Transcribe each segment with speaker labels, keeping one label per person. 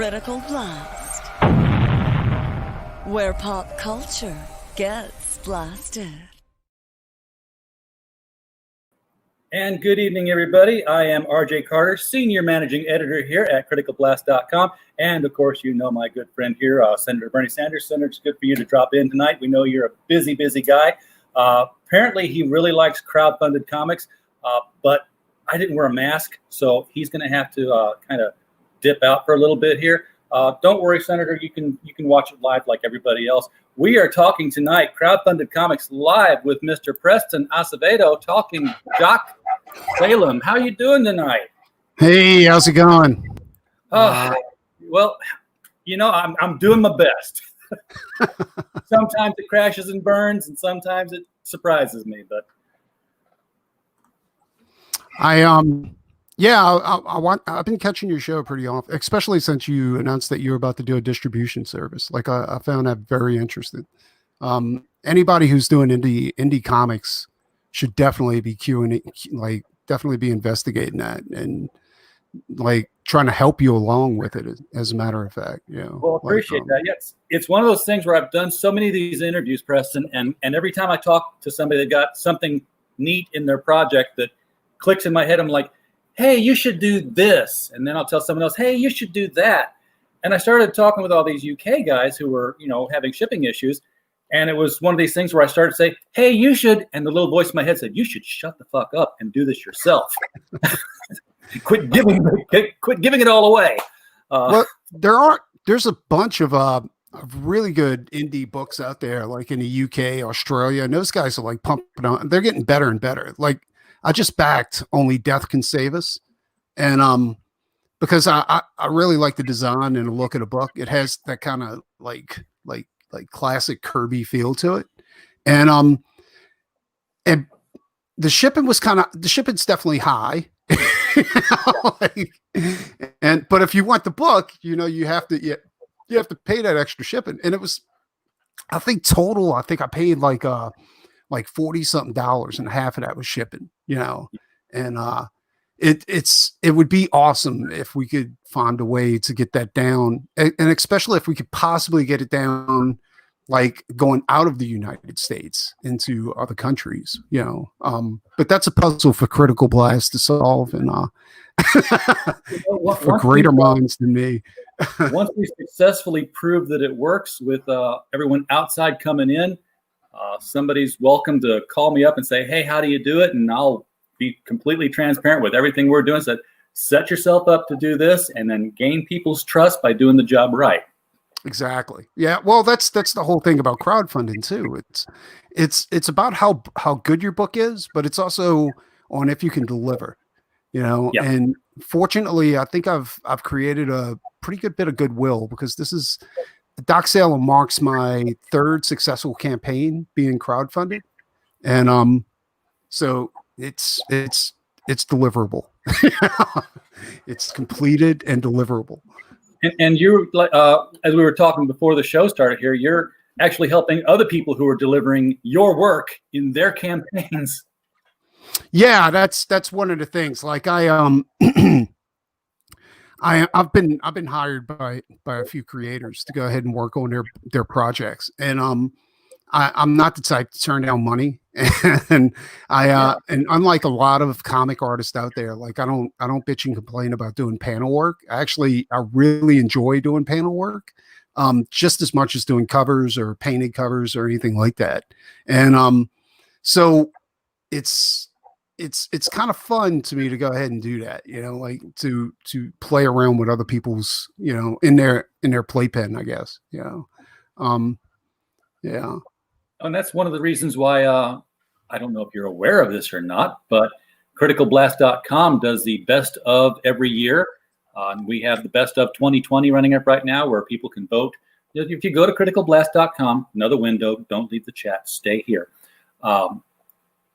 Speaker 1: Critical Blast, where pop culture gets blasted.
Speaker 2: And good evening, everybody. I am RJ Carter, Senior Managing Editor here at CriticalBlast.com. And, of course, you know my good friend here, Senator Bernie Sanders. Senator, it's good for you to drop in tonight. We know you're a busy, busy guy. Apparently, he really likes crowdfunded comics, but I didn't wear a mask, so he's going to have to kind of dip out for a little bit here. Don't worry, Senator. You can watch it live like everybody else. We are talking tonight, Crowdfunded Comics Live with Mr. Preston Asevedo, talking Jock Salem. How you doing tonight?
Speaker 3: Hey, how's it going?
Speaker 2: Well, you know, I'm doing my best. Sometimes it crashes and burns, and sometimes it surprises me. But
Speaker 3: I've been catching your show pretty often, especially since you announced that you were about to do a distribution service. Like I found that very interesting. Anybody who's doing indie comics should definitely be definitely be investigating that and like trying to help you along with it. As a matter of fact,
Speaker 2: Well, appreciate that. Yes, it's one of those things where I've done so many of these interviews, Preston, and every time I talk to somebody that got something neat in their project that clicks in my head, I'm like, hey, you should do this. And then I'll tell someone else, hey, you should do that. And I started talking with all these UK guys who were, having shipping issues. And it was one of these things where I started to say, hey, you should. And the little voice in my head said, you should shut the fuck up and do this yourself. Quit giving it all away.
Speaker 3: Well, there's a bunch of really good indie books out there, like in the UK, Australia. And those guys are like pumping on. They're getting better and better. Like, I just backed Only Death Can Save Us. And because I really like the design and the look of the book. It has that kind of like classic Kirby feel to it. And the shipping's definitely high. But if you want the book, you have to pay that extra shipping. And it was, I think I paid like $40-something, and half of that was shipping, and it would be awesome if we could find a way to get that down, and especially if we could possibly get it down, like going out of the United States into other countries, but that's a puzzle for Critical Blast to solve, and for greater minds than me.
Speaker 2: Once we successfully prove that it works with everyone outside coming in, somebody's welcome to call me up and say, hey, how do you do it? And I'll be completely transparent with everything we're doing. So set yourself up to do this and then gain people's trust by doing the job right.
Speaker 3: Exactly. Yeah. Well, that's the whole thing about crowdfunding too. It's about how good your book is, but it's also on if you can deliver,
Speaker 2: Yeah.
Speaker 3: And fortunately, I think I've created a pretty good bit of goodwill, because Doc Salem marks my third successful campaign being crowdfunded, and so it's deliverable. It's completed and deliverable.
Speaker 2: And you're as we were talking before the show started here, you're actually helping other people who are delivering your work in their campaigns.
Speaker 3: Yeah, that's one of the things. Like I've been hired by a few creators to go ahead and work on their projects, and I'm not the type to turn down money, and and unlike a lot of comic artists out there, like I don't bitch and complain about doing panel work. I really enjoy doing panel work, just as much as doing covers or painted covers or anything like that, and so it's kind of fun to me to go ahead and do that, like to play around with other people's, in their playpen, I guess, yeah.
Speaker 2: And that's one of the reasons why, I don't know if you're aware of this or not, but CriticalBlast.com does the best of every year. We have the best of 2020 running up right now, where people can vote. If you go to CriticalBlast.com, another window, don't leave the chat, stay here.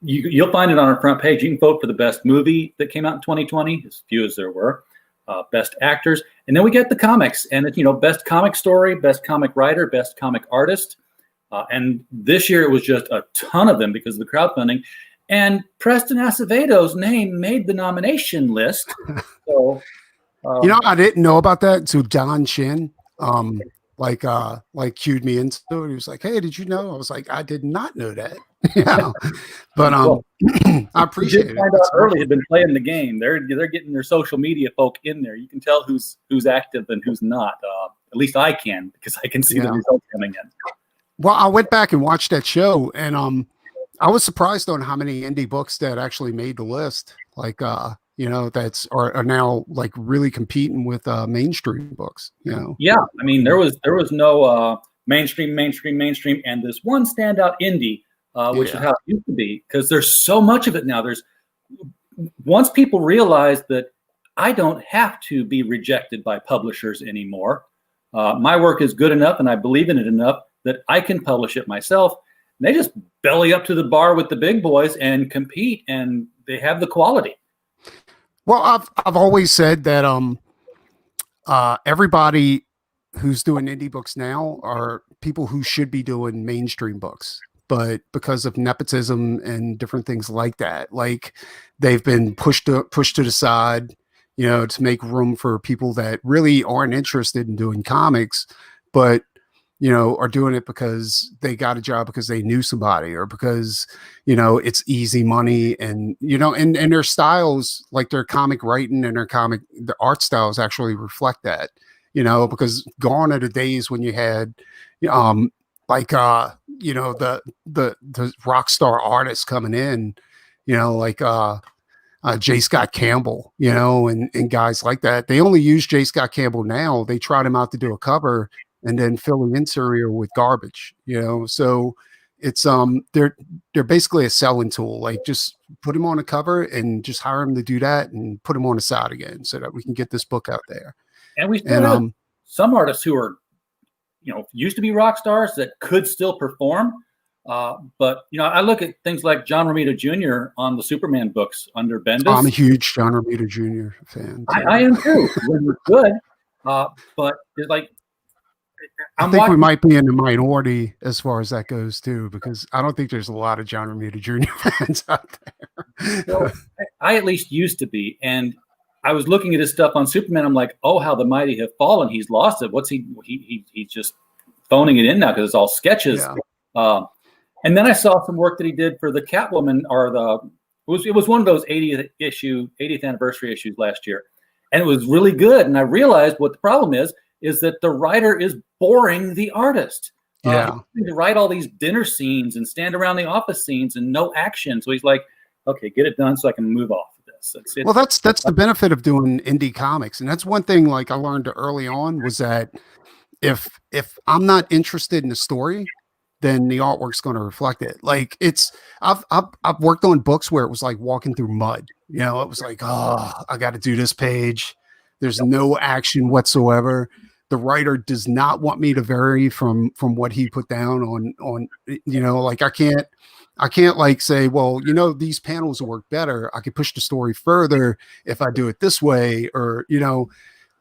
Speaker 2: You'll find it on our front page. You can vote for the best movie that came out in 2020, as few as there were, best actors. And then we get the comics, and it's, best comic story, best comic writer, best comic artist. And this year it was just a ton of them because of the crowdfunding. And Preston Asevedo's name made the nomination list. So
Speaker 3: I didn't know about that until Don Chin, cued me into it. He was like, "Hey, did you know?" I was like, "I did not know that." Yeah, but
Speaker 2: Well,
Speaker 3: I
Speaker 2: we
Speaker 3: appreciate
Speaker 2: did
Speaker 3: it.
Speaker 2: find out early. Had been playing the game. They're getting their social media folk in there. You can tell who's active and who's not. At least I can, because I can see the results coming in.
Speaker 3: Well, I went back and watched that show, and I was surprised on how many indie books that actually made the list. Like, that's are now like really competing with mainstream books.
Speaker 2: Yeah, I mean, there was no mainstream, and this one standout indie, which is how it used to be, because there's so much of it now. Once people realize that I don't have to be rejected by publishers anymore. My work is good enough, and I believe in it enough that I can publish it myself. And they just belly up to the bar with the big boys and compete, and they have the quality.
Speaker 3: Well, I've always said that everybody who's doing indie books now are people who should be doing mainstream books, but because of nepotism and different things like that, like they've been pushed to the side, to make room for people that really aren't interested in doing comics, but are doing it because they got a job because they knew somebody, or because, it's easy money, and, and their styles, like their comic writing and the art styles actually reflect that, because gone are the days when you had, the rock star artists coming in, J. Scott Campbell, and guys like that. They only use J. Scott Campbell now. They tried him out to do a cover and then fill the interior with garbage, so it's they're basically a selling tool. Like, just put him on a cover and just hire him to do that, and put him on the side again, so that we can get this book out there.
Speaker 2: And we still have some artists who are, used to be rock stars that could still perform. But I look at things like John Romita Jr. on the Superman books under Bendis.
Speaker 3: I'm a huge John Romita Jr. fan.
Speaker 2: I am too. We're good, but it's like,
Speaker 3: I think we might be in the minority as far as that goes too, because I don't think there's a lot of John Romita Jr. fans out there.
Speaker 2: Well, I at least used to be, and I was looking at his stuff on Superman. I'm like, oh, how the mighty have fallen. He's lost it. What's he's just phoning it in now, because it's all sketches. Yeah. And then I saw some work that he did for the Catwoman, or it was one of those 80th anniversary issues last year, and it was really good. And I realized what the problem is that the writer is boring the artist. To write all these dinner scenes and stand around the office scenes and no action. So he's like, okay, get it done so I can move off of this.
Speaker 3: Well, that's the benefit of doing indie comics. And that's one thing, like, I learned early on, was that if I'm not interested in the story, then the artwork's going to reflect it. Like, I've worked on books where it was like walking through mud. It was like, oh, I got to do this page. There's no action whatsoever. The writer does not want me to vary from what he put down on, like, I can't like say, well, these panels will work better. I could push the story further if I do it this way, or,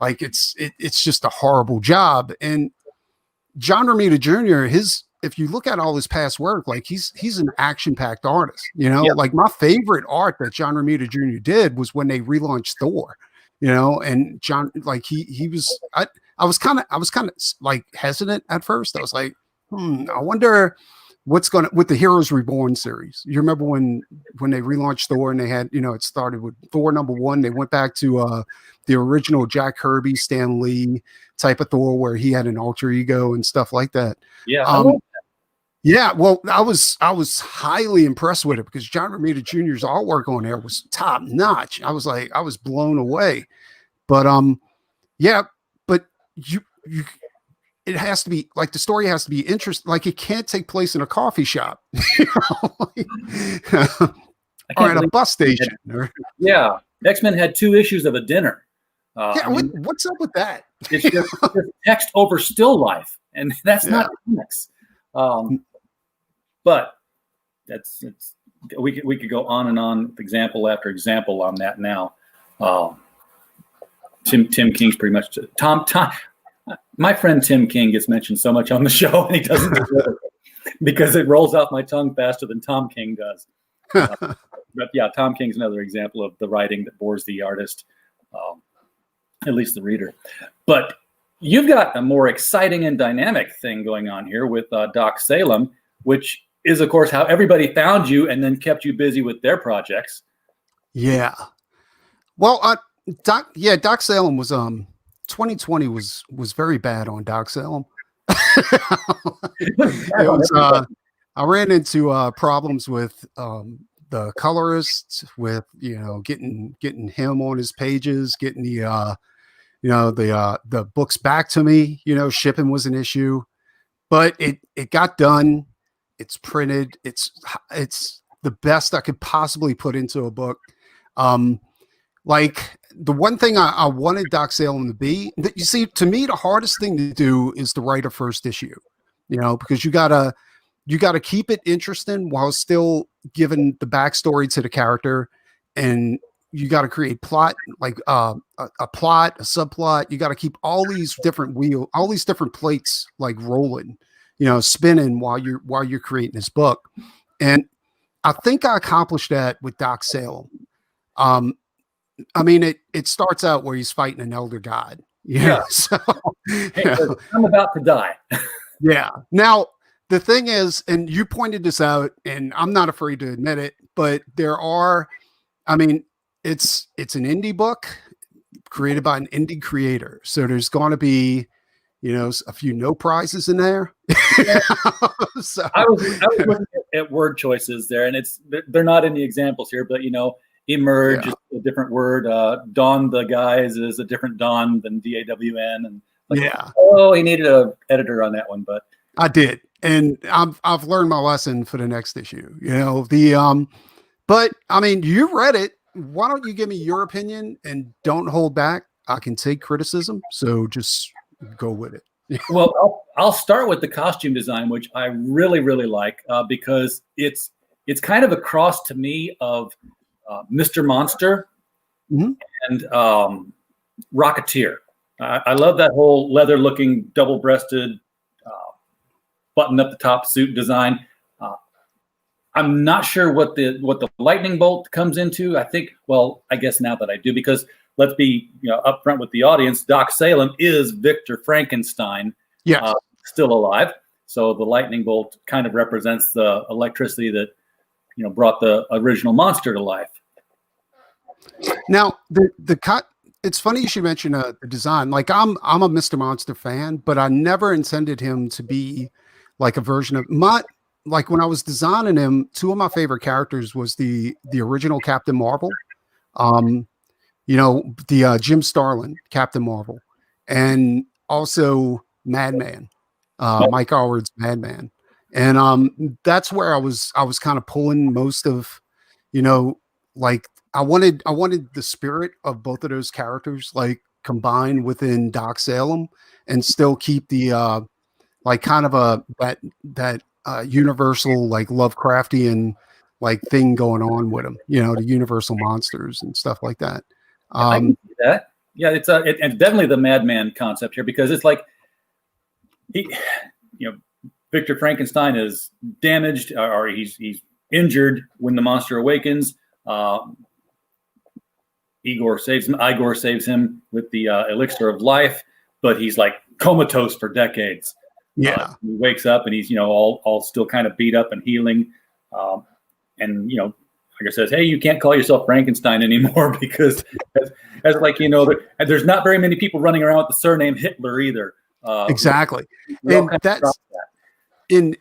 Speaker 3: like, it's just a horrible job. And John Romita Jr., if you look at all his past work, like, he's an action-packed artist, like, my favorite art that John Romita Jr. did was when they relaunched Thor, and John, like, he was, I was kind of like hesitant at first. I was like, I wonder what's with the Heroes Reborn series. You remember when they relaunched Thor, and they had, it started with Thor #1. They went back to the original Jack Kirby, Stan Lee type of Thor, where he had an alter ego and stuff like that.
Speaker 2: Yeah.
Speaker 3: Yeah, well, I was highly impressed with it, because John Romita Jr.'s artwork on there was top notch. I was blown away. But but it has to be, like, the story has to be interesting. Like, it can't take place in a coffee shop, or at a bus station.
Speaker 2: Yeah, X-Men had 2 issues of a dinner.
Speaker 3: What's up with that?
Speaker 2: It's just text over still life, and that's not comics. But we could go on and on, example after example on that now. Tim King's pretty much Tom. My friend Tim King gets mentioned so much on the show, and he doesn't deserve it, because it rolls off my tongue faster than Tom King does. But yeah, Tom King's another example of the writing that bores the artist. at least the reader. But you've got a more exciting and dynamic thing going on here with Doc Salem, which is, of course, how everybody found you and then kept you busy with their projects.
Speaker 3: Yeah. Well, Doc Salem was 2020 was very bad on Doc Salem. It was I ran into problems with the colorist, with getting him on his pages, getting the books back to me. Shipping was an issue, but it got done. It's printed. It's the best I could possibly put into a book. Like the one thing I wanted Doc Salem to be, that you see, to me, the hardest thing to do is to write a first issue, because you gotta keep it interesting while still giving the backstory to the character, and you got to create plot, like a plot, a subplot. You got to keep all these different plates like rolling, spinning while you're creating this book. And I think I accomplished that with Doc Salem. I mean, it starts out where he's fighting an elder god. Yeah. So,
Speaker 2: I'm about to die.
Speaker 3: Yeah. Now, the thing is, and you pointed this out, and I'm not afraid to admit it, but it's an indie book created by an indie creator. So there's going to be, a few no prizes in there. So
Speaker 2: I was looking at word choices there, and they're not in the examples here, but emerge is a different word. Dawn the guys is a different Dawn than DAWN, and he needed an editor on that one, but
Speaker 3: I did, and I've learned my lesson for the next issue. But I mean, you read it. Why don't you give me your opinion and don't hold back? I can take criticism, so just go with it.
Speaker 2: Well, I'll start with the costume design, which I really, really like because it's kind of a cross to me of Mr. Monster and Rocketeer. I love that whole leather-looking, double-breasted, button up the top suit design. I'm not sure what the lightning bolt comes into. I guess now that I do, because let's be upfront with the audience. Doc Salem is Victor Frankenstein, still alive. So the lightning bolt kind of represents the electricity that brought the original monster to life.
Speaker 3: Now it's funny you should mention the design. Like I'm a Mr. Monster fan, but I never intended him to be like a version of like when I was designing him. Two of my favorite characters was the original Captain Marvel, Jim Starlin Captain Marvel, and also Madman, Mike Allred's Madman. And that's where I was kind of pulling most of, like I wanted the spirit of both of those characters like combined within Doc Salem and still keep the like kind of that universal like Lovecraftian like thing going on with them, the universal monsters and stuff like that.
Speaker 2: I can see that. Yeah, it's definitely the Madman concept here, because it's like Victor Frankenstein is damaged or he's injured when the monster awakens. Igor saves him with the elixir of life, but he's like comatose for decades.
Speaker 3: Yeah,
Speaker 2: he wakes up and he's all still kind of beat up and healing, and like I says, hey, you can't call yourself Frankenstein anymore because as like there's not very many people running around with the surname Hitler either.
Speaker 3: Exactly, and that's in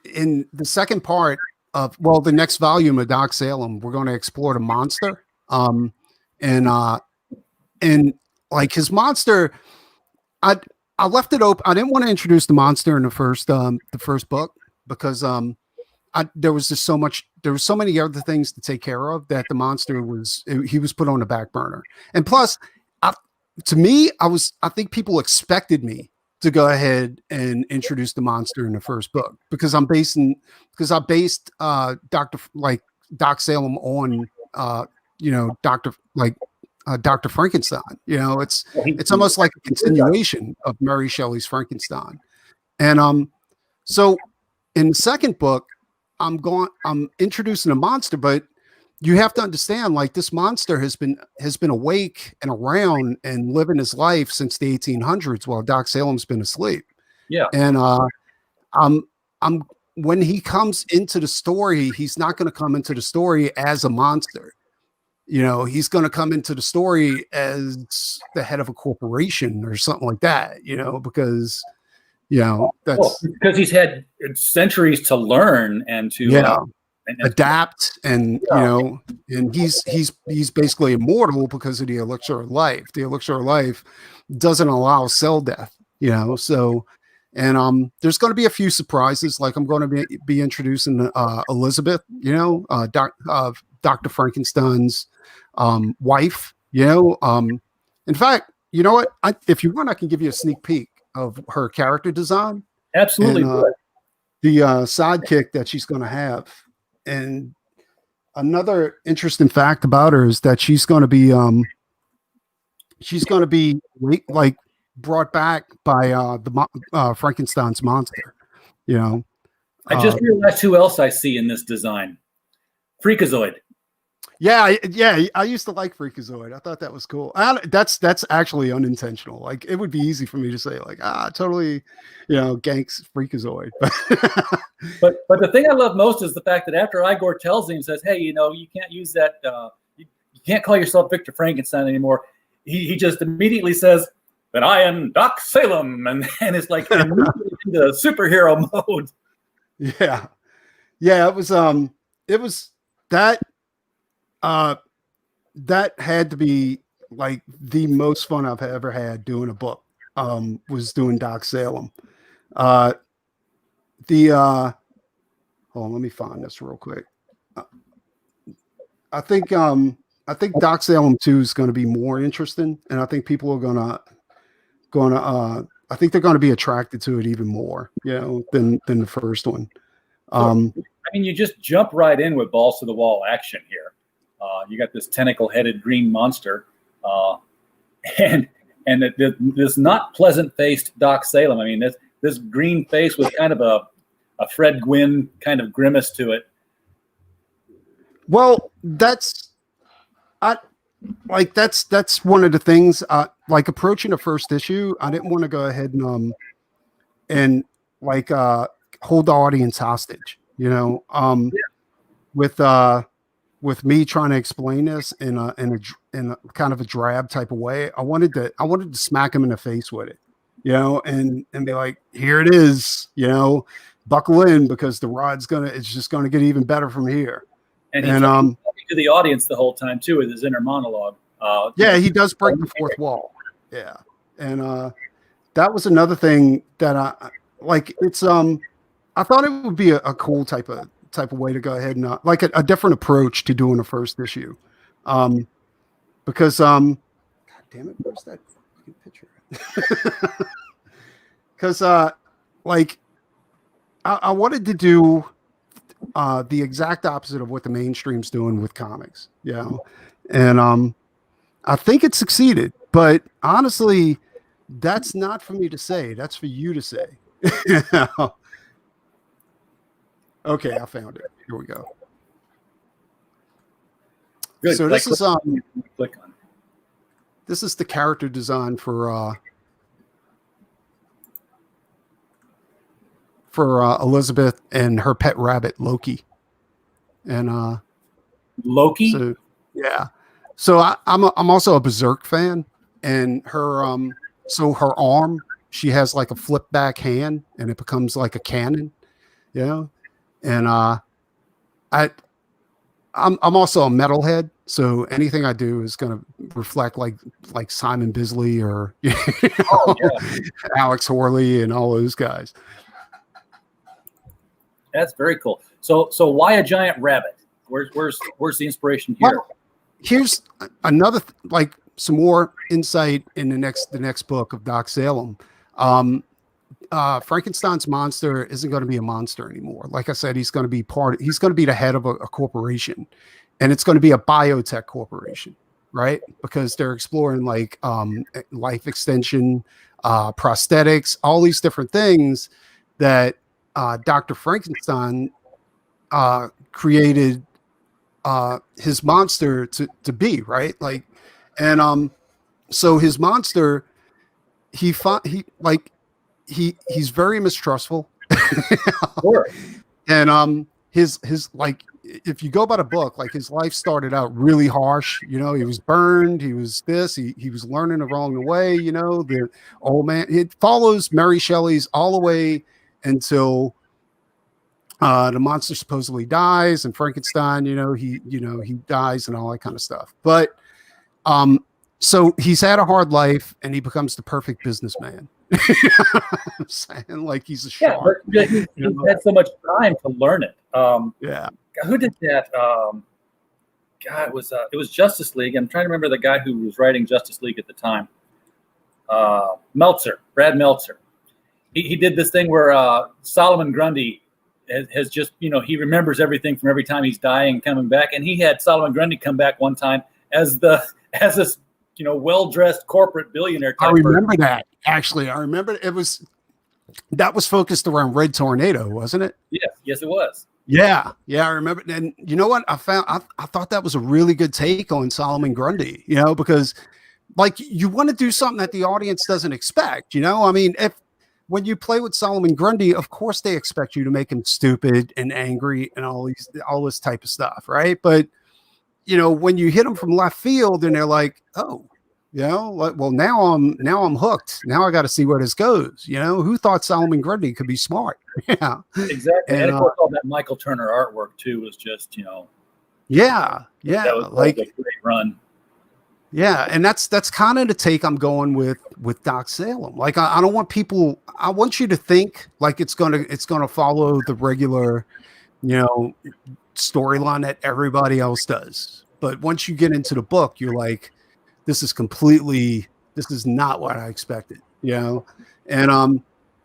Speaker 3: the second part of the next volume of Doc Salem. We're going to explore the monster, and like his monster. I left it open. I didn't want to introduce the monster in the first book because there was just so much. There was so many other things to take care of that the monster was put on the back burner. And plus, I think people expected me to go ahead and introduce the monster in the first book because I based Doc Salem on Dr. Frankenstein. It's almost like a continuation of Mary Shelley's Frankenstein. And so in the second book, I'm introducing a monster, but you have to understand, like, this monster has been awake and around and living his life since the 1800s while Doc Salem's been asleep.
Speaker 2: Yeah.
Speaker 3: And I'm when he comes into the story, he's not going to come into the story as a monster. He's going to come into the story as the head of a corporation or something like that, because that's
Speaker 2: because he's had centuries to learn and to
Speaker 3: and adapt, and and he's basically immortal because of the elixir of life. The elixir of life doesn't allow cell death, so. And there's going to be a few surprises. Like, I'm going to be introducing Elizabeth, Dr. Frankenstein's wife. In fact, you know what? If you want, I can give you a sneak peek of her character design.
Speaker 2: Absolutely.
Speaker 3: And, the sidekick that she's going to have. And another interesting fact about her is that she's going to be like brought back by the Frankenstein's monster.
Speaker 2: I just realized who else I see in this design. Freakazoid.
Speaker 3: Yeah, I used to like Freakazoid. I thought that was cool. That's actually unintentional. Like, it would be easy for me to say, like, totally, ganks Freakazoid.
Speaker 2: But the thing I love most is the fact that after Igor tells him, says, "Hey, you can't use that. You can't call yourself Victor Frankenstein anymore." He just immediately says, "That I am Doc Salem," and it's like immediately into superhero mode.
Speaker 3: Yeah. It was that. That had to be like the most fun I've ever had doing a book. Was doing Doc Salem. Hold on, let me find this real quick. I think Doc Salem 2 is going to be more interesting, and I think people are gonna I think they're going to be attracted to it even more, than the first one.
Speaker 2: You just jump right in with balls to the wall action here. You got this tentacle-headed green monster, and this not pleasant-faced Doc Salem. This green face with kind of a Fred Gwynn kind of grimace to it.
Speaker 3: Well, that's one of the things. Like, approaching the first issue, I didn't want to go ahead and hold the audience hostage. With me trying to explain this in a kind of a drab type of way, I wanted to smack him in the face with it, and be like, here it is, buckle in, because it's just gonna get even better from here.
Speaker 2: And he's talking to the audience the whole time too, with his inner monologue.
Speaker 3: He does break the fourth wall. Yeah, and that was another thing that I like. It's I thought it would be a cool type of way to go ahead and like a different approach to doing the first issue, because God damn it, where's that fucking picture? Because like I wanted to do the exact opposite of what the mainstream's doing with comics, and I think it succeeded, but honestly, that's not for me to say. That's for you to say. Okay, I found it. Here we go.
Speaker 2: Good.
Speaker 3: So this is
Speaker 2: click on.
Speaker 3: This is the character design for Elizabeth and her pet rabbit Loki. And
Speaker 2: Loki?
Speaker 3: So yeah. So I'm also a Berserk fan, and her her arm, she has like a flip back hand and it becomes like a cannon, and I'm also a metalhead, so anything I do is going to reflect like Simon Bisley or Alex Horley and all those guys.
Speaker 2: That's very cool. So why a giant rabbit? Where's the inspiration here?
Speaker 3: Well, here's another some more insight in the next book of Doc Salem. Frankenstein's monster isn't going to be a monster anymore. Like I said, he's going to be the head of a corporation, and it's going to be a biotech corporation, right? Because they're exploring life extension, prosthetics, all these different things that Dr. Frankenstein created his monster to be, right? Like, and so his monster, he's very mistrustful.
Speaker 2: Sure.
Speaker 3: And his like, if you go by the book, like his life started out really harsh. You know, he was burned, he was this, he was learning the wrong way, you know, the old man. It follows Mary Shelley's all the way until the monster supposedly dies, and Frankenstein, he dies and all that kind of stuff. But so he's had a hard life and he becomes the perfect businessman. I'm saying, like, he's a shark.
Speaker 2: But he's had so much time to learn it.
Speaker 3: Yeah.
Speaker 2: Who did that? God, it was Justice League. I'm trying to remember the guy who was writing Justice League at the time. Brad Meltzer. He did this thing where Solomon Grundy has just, he remembers everything from every time he's dying and coming back. And he had Solomon Grundy come back one time as this, well-dressed corporate billionaire.
Speaker 3: I remember that. Actually, I remember that was focused around Red Tornado, wasn't it?
Speaker 2: Yes, it was.
Speaker 3: Yeah, I remember. And you know what? I thought that was a really good take on Solomon Grundy, because like you want to do something that the audience doesn't expect, I mean, when you play with Solomon Grundy, of course they expect you to make him stupid and angry and all this type of stuff, right? But when you hit them from left field and they're like, oh, well, now I'm hooked. Now I got to see where this goes. Who thought Solomon Grundy could be smart? Yeah,
Speaker 2: exactly. And of course, all that Michael Turner artwork too was just,
Speaker 3: yeah,
Speaker 2: that was like a great run.
Speaker 3: Yeah, and that's kind of the take I'm going with Doc Salem. Like, I don't want people. I want you to think like it's gonna follow the regular, storyline that everybody else does. But once you get into the book, you're like, this is not what I expected, and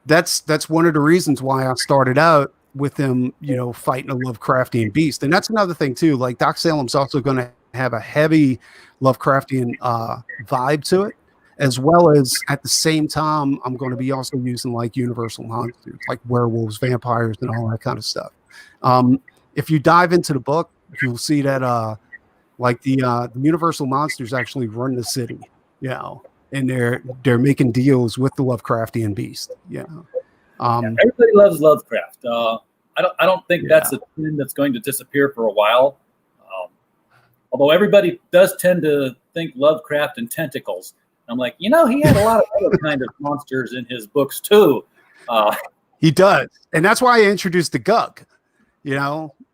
Speaker 3: that's one of the reasons why I started out with him, fighting a Lovecraftian beast. And that's another thing too. Like, Doc Salem's also going to have a heavy Lovecraftian vibe to it, as well as at the same time, I'm going to be also using like universal monsters, like werewolves, vampires, and all that kind of stuff. If you dive into the book, you'll see that like the universal monsters actually run the city, and they're making deals with the Lovecraftian beast.
Speaker 2: Everybody loves Lovecraft. I don't think that's a trend that's going to disappear for a while. Although everybody does tend to think Lovecraft and tentacles. I'm like, he had a lot of other kind of monsters in his books too.
Speaker 3: He does, and that's why I introduced the Gug.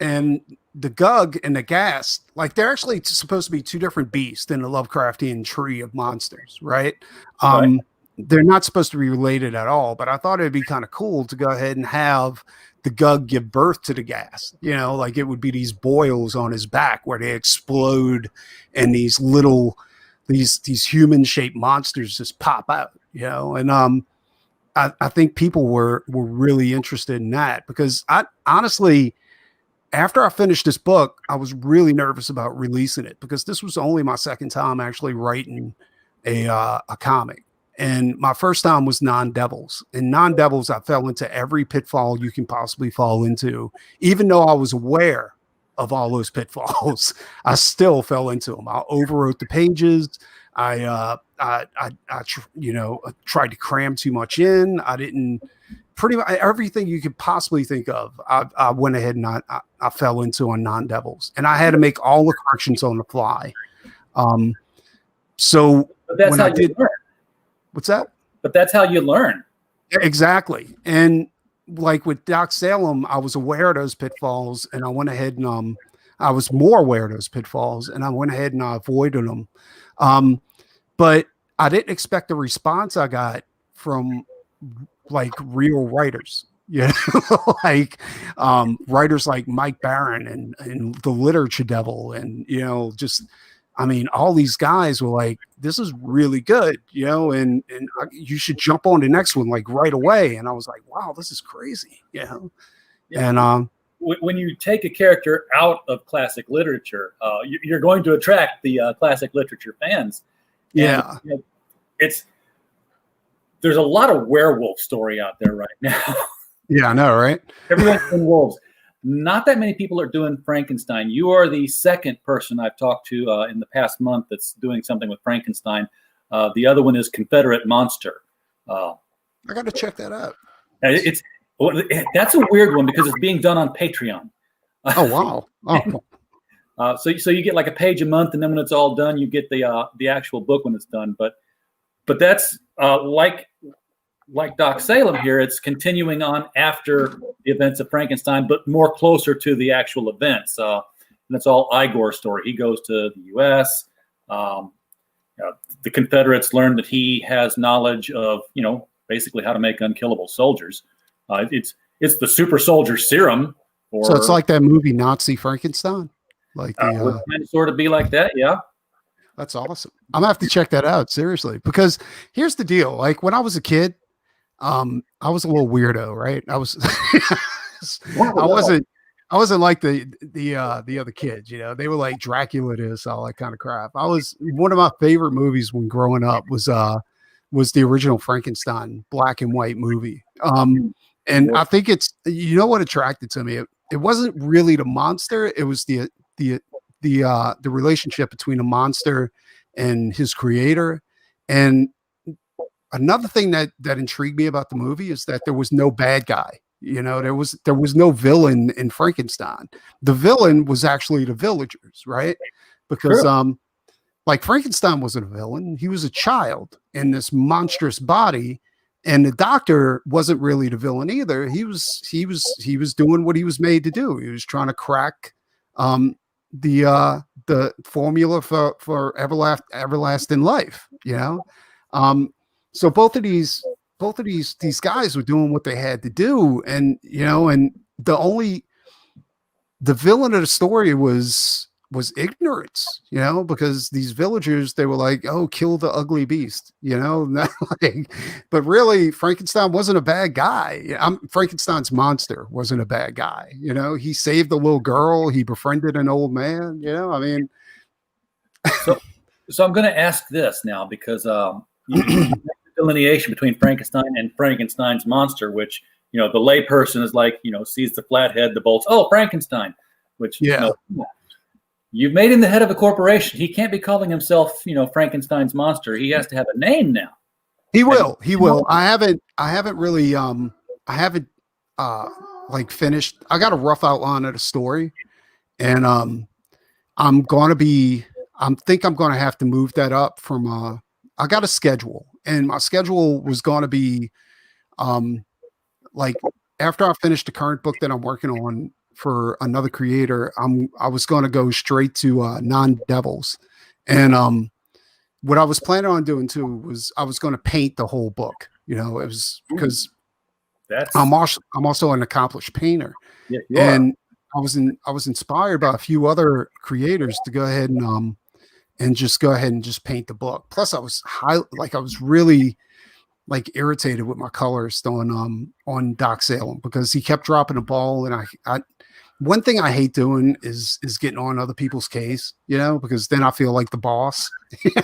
Speaker 3: And the Gug and the Ghast, like, they're actually supposed to be two different beasts in the Lovecraftian tree of monsters, right?
Speaker 2: Right.
Speaker 3: They're not supposed to be related at all, but I thought it'd be kind of cool to go ahead and have the Gug give birth to the Ghast. Like, it would be these boils on his back where they explode and these human-shaped monsters just pop out, and I think people were really interested in that, because I honestly, after I finished this book, I was really nervous about releasing it, because this was only my second time actually writing a comic. And my first time was Non-Devils. In Non-Devils, I fell into every pitfall you can possibly fall into. Even though I was aware of all those pitfalls, I still fell into them. I overwrote the pages. I tried to cram too much in. I didn't. Pretty much everything you could possibly think of, I went ahead and I fell into on Non-Devils, and I had to make all the corrections on the fly. So
Speaker 2: but that's
Speaker 3: when
Speaker 2: how
Speaker 3: I
Speaker 2: you
Speaker 3: did,
Speaker 2: learn.
Speaker 3: what's that?
Speaker 2: But that's how you learn.
Speaker 3: Exactly. And like with Doc Salem, I was aware of those pitfalls, and I went ahead and I was more aware of those pitfalls, and I went ahead and I avoided them. But I didn't expect the response I got from like real writers, like writers like Mike Barron and the Literature Devil, and all these guys were like, this is really good, and you should jump on the next one like right away. And I was like, wow, this is crazy,
Speaker 2: Yeah.
Speaker 3: And
Speaker 2: when you take a character out of classic literature, you're going to attract the classic literature fans.
Speaker 3: Yeah.
Speaker 2: And, there's a lot of werewolf story out there right now.
Speaker 3: Yeah, I know, right?
Speaker 2: Everyone's in wolves. not that many people are doing Frankenstein. You are the second person I've talked to in the past month that's doing something with Frankenstein. The other one is Confederate Monster.
Speaker 3: I got to check that out.
Speaker 2: That's a weird one because it's being done on Patreon.
Speaker 3: Oh wow! Oh.
Speaker 2: So you get like a page a month, and then when it's all done, you get the actual book when it's done. But that's like Doc Salem here. It's continuing on after the events of Frankenstein, but more closer to the actual events. And it's all Igor's story. He goes to the U.S. The Confederates learn that he has knowledge of basically how to make unkillable soldiers. It's the super soldier serum.
Speaker 3: So it's like that movie Nazi Frankenstein. Like
Speaker 2: would sort of be like that, yeah.
Speaker 3: That's awesome. I'm gonna have to check that out seriously, because here's the deal. Like when I was a kid, I was a little weirdo, right? I wasn't like the other kids, They were like Dracula this, all that kind of crap. One of my favorite movies when growing up was the original Frankenstein black and white movie. And I think it's what attracted to me. It wasn't really the monster. It was the relationship between the monster and his creator. And another thing that intrigued me about the movie is that there was no bad guy. There was no villain in Frankenstein. The villain was actually the villagers, right? Because like Frankenstein wasn't a villain. He was a child in this monstrous body. And the doctor wasn't really the villain either. He was doing what he was made to do. He was trying to crack the formula for everlasting life. So both of these guys were doing what they had to do, and the villain of the story was ignorance, because these villagers, they were like, oh, kill the ugly beast, but really Frankenstein wasn't a bad guy. Frankenstein's monster wasn't a bad guy. He saved a little girl. He befriended an old man,
Speaker 2: So I'm going to ask this now, because the delineation between Frankenstein and Frankenstein's monster, which, the layperson is like, sees the flathead, the bolts, oh, Frankenstein, which, you've made him the head of a corporation. He can't be calling himself, Frankenstein's monster. He has to have a name now.
Speaker 3: He will. I haven't really, finished. I got a rough outline of the story, and I think I'm going to have to move that up from, I got a schedule, and my schedule was going to be, after I finished the current book that I'm working on for another creator, I was going to go straight to Non-Devils. And what I was planning on doing too was I was going to paint the whole book. It was because I'm also an accomplished painter.
Speaker 2: Yeah,
Speaker 3: and I was inspired by a few other creators to go ahead and just paint the book. Plus I was really irritated with my colorist on Doc Salem, because he kept dropping the ball, and I one thing I hate doing is getting on other people's case, because then I feel like the boss.
Speaker 2: Yeah.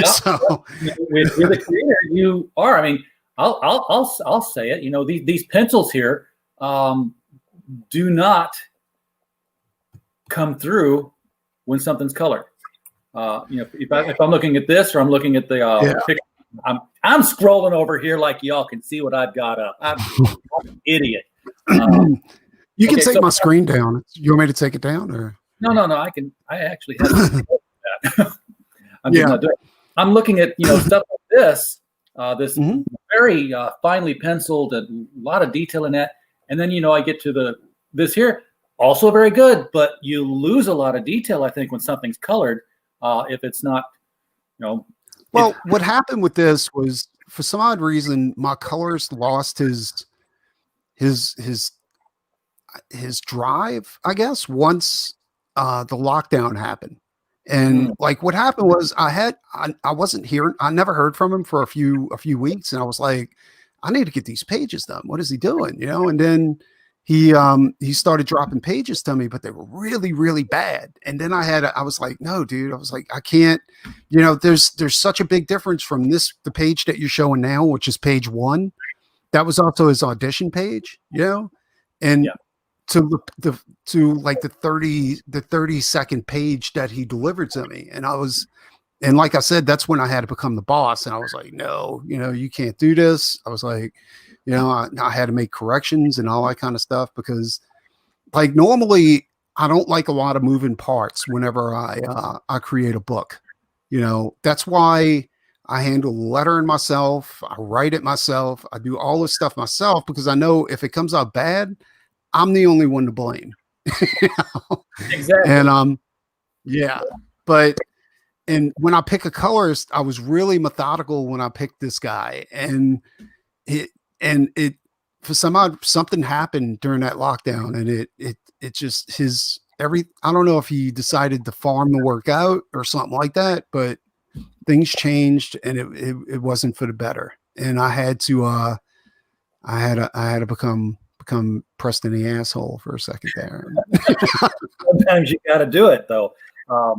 Speaker 3: So
Speaker 2: with the creator, you are. I mean, I'll say it. These pencils here do not come through when something's colored. If I'm looking at this, or I'm looking at the picture, I'm scrolling over here like y'all can see what I've got up. I'm an idiot.
Speaker 3: You can take my screen down. You want me to take it down, or
Speaker 2: no? I actually have that. I'm looking at stuff like this. This very finely penciled, and a lot of detail in that. And then I get to this here, also very good, but you lose a lot of detail, I think, when something's colored. If it's not,
Speaker 3: Well, what happened with this was, for some odd reason, my colorist lost his drive, I guess, once the lockdown happened. And what happened was I wasn't hearing, I never heard from him for a few weeks, and I was like, I need to get these pages done. What is he doing? And then he started dropping pages to me, but they were really, really bad. And then I was like, no, dude, I was like, I can't, there's such a big difference from the page that you're showing now, which is page 1. That was also his audition page, and to like the 30-second page that he delivered to me. And like I said, that's when I had to become the boss. And I was like, no, you can't do this. I was like, I had to make corrections and all that kind of stuff, because like normally I don't like a lot of moving parts whenever I create a book. That's why I handle the lettering myself. I write it myself. I do all this stuff myself, because I know if it comes out bad, I'm the only one to blame.
Speaker 2: Exactly.
Speaker 3: And yeah, and when I pick a colorist, I was really methodical when I picked this guy, and it for something happened during that lockdown, and it just I don't know if he decided to farm the work out or something like that, but things changed, and it wasn't for the better. And I had to become Preston the asshole for a second there.
Speaker 2: Sometimes you got to do it, though.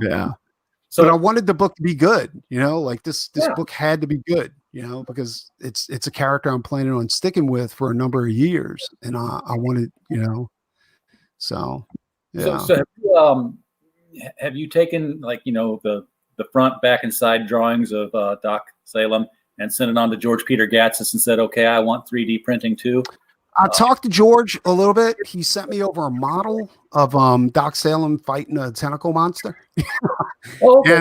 Speaker 3: Yeah.
Speaker 2: So
Speaker 3: but I wanted the book to be good, like this book had to be good, because it's a character I'm planning on sticking with for a number of years, and I wanted, so yeah.
Speaker 2: So have you taken, like, the front, back, and side drawings of Doc Salem and sent it on to George Peter Gatsis and said, okay, I want 3D printing too?
Speaker 3: I talked to George a little bit. He sent me over a model of Doc Salem fighting a tentacle monster.
Speaker 2: Okay.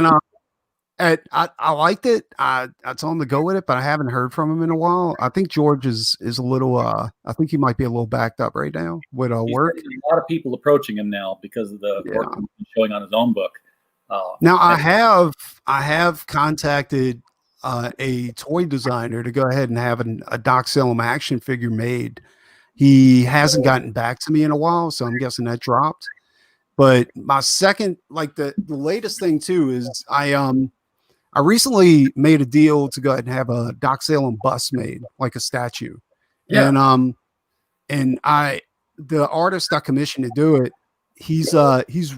Speaker 3: And I liked it. I told him to go with it, but I haven't heard from him in a while. I think George is a little I think he might be a little backed up right now with work.
Speaker 2: A lot of people approaching him now because of the work he's showing on his own book.
Speaker 3: Now I have contacted a toy designer to go ahead and have a Doc Salem action figure made. He hasn't gotten back to me in a while, so I'm guessing that dropped. But my second, like the latest thing too, is I recently made a deal to go ahead and have a Doc Salem bust made, like a statue. Yeah. And the artist I commissioned to do it, he's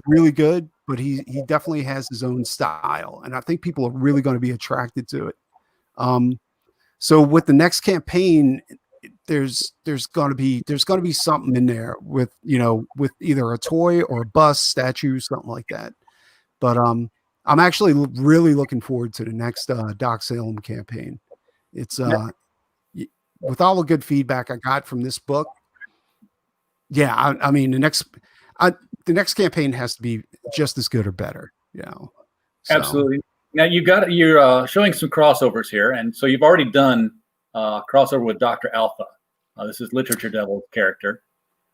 Speaker 3: really good, but he definitely has his own style, and I think people are really going to be attracted to it. So with the next campaign, there's going to be something in there with either a toy or a bust, statue, something like that. But I'm actually really looking forward to the next Doc Salem campaign. It's with all the good feedback I got from this book. Yeah, I mean the next campaign has to be just as good or better. So.
Speaker 2: Absolutely. Now you're showing some crossovers here, and so you've already done crossover with Dr. Alpha. This is Literature Devil's character.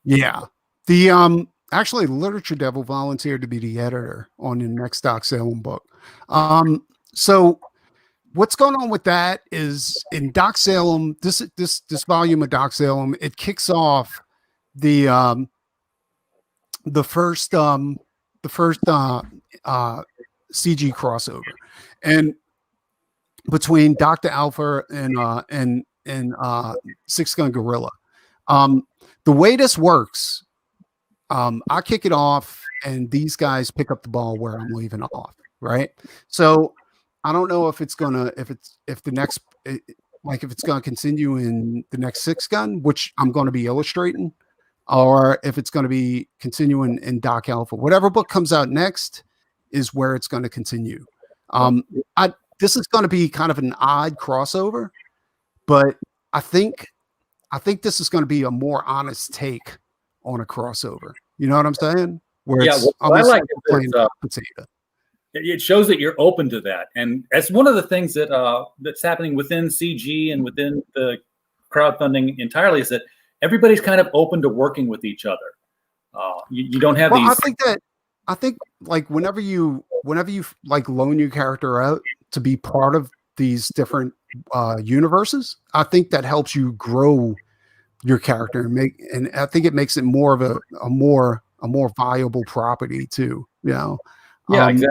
Speaker 3: Yeah, the actually Literature Devil volunteered to be the editor on the next Doc Salem book. So what's going on with that is in Doc Salem, this volume of Doc Salem, it kicks off the first CG crossover, and between Dr. Alpha and Six Gun Gorilla. The way this works, I kick it off and these guys pick up the ball where I'm leaving off. Right. So I don't know if it's gonna if the next if it's gonna continue in the next Six Gun, which I'm going to be illustrating, or if it's going to be continuing in Doc Alpha. Whatever book comes out next is where it's going to continue. This is going to be kind of an odd crossover, but I think this is going to be a more honest take on a crossover. You know what I'm saying? Where
Speaker 2: I like potato. It shows that you're open to that, and that's one of the things that's happening within CG and within the crowdfunding entirely, is that everybody's kind of open to working with each other. You don't have these.
Speaker 3: I think like whenever you like loan your character out to be part of these different universes, I think that helps you grow your character and I think it makes it more of a more viable property too. Yeah,
Speaker 2: exactly.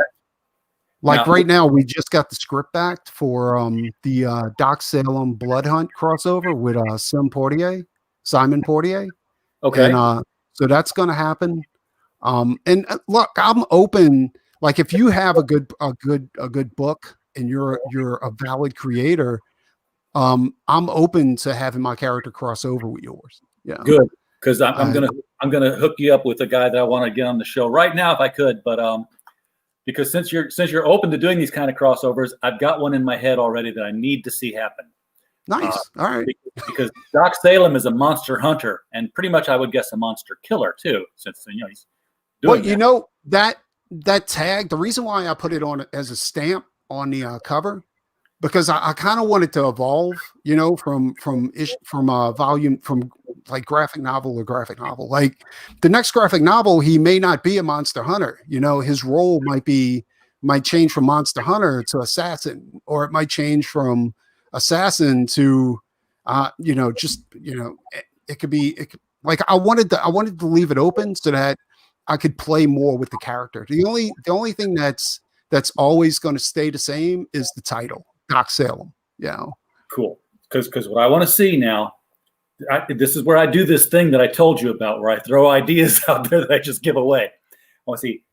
Speaker 3: Like right now, we just got the script back for the Doc Salem Blood Hunt crossover with Simon Portier.
Speaker 2: Okay.
Speaker 3: And so that's going to happen. And look, I'm open. Like if you have a good book and you're a valid creator, I'm open to having my character cross over with yours. Yeah.
Speaker 2: Good. Because I'm going to I'm gonna hook you up with a guy that I want to get on the show right now if I could, but because since you're open to doing these kind of crossovers, I've got one in my head already that I need to see happen.
Speaker 3: Nice. All right.
Speaker 2: Because Doc Salem is a monster hunter and pretty much I would guess a monster killer too, since he's doing
Speaker 3: that tag. The reason why I put it on as a stamp on the cover, because I kind of want it to evolve, from volume, from like graphic novel to graphic novel. Like the next graphic novel, he may not be a monster hunter. His role might change from monster hunter to assassin, or it might change from assassin to, it could be like I wanted to leave it open so that I could play more with the character. The only thing that's always going to stay the same is the title, Doc Salem.
Speaker 2: Cool. Because what I want to see now, this is where I do this thing that I told you about, where I throw ideas out there that I just give away. I want to see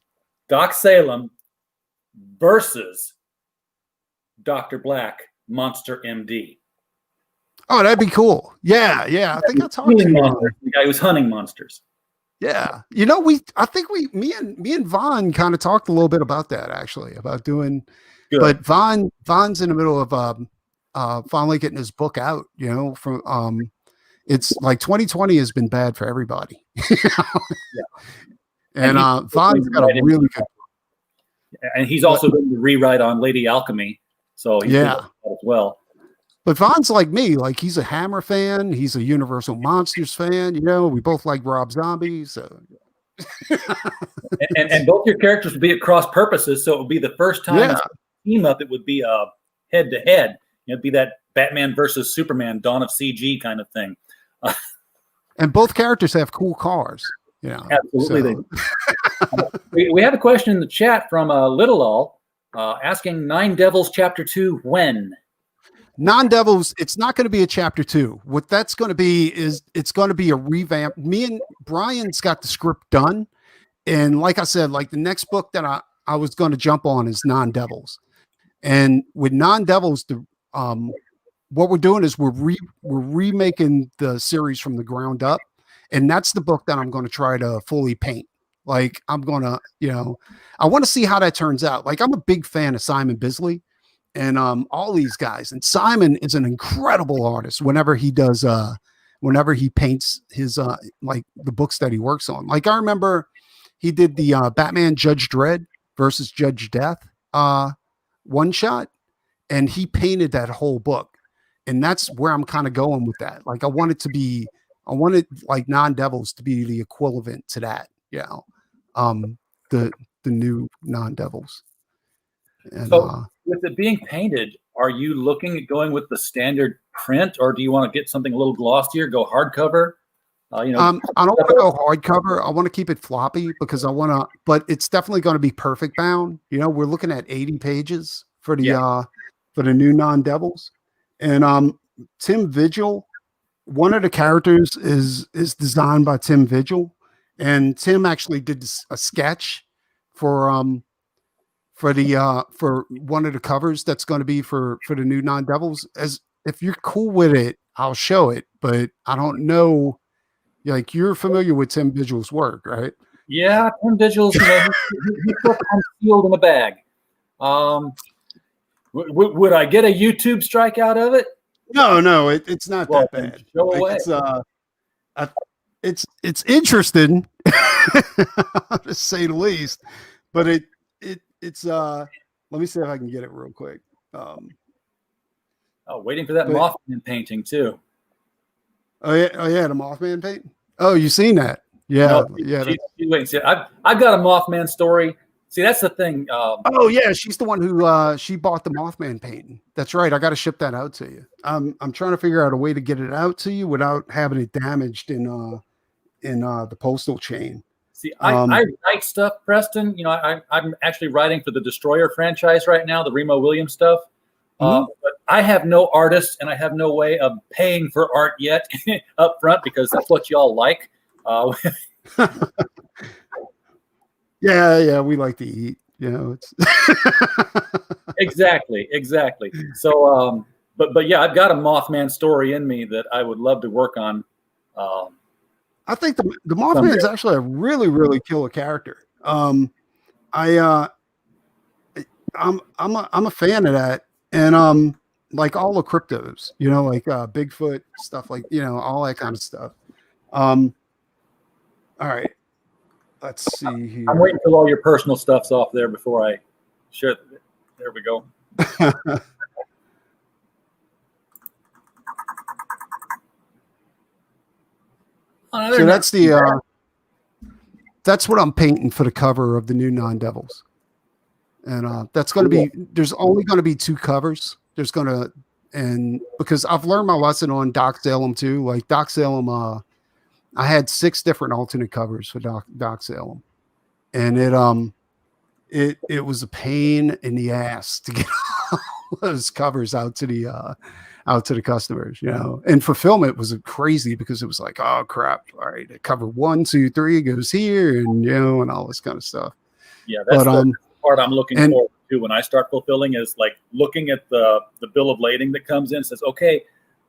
Speaker 2: Doc Salem versus Dr. Black, Monster MD.
Speaker 3: Oh, that'd be cool. Yeah. I think I talked to
Speaker 2: the guy who's hunting monsters.
Speaker 3: Yeah. Me and Vaughn kind of talked a little bit about that, actually, about doing. Good. But Vaughn's in the middle of finally getting his book out, from it's like 2020 has been bad for everybody. And Vaughn's got a really good.
Speaker 2: And he's also doing the rewrite on Lady Alchemy, so he's doing that as well.
Speaker 3: But Vaughn's like me, like he's a Hammer fan, he's a Universal Monsters fan. We both like Rob Zombie, so.
Speaker 2: and both your characters would be at cross purposes, so it would be the first time team up. It would be head to head. It'd be that Batman versus Superman, Dawn of CG kind of thing.
Speaker 3: And both characters have cool cars.
Speaker 2: Absolutely. So. We have a question in the chat from Little All asking Nine Devils Chapter 2 when?
Speaker 3: Non-Devils, it's not going to be a chapter 2. What that's going to be is it's going to be a revamp. Me and Brian's got the script done. And like I said, like the next book that I was going to jump on is Non-Devils. And with Non-Devils, what we're doing is we're remaking the series from the ground up. And that's the book that I'm going to try to fully paint. Like I'm going to, I want to see how that turns out. Like I'm a big fan of Simon Bisley. And all these guys, and Simon is an incredible artist whenever he does whenever he paints his like the books that he works on. Like I remember he did the Batman Judge Dredd versus Judge Death one shot, and he painted that whole book. And that's where I'm kind of going with that. Like I wanted like Non-Devils to be the equivalent to that, the new Non-Devils. And
Speaker 2: with it being painted, are you looking at going with the standard print, or do you want to get something a little glossier, go hardcover?
Speaker 3: I don't want to go hardcover. I want to keep it floppy because but it's definitely going to be perfect bound. We're looking at 80 pages for the new Non-Devils. And Tim Vigil, one of the characters is designed by Tim Vigil, and Tim actually did a sketch for one of the covers that's going to be for the new Non-Devils. As if you're cool with it, I'll show it, but I don't know. Like you're familiar with Tim Vigil's work, right?
Speaker 2: Yeah, Tim Vigil's he's sealed in a bag. Would I get a YouTube strike out of it?
Speaker 3: No, it's not that bad.
Speaker 2: Show away.
Speaker 3: It's interesting, to say the least, but it's let me see if I can get it real quick.
Speaker 2: Waiting for that Mothman painting too.
Speaker 3: Oh yeah, the Mothman painting. Oh, you seen that? Yeah,
Speaker 2: wait and see. I've got a Mothman story. See, that's the thing.
Speaker 3: Oh yeah, she's the one who she bought the Mothman painting. That's right. I got to ship that out to you. I'm trying to figure out a way to get it out to you without having it damaged in the postal chain.
Speaker 2: See, I write stuff, Preston. I'm actually writing for the Destroyer franchise right now, the Remo Williams stuff. But I have no artists, and I have no way of paying for art yet up front because that's what y'all like.
Speaker 3: Yeah, we like to eat. It's
Speaker 2: exactly. So, but yeah, I've got a Mothman story in me that I would love to work on.
Speaker 3: I think the Mothman is actually a really, really killer character. I I'm a fan of that, and like all the cryptos, like Bigfoot stuff, like all that kind of stuff. All right, let's see here.
Speaker 2: I'm waiting till all your personal stuff's off there before I share. There we go.
Speaker 3: So that's what I'm painting for the cover of the new Non-Devils. And that's going to be, there's only going to be 2 covers. And because I've learned my lesson on Doc Salem too. Like Doc Salem, I had 6 different alternate covers for Doc Salem. And it was a pain in the ass to get all those covers out to the customers, and fulfillment was crazy because it was like, oh crap. All right. Cover 1, 2, 3 goes here and all this kind of stuff.
Speaker 2: Yeah. That's the part I'm looking forward to when I start fulfilling is like looking at the bill of lading that comes in, says, okay,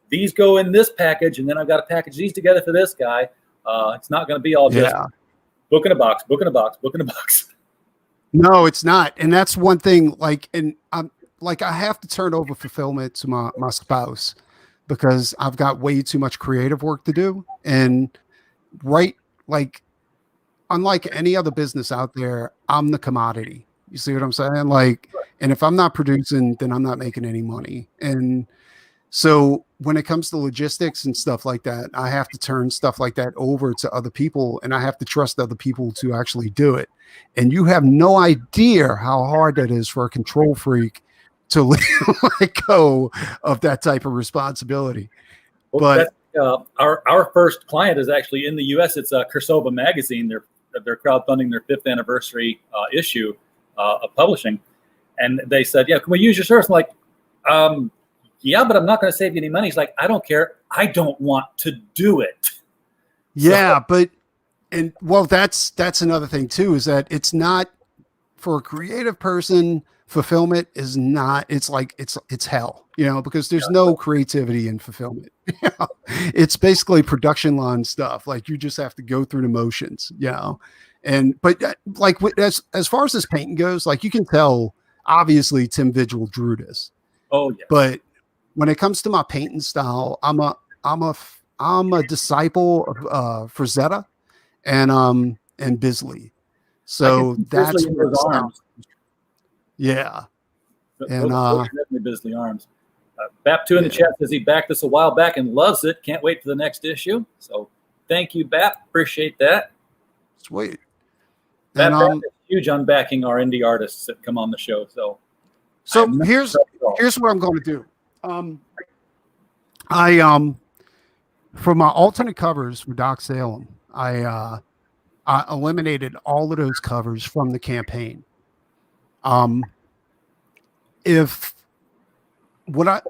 Speaker 2: these go in this package. And then I've got to package these together for this guy. It's not going to be all just book in a box, book in a box, book in a box.
Speaker 3: No, it's not. And that's one thing, like, and I'm like, I have to turn over fulfillment to my spouse because I've got way too much creative work to do. And like, unlike any other business out there, I'm the commodity. You see what I'm saying? Like, and if I'm not producing, then I'm not making any money. And so when it comes to logistics and stuff like that, I have to turn stuff like that over to other people, and I have to trust other people to actually do it. And you have no idea how hard that is for a control freak to let go of that type of responsibility.
Speaker 2: Well, but our first client is actually in the U.S. It's Kursova Magazine. They're crowdfunding their 5th anniversary issue of publishing, and they said, "Yeah, can we use your service?" I'm like, yeah, but I'm not going to save you any money. He's like, I don't care. I don't want to do it.
Speaker 3: Yeah, but that's another thing too, is that it's not for a creative person. Fulfillment is not. It's like it's hell, because there's no creativity in fulfillment. It's basically production line stuff. Like you just have to go through the motions, but like as far as this painting goes, like you can tell, obviously Tim Vigil drew this.
Speaker 2: Oh yeah,
Speaker 3: but when it comes to my painting style, I'm a disciple of Frazetta and Bisley. So that's where the arms. Yeah. And
Speaker 2: definitely Bisley arms. Bap2 in the chat says he backed this a while back and loves it. Can't wait for the next issue. So thank you, Bap. Appreciate that.
Speaker 3: Sweet.
Speaker 2: Bap is huge on backing our indie artists that come on the show.
Speaker 3: So here's what I'm going to do. For my alternate covers for Doc Salem, I eliminated all of those covers from the campaign. When I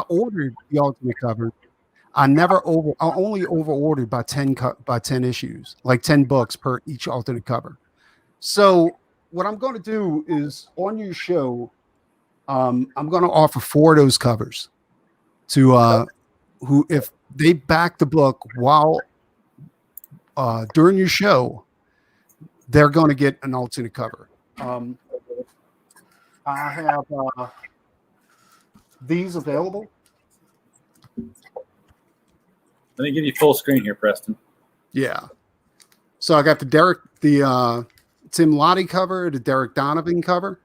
Speaker 3: ordered the alternate cover, I only over ordered by 10 issues, like 10 books per each alternate cover. So what I'm going to do is on your show, I'm going to offer 4 of those covers to who, if they back the book while during your show, they're going to get an alternate cover. I have these available.
Speaker 2: Let me give you full screen here, Preston.
Speaker 3: Yeah. So I got the Tim Lottie cover, the Derek Donovan cover,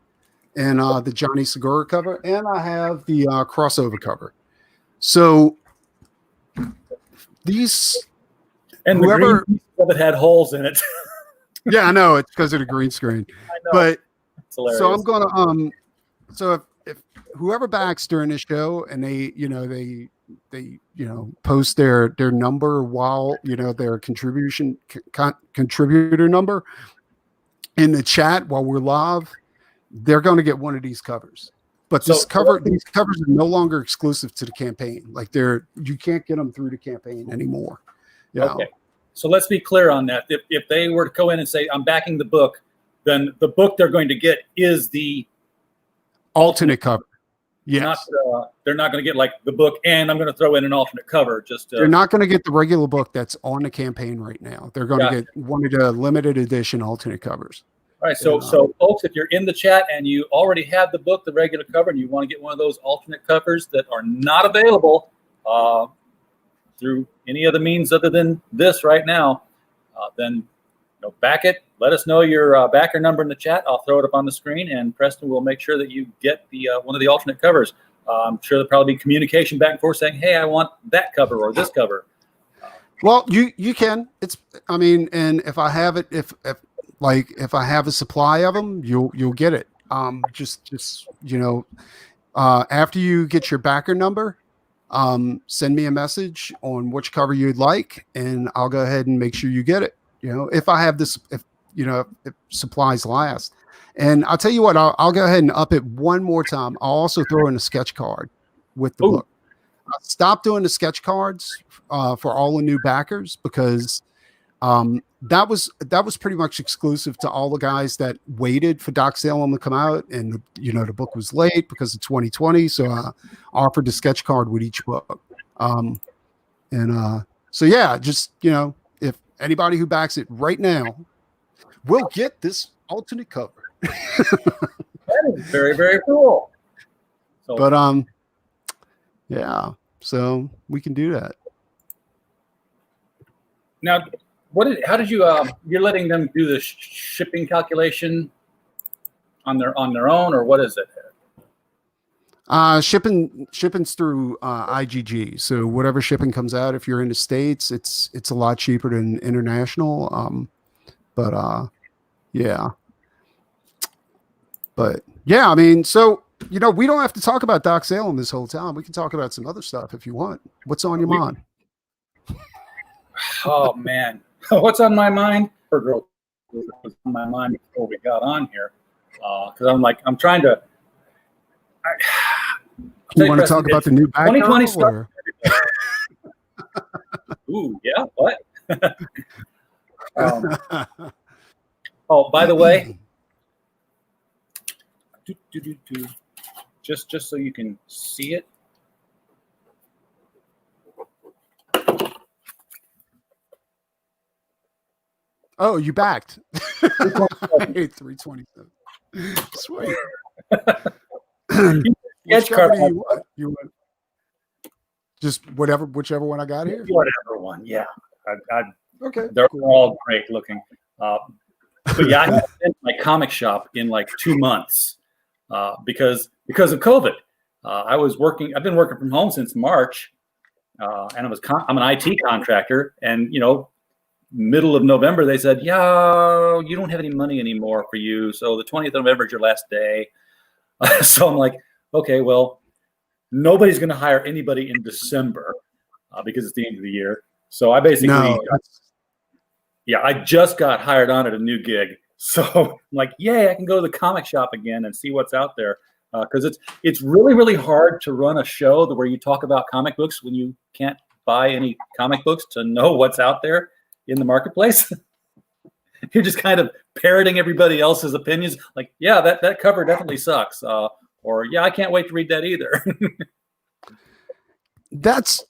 Speaker 3: and the Johnny Segura cover, and I have the crossover cover. So these,
Speaker 2: and the green of it had holes in it.
Speaker 3: Yeah, I know, it's because of the green screen.
Speaker 2: I know.
Speaker 3: But
Speaker 2: it's hilarious.
Speaker 3: So I'm gonna so if whoever backs during the show and they post their number while their contributor number in the chat while we're live, they're going to get one of these covers. But these covers are no longer exclusive to the campaign. Like you can't get them through the campaign anymore.
Speaker 2: Okay. So let's be clear on that. If they were to go in and say, I'm backing the book, then the book they're going to get is the
Speaker 3: alternate cover. Yes.
Speaker 2: They're not going to get like the book, and I'm going to throw in an alternate cover.
Speaker 3: They're not going to get the regular book that's on the campaign right now. They're going to get one of the limited edition alternate covers.
Speaker 2: All right, so folks, if you're in the chat and you already have the book, the regular cover, and you want to get one of those alternate covers that are not available through any other means other than this right now, then back it. Let us know your backer number in the chat. I'll throw it up on the screen, and Preston will make sure that you get the one of the alternate covers. I'm sure there'll probably be communication back and forth saying, "Hey, I want that cover or this cover."
Speaker 3: Well, you can. And if I have it, if I have a supply of them, you'll get it. After you get your backer number, send me a message on which cover you'd like, and I'll go ahead and make sure you get it. If I have this, if supplies last. And I'll tell you what, I'll go ahead and up it one more time. I'll also throw in a sketch card with the book. I stopped doing the sketch cards for all the new backers because that was pretty much exclusive to all the guys that waited for Doc Salem to come out, and the book was late because of 2020. So I offered the sketch card with each book. If anybody who backs it right now will get this alternate cover.
Speaker 2: That is very, very cool.
Speaker 3: So we can do that.
Speaker 2: Now, how did you? You're letting them do the shipping calculation on their own, or what is it?
Speaker 3: Shipping's through IGG. So whatever shipping comes out, if you're in the States, it's a lot cheaper than international. So we don't have to talk about Doc Salem this whole time. We can talk about some other stuff if you want. What's on your mind?
Speaker 2: Oh man, what's on my mind? What's on my mind before we got on here? Because I'm trying to.
Speaker 3: You want to talk about the new back
Speaker 2: 2020 start. Ooh, yeah. What? By the way, just so you can see it.
Speaker 3: Oh, you backed. 327. Sweet. Which cover do you want? Just whichever one I got here.
Speaker 2: Whatever one, yeah.
Speaker 3: Okay.
Speaker 2: They're all great looking. But yeah, I haven't been to my comic shop in like 2 months because of COVID. I've been working from home since March, and I'm an IT contractor, and middle of November they said, "Yeah, you don't have any money anymore for you, so the 20th of November is your last day." So I'm like, okay, well, nobody's going to hire anybody in December because it's the end of the year. So I basically, I just got hired on at a new gig. So I'm like, yay, I can go to the comic shop again and see what's out there. Because it's really, really hard to run a show where you talk about comic books when you can't buy any comic books to know what's out there in the marketplace. You're just kind of parroting everybody else's opinions. Like, yeah, that cover definitely sucks. Or yeah, I can't wait to read that either.
Speaker 3: That's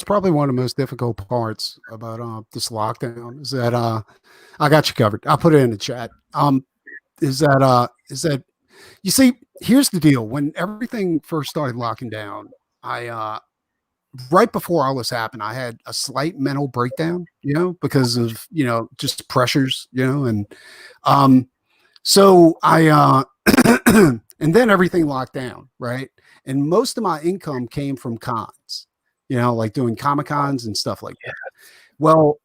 Speaker 3: probably one of the most difficult parts about this lockdown is that I got you covered. I'll put it in the chat. Is that you see, here's the deal. When everything first started locking down, I right before all this happened, I had a slight mental breakdown, because of just pressures, and so I and then everything locked down, right? And most of my income came from cons, like doing Comic Cons and stuff like that. Well,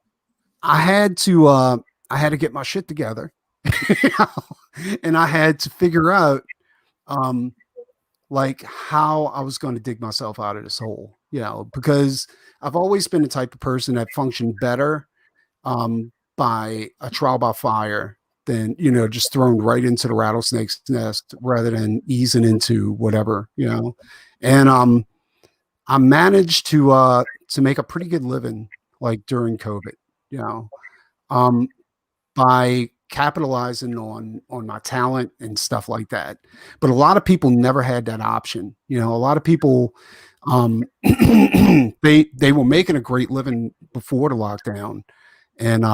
Speaker 3: I had to get my shit together, and I had to figure out, like how I was going to dig myself out of this hole, because I've always been the type of person that functioned better by a trial by fire than, just thrown right into the rattlesnake's nest rather than easing into whatever, and I managed to make a pretty good living like during COVID, by capitalizing on my talent and stuff like that. But a lot of people never had that option. You know, a lot of people, they were making a great living before the lockdown, and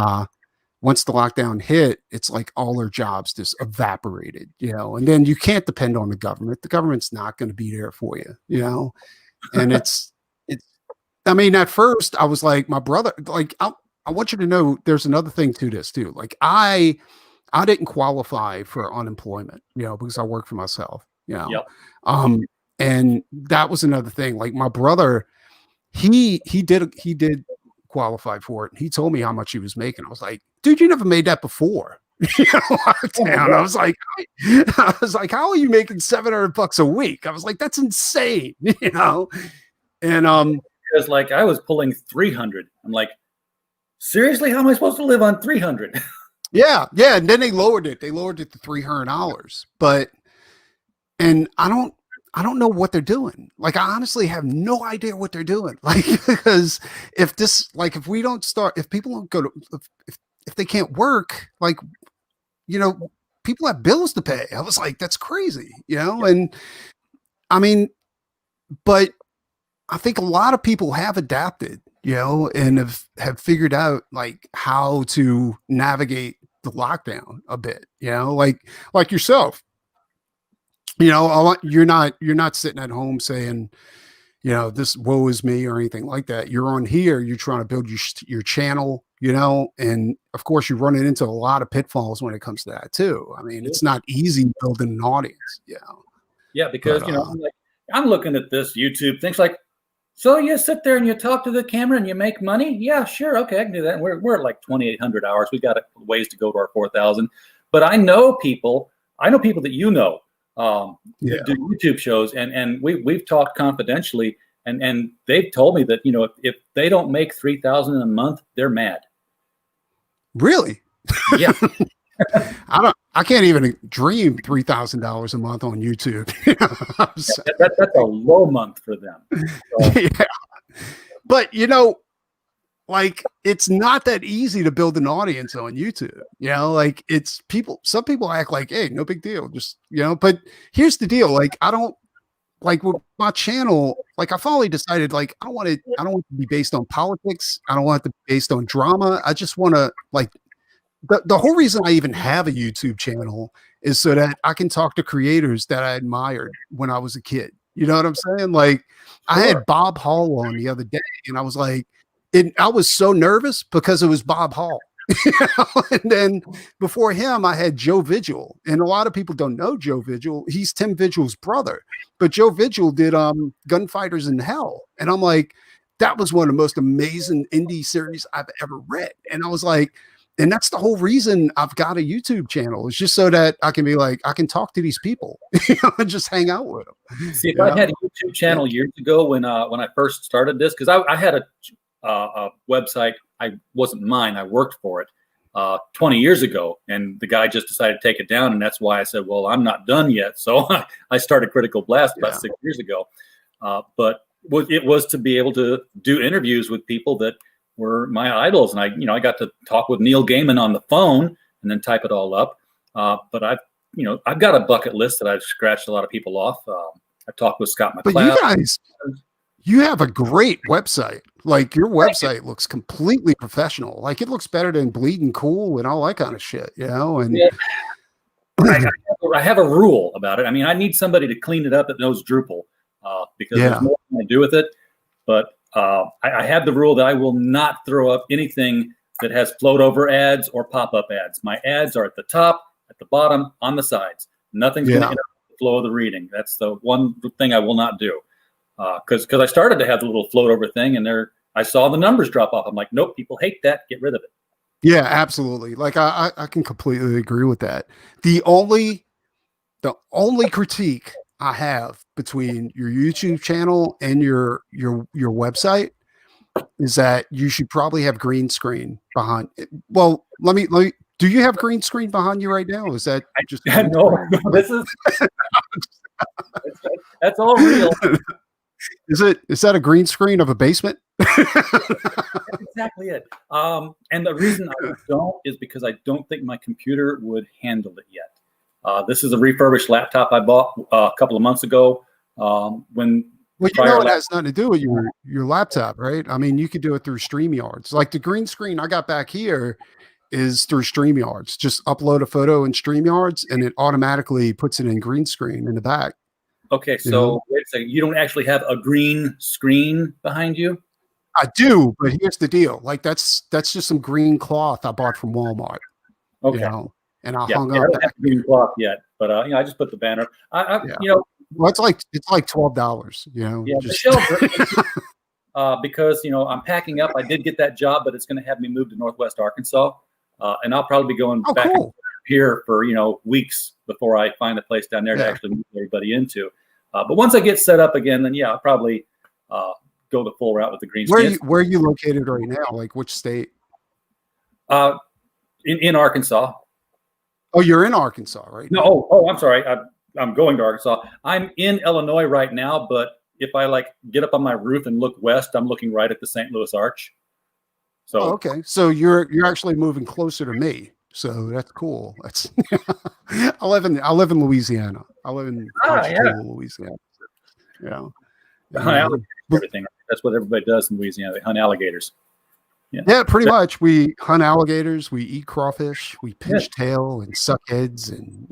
Speaker 3: once the lockdown hit, it's like all their jobs just evaporated, you know, and then you can't depend on the government. The government's not going to be there for you, you know, and I mean, at first I was like, my brother, like, I want you to know there's another thing to this too. Like I didn't qualify for unemployment, you know, because I work for myself, you know.
Speaker 2: Yep.
Speaker 3: And that was another thing. Like my brother, he did qualify for it. He told me how much he was making. I was like, dude, you never made that before. You know, lockdown. I was like, how are you making $700 a week? I was like, that's insane, you know. And
Speaker 2: because like I was pulling 300. I'm like, seriously, how am I supposed to live on 300?
Speaker 3: Yeah. And then they lowered it. They lowered it to $300. But I don't know what they're doing. Like, I honestly have no idea what they're doing. Like, because if we don't start, if people don't go to, if they can't work, like, you know, people have bills to pay. I was like, that's crazy, you know? And I mean, but I think a lot of people have adapted, you know, and have figured out like how to navigate the lockdown a bit, you know, like yourself. You know, you're not sitting at home saying, you know, this woe is me or anything like that. You're on here, you're trying to build your channel, you know, and of course you're running into a lot of pitfalls when it comes to that too. I mean, it's not easy building an audience, you know.
Speaker 2: Yeah, because you know, I'm looking at this YouTube things like, so you sit there and you talk to the camera and you make money? Yeah, sure, okay, I can do that. We're at like 2,800 hours. We got ways to go to our 4,000. But I know people that you know. Do YouTube shows, and we've talked confidentially, and they've told me that, you know, if they don't make 3,000 a month, they're mad.
Speaker 3: Really?
Speaker 2: Yeah.
Speaker 3: I can't even dream $3,000 a month on YouTube.
Speaker 2: That's a low month for them. So.
Speaker 3: Yeah. But you know, like, it's not that easy to build an audience on YouTube, you know, like some people act like, hey, no big deal. Just, you know, but here's the deal. Like, I don't like with my channel, like I finally decided, like, I don't want it to be based on politics. I don't want it to be based on drama. I just want to like, the whole reason I even have a YouTube channel is so that I can talk to creators that I admired when I was a kid. You know what I'm saying? Like, I had Bob Hall on the other day, and I was like, I was so nervous because it was Bob Hall. You know? And then before him, I had Joe Vigil, and a lot of people don't know Joe Vigil. He's Tim Vigil's brother, but Joe Vigil did Gunfighters in Hell, and I'm like, that was one of the most amazing indie series I've ever read. And I was like, and that's the whole reason I've got a YouTube channel. It's just so that I can be like, I can talk to these people, you know, and just hang out with them.
Speaker 2: See, if I had a YouTube channel years ago when I first started this, because I had a website. I wasn't mine. I worked for it 20 years ago, and the guy just decided to take it down, and that's why I said, well, I'm not done yet. So I started Critical Blast about 6 years ago. But it was to be able to do interviews with people that were my idols, and I got to talk with Neil Gaiman on the phone and then type it all up. But I've got a bucket list that I've scratched a lot of people off. I talked with Scott McCloud.
Speaker 3: But you have a great website. Like, your website looks completely professional. Like, it looks better than Bleeding Cool and all that kind of shit, you know? And
Speaker 2: yeah. I have a rule about it. I mean, I need somebody to clean it up that knows Drupal because there's more to do with it. But I have the rule that I will not throw up anything that has float over ads or pop-up ads. My ads are at the top, at the bottom, on the sides. Nothing's going to interrupt the flow of the reading. That's the one thing I will not do. Because I started to have the little float over thing, and I saw the numbers drop off. I'm like, nope, people hate that. Get rid of it.
Speaker 3: Yeah, absolutely. Like, I can completely agree with that. The only critique I have between your YouTube channel and your website is that you should probably have green screen behind it. Well, let me do you have green screen behind you right now? Is that just
Speaker 2: no, this is that's all real.
Speaker 3: Is that a green screen of a basement?
Speaker 2: That's exactly it. And the reason I don't is because I don't think my computer would handle it yet. This is a refurbished laptop I bought a couple of months ago. When
Speaker 3: Well, you know, it has nothing to do with your laptop, right? I mean, you could do it through StreamYards. Like the green screen I got back here is through StreamYards. Just upload a photo in StreamYards, and it automatically puts it in green screen in the back.
Speaker 2: Okay, so wait a second. You don't actually have a green screen behind you?
Speaker 3: I do, but here's the deal. Like that's just some green cloth I bought from Walmart.
Speaker 2: Okay.
Speaker 3: You know, and I
Speaker 2: Yeah,
Speaker 3: hung
Speaker 2: I
Speaker 3: up
Speaker 2: don't have green cloth yet, but I just put the banner. You know,
Speaker 3: well, it's like $12. You know,
Speaker 2: yeah,
Speaker 3: just
Speaker 2: because I'm packing up. I did get that job, but it's going to have me move to Northwest Arkansas, and I'll probably be going back here for weeks before I find a place down there to actually move everybody into. But once I get set up again, then I'll probably go the full route with the green screen.
Speaker 3: Where are you located right now? Like which state?
Speaker 2: In Arkansas.
Speaker 3: Oh, you're in Arkansas, right?
Speaker 2: No. Oh, I'm sorry. I'm going to Arkansas. I'm in Illinois right now, but if I get up on my roof and look west, I'm looking right at the St. Louis Arch. So
Speaker 3: okay. So you're actually moving closer to me. So that's cool. That's I live in Louisiana. I live in Louisiana. Yeah.
Speaker 2: Everything. That's what everybody does in Louisiana. They hunt alligators.
Speaker 3: Yeah, pretty much. We hunt alligators, we eat crawfish, we pinch tail and suck heads. And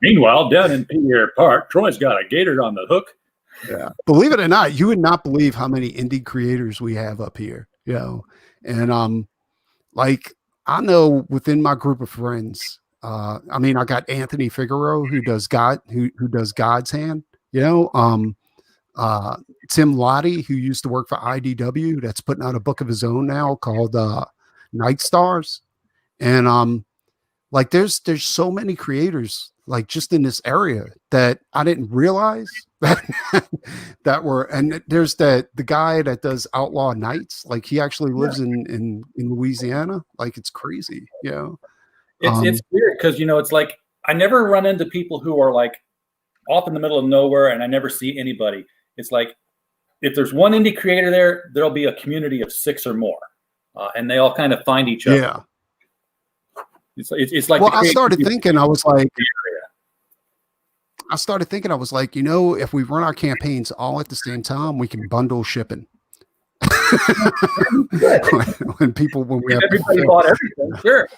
Speaker 2: meanwhile, down in Pierre Park, Troy's got a gator on the hook.
Speaker 3: Yeah, believe it or not, you would not believe how many indie creators we have up here. And I know within my group of friends, I got Anthony Figueroa who does God's Hand. Tim Lottie, who used to work for IDW, that's putting out a book of his own now called Night Stars. And there's so many creators just in this area that I didn't realize that were, and there's the guy that does Outlaw Nights, he actually lives in Louisiana. It's crazy.
Speaker 2: It's weird because it's I never run into people who are off in the middle of nowhere and I never see anybody. It's if there's one indie creator there, there'll be a community of 6 or more, and they all kind of find each other.
Speaker 3: Yeah.
Speaker 2: It's like.
Speaker 3: Well, I started thinking, I was like, if we run our campaigns all at the same time, we can bundle shipping. when we have
Speaker 2: everybody bought everything, sure.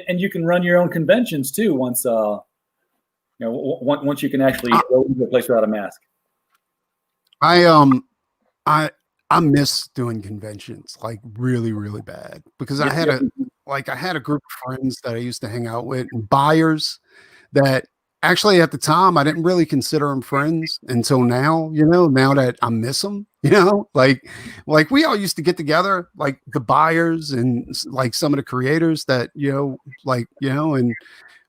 Speaker 2: And you can run your own conventions too once once you can actually go to a place without a mask.
Speaker 3: I miss doing conventions really, really bad because I had a group of friends that I used to hang out with and buyers that actually at the time I didn't really consider them friends until now, now that I miss them, like we all used to get together, the buyers and some of the creators that, and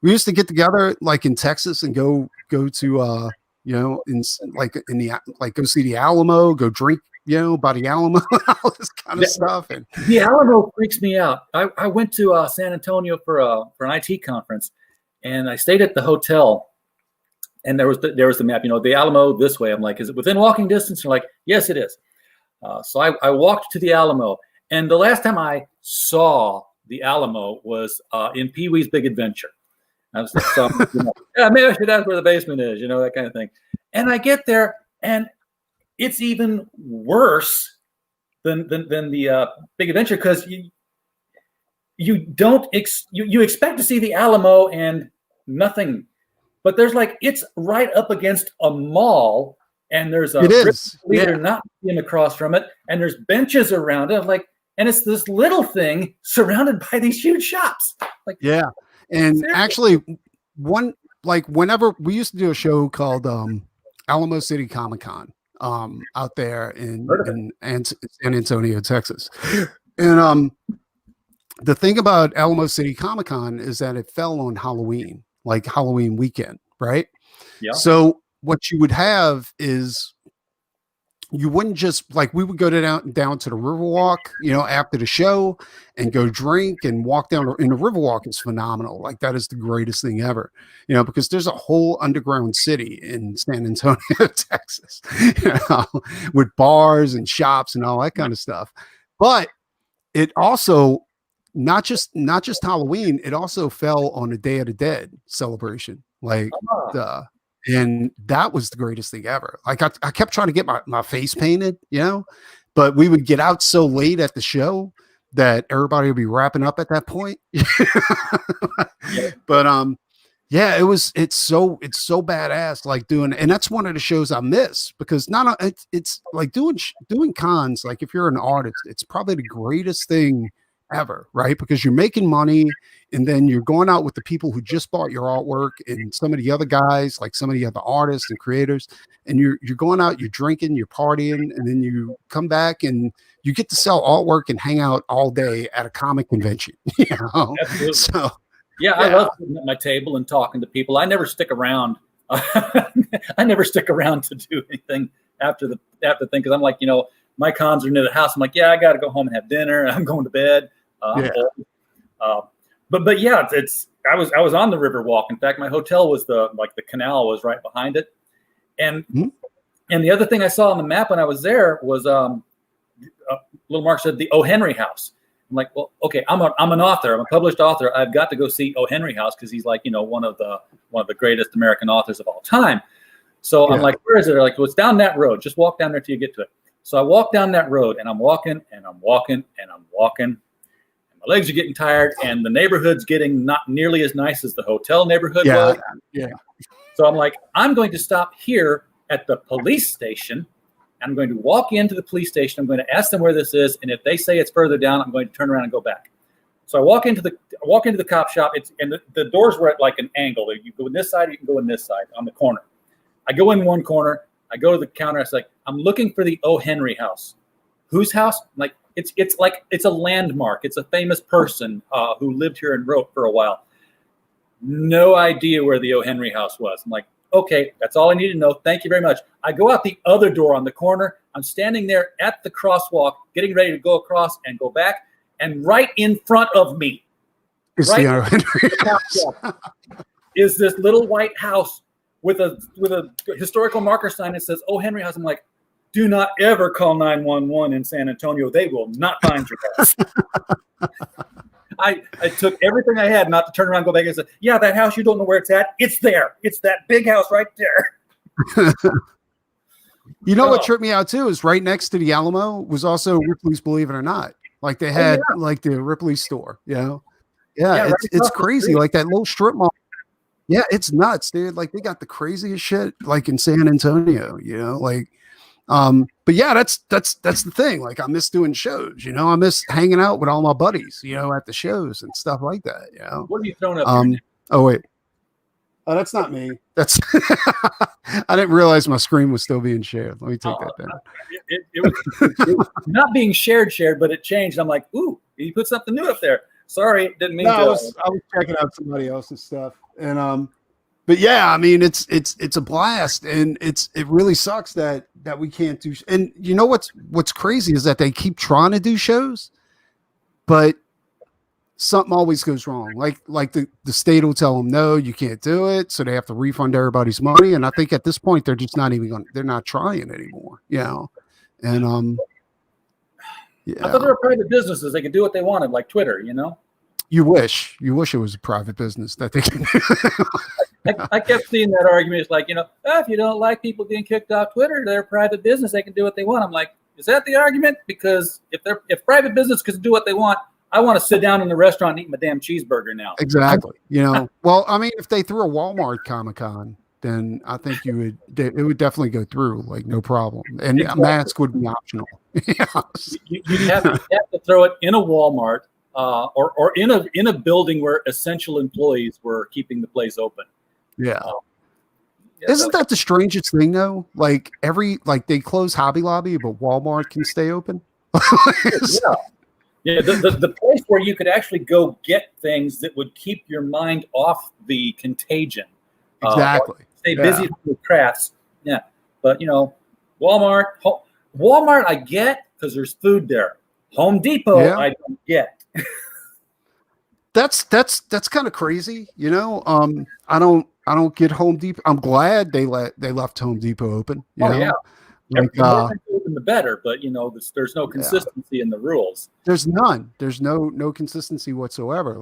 Speaker 3: we used to get together in Texas and go to, go see the Alamo, go drink, by the Alamo, all this kind of stuff. And
Speaker 2: the Alamo freaks me out. I went to San Antonio for an IT conference, and I stayed at the hotel, and there was the map. The Alamo this way. I'm like, is it within walking distance? They're like, yes, it is. So I walked to the Alamo, and the last time I saw the Alamo was in Pee Wee's Big Adventure. I was like, maybe I should ask where the basement is, that kind of thing. And I get there, and it's even worse than the Big Adventure because you don't you expect to see the Alamo and nothing, but there's it's right up against a mall, and there's a leader not being across from it, and there's benches around it, and it's this little thing surrounded by these huge shops.
Speaker 3: And actually, whenever we used to do a show called Alamo City Comic Con out there in San Antonio, Texas. And the thing about Alamo City Comic Con is that it fell on Halloween, Halloween weekend, right?
Speaker 2: Yeah.
Speaker 3: So what you would have is you wouldn't just like we would go down to the Riverwalk, after the show and go drink and walk down. And the Riverwalk is phenomenal. Like that is the greatest thing ever, because there's a whole underground city in San Antonio, Texas, with bars and shops and all that kind of stuff. But it also not just Halloween, it also fell on the Day of the Dead celebration. Like and that was the greatest thing ever. Like I kept trying to get my face painted, but we would get out so late at the show that everybody would be wrapping up at that point. But yeah, it's so badass, like doing, and that's one of the shows I miss because it's like doing cons. Like if you're an artist, it's probably the greatest thing ever, right? Because you're making money and then you're going out with the people who just bought your artwork and some of the other guys, like some of the other artists and creators, and you're going out, you're drinking, you're partying, and then you come back and you get to sell artwork and hang out all day at a comic convention.
Speaker 2: Absolutely.
Speaker 3: So
Speaker 2: yeah, I love sitting at my table and talking to people. I never stick around. I never stick around to do anything after the thing because I'm like, my cons are near the house. I'm like, yeah, I got to go home and have dinner. I'm going to bed. But yeah, I was on the Riverwalk. In fact, my hotel was the canal was right behind it, and the other thing I saw on the map when I was there was little Mark said the O. Henry House. I'm like, well, okay, I'm an author. I'm a published author. I've got to go see O. Henry House because he's like one of the greatest American authors of all time. So I'm like, where is it? They're like, well, it's down that road. Just walk down there till you get to it. So I walk down that road and I'm walking and I'm walking and I'm walking. And my legs are getting tired and the neighborhood's getting not nearly as nice as the hotel neighborhood was.
Speaker 3: Yeah.
Speaker 2: So I'm like, I'm going to stop here at the police station. I'm going to walk into the police station. I'm going to ask them where this is. And if they say it's further down, I'm going to turn around and go back. So I walk into the cop shop. The doors were at like an angle. You go in this side, you can go in this side on the corner. I go in one corner. I go to the counter. I was like, I'm looking for the O. Henry House. Whose house? I'm like, it's a landmark. It's a famous person who lived here and wrote for a while. No idea where the O. Henry House was. I'm like, okay, that's all I need to know. Thank you very much. I go out the other door on the corner. I'm standing there at the crosswalk, getting ready to go across and go back. And right in front of me, is this little white house with a historical marker sign that says "Oh, Henry House." I'm like, do not ever call 911 in San Antonio. They will not find your house. I took everything I had not to turn around and go back and say, yeah, that house, you don't know where it's at. It's there. It's that big house right there.
Speaker 3: What tripped me out too is right next to the Alamo was also Ripley's Believe It or Not. Like they had like the Ripley store, it's crazy. Like that little strip mall. Yeah, it's nuts, dude. Like they got the craziest shit like in San Antonio, but yeah, that's the thing. Like I miss doing shows, I miss hanging out with all my buddies, at the shows and stuff like that.
Speaker 2: What are you throwing up?
Speaker 3: Oh wait. Oh, that's not me. That's I didn't realize my screen was still being shared. Let me take that down.
Speaker 2: It was not being shared, but it changed. I'm like, ooh, you put something new up there. Sorry, didn't mean to.
Speaker 3: I was checking out somebody else's stuff. And but yeah, I mean it's a blast, and it really sucks that we can't do. And what's crazy is that they keep trying to do shows, but something always goes wrong. Like the state will tell them no, you can't do it, so they have to refund everybody's money. And I think at this point they're just not even they're not trying anymore. And
Speaker 2: I thought they were private businesses; they could do what they wanted, like Twitter.
Speaker 3: You wish it was a private business that they can.
Speaker 2: I kept seeing that argument. It's like, if you don't like people being kicked off Twitter, they're a private business. They can do what they want. I'm like, is that the argument? Because if private business can do what they want, I want to sit down in the restaurant and eat my damn cheeseburger now.
Speaker 3: Exactly. Well, I mean, if they threw a Walmart Comic-Con, then I think it would definitely go through, like no problem. And a mask would be optional.
Speaker 2: You'd have to throw it in a Walmart or in a building where essential employees were keeping the place open.
Speaker 3: Yeah. Isn't that the strangest thing though? Like they close Hobby Lobby, but Walmart can stay open.
Speaker 2: Yeah. The place where you could actually go get things that would keep your mind off the contagion.
Speaker 3: Exactly.
Speaker 2: Stay busy with crafts. Yeah. But Walmart, Walmart, I get because there's food there. Home Depot,
Speaker 3: Yeah.
Speaker 2: I don't get.
Speaker 3: That's kind of crazy, you know. I don't get Home Depot. I'm glad they left Home Depot open, you
Speaker 2: Oh
Speaker 3: know.
Speaker 2: yeah,
Speaker 3: Like
Speaker 2: the more they open, the better. But there's no
Speaker 3: yeah.
Speaker 2: consistency in the rules.
Speaker 3: There's none. There's no consistency whatsoever.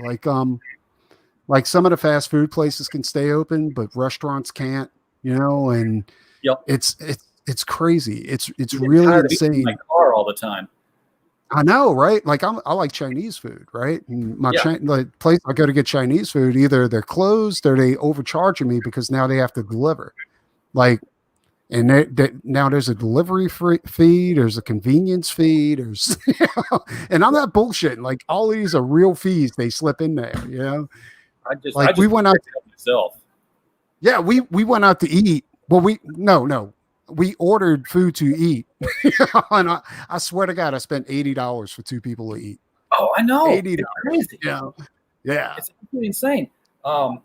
Speaker 3: Like some of the fast food places can stay open, but restaurants can't, you know, and
Speaker 2: Yep.
Speaker 3: it's crazy. It's
Speaker 2: I'm getting
Speaker 3: really
Speaker 2: tired of eating in
Speaker 3: insane.
Speaker 2: my car all the time.
Speaker 3: I know, right? Like I like Chinese food, right? And
Speaker 2: Yeah.
Speaker 3: the place I go to get Chinese food, either they're closed or they overcharging me because now they have to deliver. Like, and now there's a delivery fee, there's a convenience fee, there's, and I'm not bullshitting. Like all these are real fees they slip in there, you know.
Speaker 2: I just
Speaker 3: We went out
Speaker 2: myself.
Speaker 3: Yeah, we went out to eat. Well, we ordered food to eat, and I swear to God, I spent $80 for 2 people to eat.
Speaker 2: Oh, I know.
Speaker 3: $80.
Speaker 2: It's crazy.
Speaker 3: Yeah.
Speaker 2: It's absolutely insane. And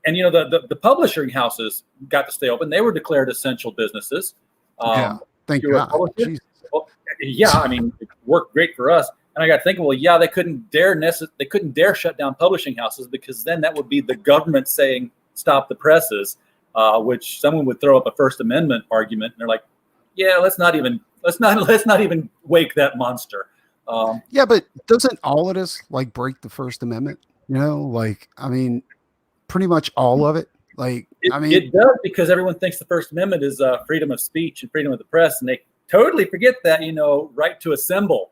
Speaker 2: the publishing houses got to stay open. They were declared essential businesses.
Speaker 3: Thank
Speaker 2: you're a
Speaker 3: God.
Speaker 2: publisher?
Speaker 3: Jesus.
Speaker 2: Well, yeah, I mean, it worked great for us. And I got thinking, well, yeah, they couldn't dare shut down publishing houses because then that would be the government saying stop the presses, which someone would throw up a First Amendment argument, and they're like, yeah, let's not even wake that monster.
Speaker 3: Yeah, but doesn't all of this like break the First Amendment? You know, like I mean, pretty much all of it. Like
Speaker 2: it does, because everyone thinks the First Amendment is freedom of speech and freedom of the press, and they totally forget that right to assemble.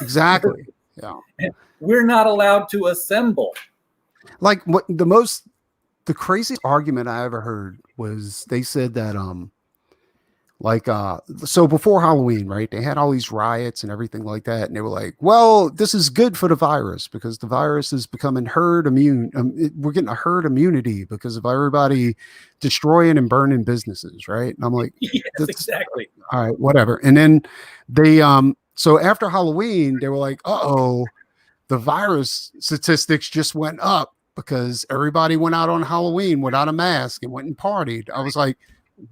Speaker 3: Exactly. Yeah.
Speaker 2: We're not allowed to assemble.
Speaker 3: Like the craziest argument I ever heard was they said that so before Halloween, right, they had all these riots and everything like that, and they were like, well, this is good for the virus because the virus is becoming herd immune. We're getting a herd immunity because of everybody destroying and burning businesses, right? And I'm like,
Speaker 2: yes, exactly.
Speaker 3: All right, whatever. And then they so after Halloween, they were like, uh-oh, the virus statistics just went up because everybody went out on Halloween without a mask and went and partied. I was like,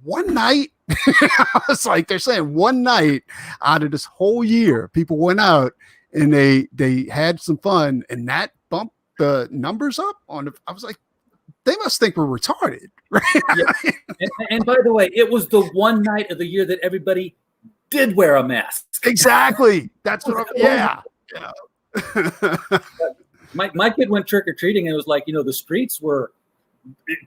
Speaker 3: one night? I was like, they're saying one night out of this whole year, people went out and they had some fun, and that bumped the numbers up I was like, they must think we're retarded, right?
Speaker 2: Yeah. And by the way, it was the one night of the year that everybody did wear a mask.
Speaker 3: Exactly. That's what yeah.
Speaker 2: My kid went trick-or-treating, and it was like, the streets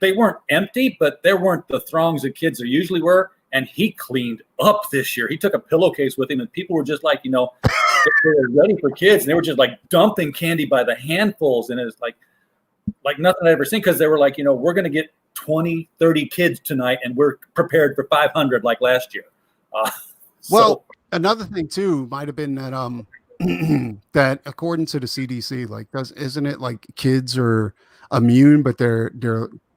Speaker 2: they weren't empty, but there weren't the throngs of kids there usually were. And he cleaned up this year. He took a pillowcase with him, and people were just like, they were ready for kids, and they were just like dumping candy by the handfuls. And it was like nothing I'd ever seen, because they were like, we're going to get 20, 30 kids tonight, and we're prepared for 500 like last year.
Speaker 3: Well, another thing too might have been that that according to the CDC, like isn't it like kids are immune, but they're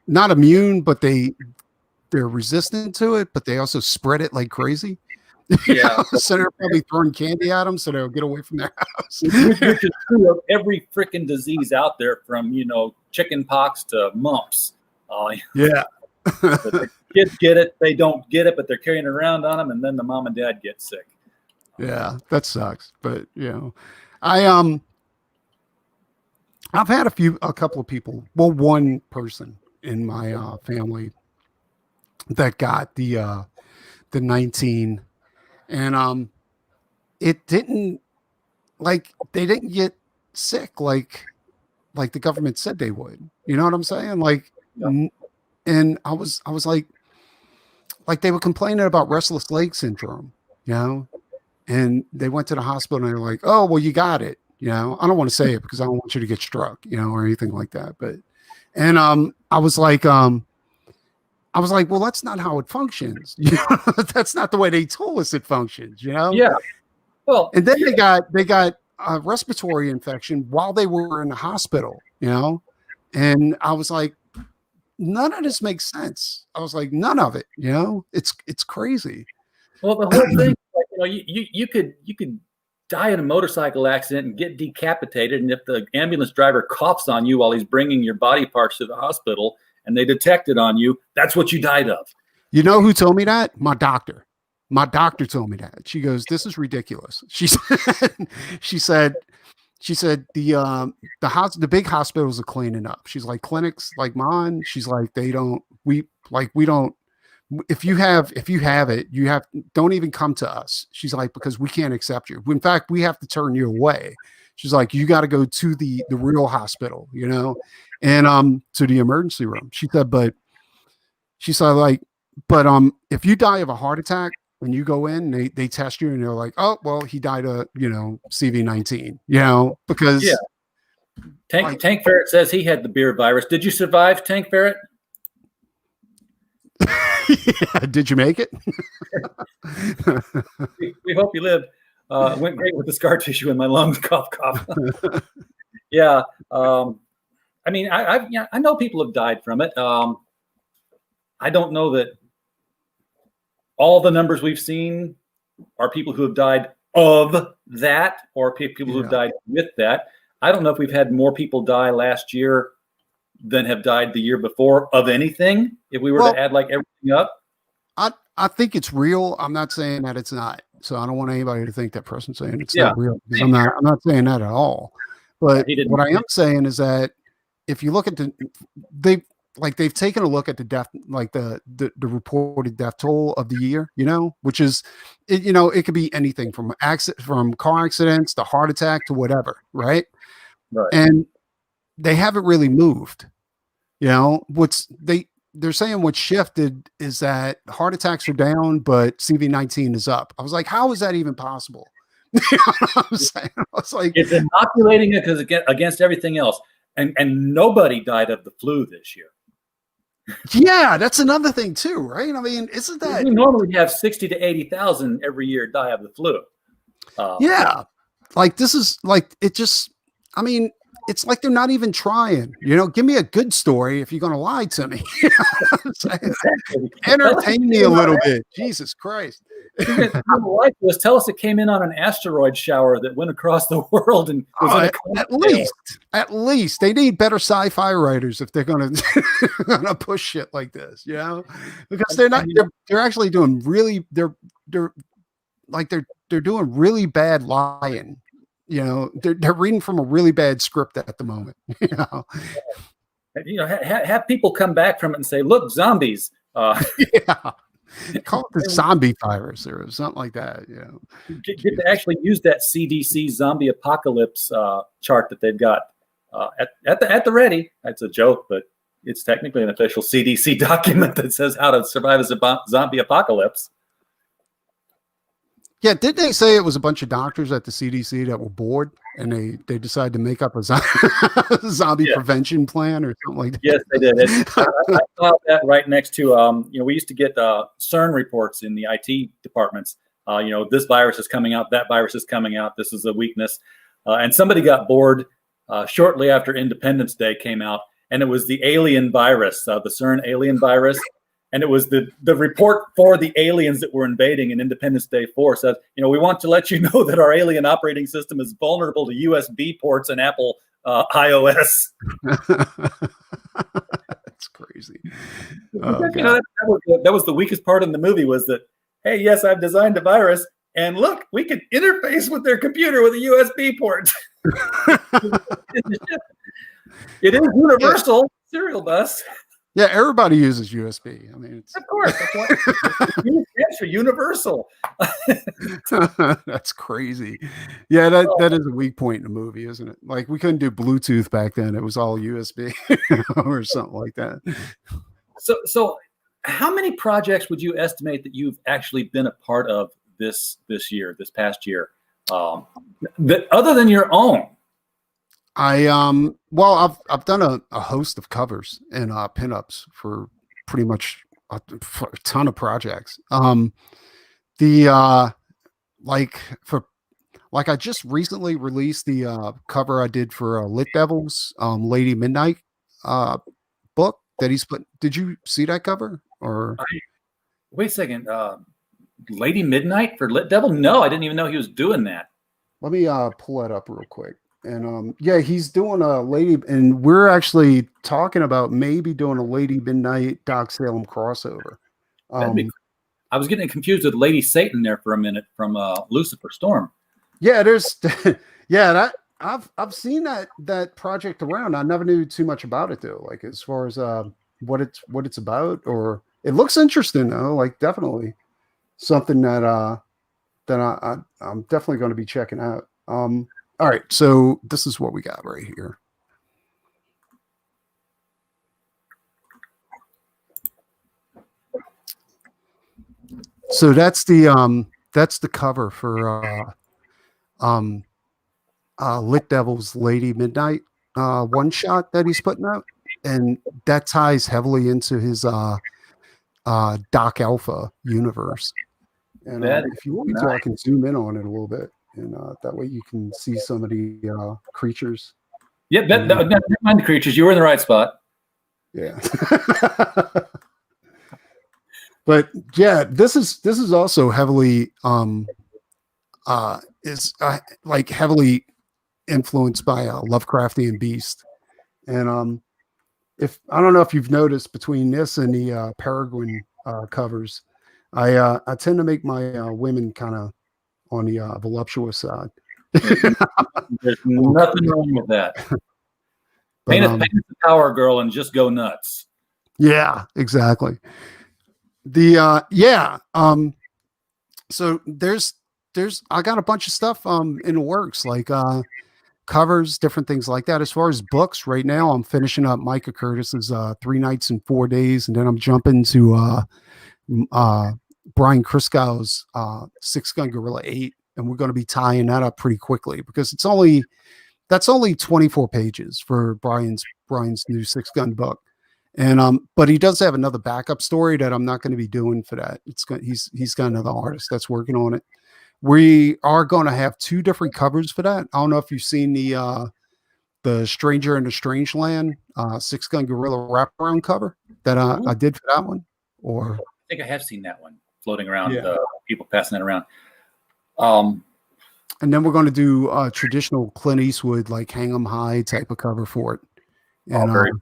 Speaker 3: not immune, but they're resistant to it, but they also spread it like crazy.
Speaker 2: Yeah.
Speaker 3: So they're probably throwing candy at them so they'll get away from their house.
Speaker 2: Which is true of every freaking disease out there, from chicken pox to mumps.
Speaker 3: Yeah.
Speaker 2: The kids get it, they don't get it, but they're carrying it around on them, and then the mom and dad get sick.
Speaker 3: Yeah, that sucks. But I've had a couple of people, well, one person in my family that got the 19, and it didn't, like, they didn't get sick like the government said they would. You know what I'm saying? Like, yeah. And I was like they were complaining about restless leg syndrome, and they went to the hospital and they're like, oh, well, you got it. I don't want to say it because I don't want you to get struck, or anything like that. But, and I was like, well, that's not how it functions. That's not the way they told us it functions,
Speaker 2: Yeah. Well,
Speaker 3: and then they got a respiratory infection while they were in the hospital, and I was like, none of this makes sense. I was like, none of it, it's crazy.
Speaker 2: Well, the whole thing, you could die in a motorcycle accident and get decapitated, and if the ambulance driver coughs on you while he's bringing your body parts to the hospital and they detect it on you, that's what you died of.
Speaker 3: You know who told me that? My doctor. My doctor told me that. She goes, "This is ridiculous." She said, she said, she said the big hospitals are cleaning up. She's like clinics like mine. She's like we don't. If you have it, you have don't even come to us. She's like because we can't accept you. In fact, we have to turn you away. She's like you got to go to the real hospital, and to the emergency room. She said, but she said like, but if you die of a heart attack. When you go in, they test you and they're like, oh, well, he died of, CV-19, because.
Speaker 2: Yeah. Tank Ferret says he had the beer virus. Did you survive, Tank Ferret?
Speaker 3: Yeah, did you make it?
Speaker 2: we hope you lived. Went great with the scar tissue in my lungs. Cough, cough. Yeah. I mean, I know people have died from it. I don't know that all the numbers we've seen are people who have died of that or people who have died with that. I don't know if we've had more people die last year than have died the year before of anything. If we were to add like everything up.
Speaker 3: I think it's real. I'm not saying that it's not. So I don't want anybody to think that person's saying it's not real. I'm not saying that at all. But what I am saying is that if you look at they've taken a look at the death, like the reported death toll of the year, which is, it could be anything from car accidents to heart attack to whatever. Right. And they haven't really moved, they're saying what shifted is that heart attacks are down, but CV-19 is up. I was like, how is that even possible? You know what I'm saying? I was like,
Speaker 2: it's inoculating it because against everything else. And nobody died of the flu this year.
Speaker 3: Yeah, that's another thing too, right? I mean, isn't that
Speaker 2: we normally have 60 to 80,000 every year die of the flu?
Speaker 3: Yeah, like this is like it just. I mean, it's like they're not even trying. Give me a good story if you're going to lie to me. Entertain me a little bit. Jesus Christ.
Speaker 2: Tell us it came in on an asteroid shower that went across the world and was
Speaker 3: at least they need better sci-fi writers if they're going to push shit like this, because they're actually doing really they're doing really bad lying. They're reading from a really bad script at the moment.
Speaker 2: Have people come back from it and say, "Look, zombies."
Speaker 3: Yeah. Call it the zombie virus or something like that.
Speaker 2: Get to actually use that CDC zombie apocalypse chart that they've got at the ready. That's a joke, but it's technically an official CDC document that says how to survive a zombie apocalypse.
Speaker 3: Yeah, did they say it was a bunch of doctors at the CDC that were bored and they decided to make up a zombie prevention plan or something like that?
Speaker 2: Yes, they did. I saw that right next to, we used to get CERN reports in the IT departments. This virus is coming out, that virus is coming out, this is a weakness. And somebody got bored shortly after Independence Day came out, and it was the alien virus, the CERN alien virus. And it was the report for the aliens that were invading in Independence Day 4 says, we want to let you know that our alien operating system is vulnerable to USB ports and Apple iOS.
Speaker 3: That's crazy.
Speaker 2: That was the weakest part in the movie was that, hey, yes, I've designed a virus. And look, we can interface with their computer with a USB port. It is universal serial bus.
Speaker 3: Yeah, everybody uses USB. I mean,
Speaker 2: of course, that's why it's for universal.
Speaker 3: That's crazy. Yeah, that is a weak point in the movie, isn't it? Like we couldn't do Bluetooth back then; it was all USB or something like that.
Speaker 2: So, how many projects would you estimate that you've actually been a part of this past year, that other than your own?
Speaker 3: I've done a host of covers and pinups for pretty much for a ton of projects. I just recently released the cover I did for Lit Devil's Lady Midnight book that he's put. Did you see that cover? Or
Speaker 2: wait a second, Lady Midnight for Lit Devil? No, I didn't even know he was doing that.
Speaker 3: Let me pull that up real quick. And he's doing a Lady, and we're actually talking about maybe doing a Lady Midnight Doc Salem crossover.
Speaker 2: I was getting confused with Lady Satan there for a minute from Lucifer Storm.
Speaker 3: Yeah, there's yeah, that I've seen that project around. I never knew too much about it though, like as far as what it's about, or it looks interesting though, like definitely something that I'm definitely going to be checking out. All right, so this is what we got right here. So that's the cover for Lit Devil's Lady Midnight one shot that he's putting out, and that ties heavily into his Doc Alpha universe. And if you want me to, I can zoom in on it a little bit, and that way you can see some of the creatures.
Speaker 2: Yep, never mind the creatures. You were in the right spot.
Speaker 3: Yeah. But yeah, this is also heavily like heavily influenced by Lovecraftian beast. And if I don't know if you've noticed between this and the Peregrine covers, I tend to make my women kind of on the voluptuous side.
Speaker 2: There's nothing wrong with that. Paint a power girl and just go nuts.
Speaker 3: Yeah, exactly. So there's I got a bunch of stuff in the works, like covers, different things like that. As far as books, right now I'm finishing up Micah Curtis's 3 Nights and 4 Days, and then I'm jumping to Brian Kriskow's Six Gun Gorilla 8, and we're going to be tying that up pretty quickly because that's only 24 pages for Brian's new Six Gun book. And but he does have another backup story that I'm not going to be doing for that. He's got another artist that's working on it. We are going to have 2 different covers for that. I don't know if you've seen the Stranger in the Strange Land Six Gun Gorilla wraparound cover that I did for that one. Or
Speaker 2: I think I have seen that one floating around.
Speaker 3: Yeah.
Speaker 2: People passing it around.
Speaker 3: And then we're going to do traditional Clint Eastwood, like Hang 'em High type of cover for it. And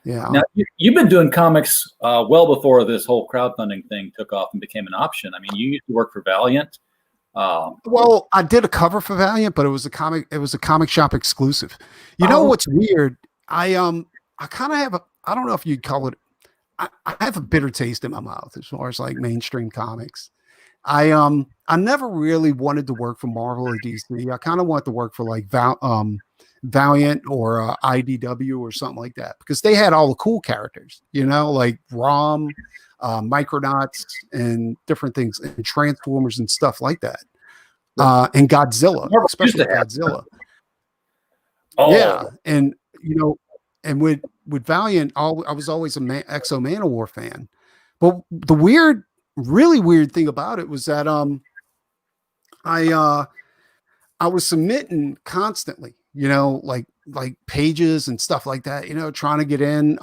Speaker 3: yeah.
Speaker 2: Now, you've been doing comics well before this whole crowdfunding thing took off and became an option. I mean, you used to work for Valiant.
Speaker 3: Well, I did a cover for Valiant, but it was a comic shop exclusive. You know what's weird? I kind of have I don't know if you'd call it. I have a bitter taste in my mouth as far as like mainstream comics. I never really wanted to work for Marvel or DC. I kind of wanted to work for like Valiant or IDW or something like that, because they had all the cool characters, like Rom, Micronauts, and different things, and Transformers and stuff like that, and Godzilla, especially Godzilla. Yeah, and and with Valiant, I was always an Exo Manowar fan, but the really weird thing about it was that I was submitting constantly, like pages and stuff like that, trying to get in.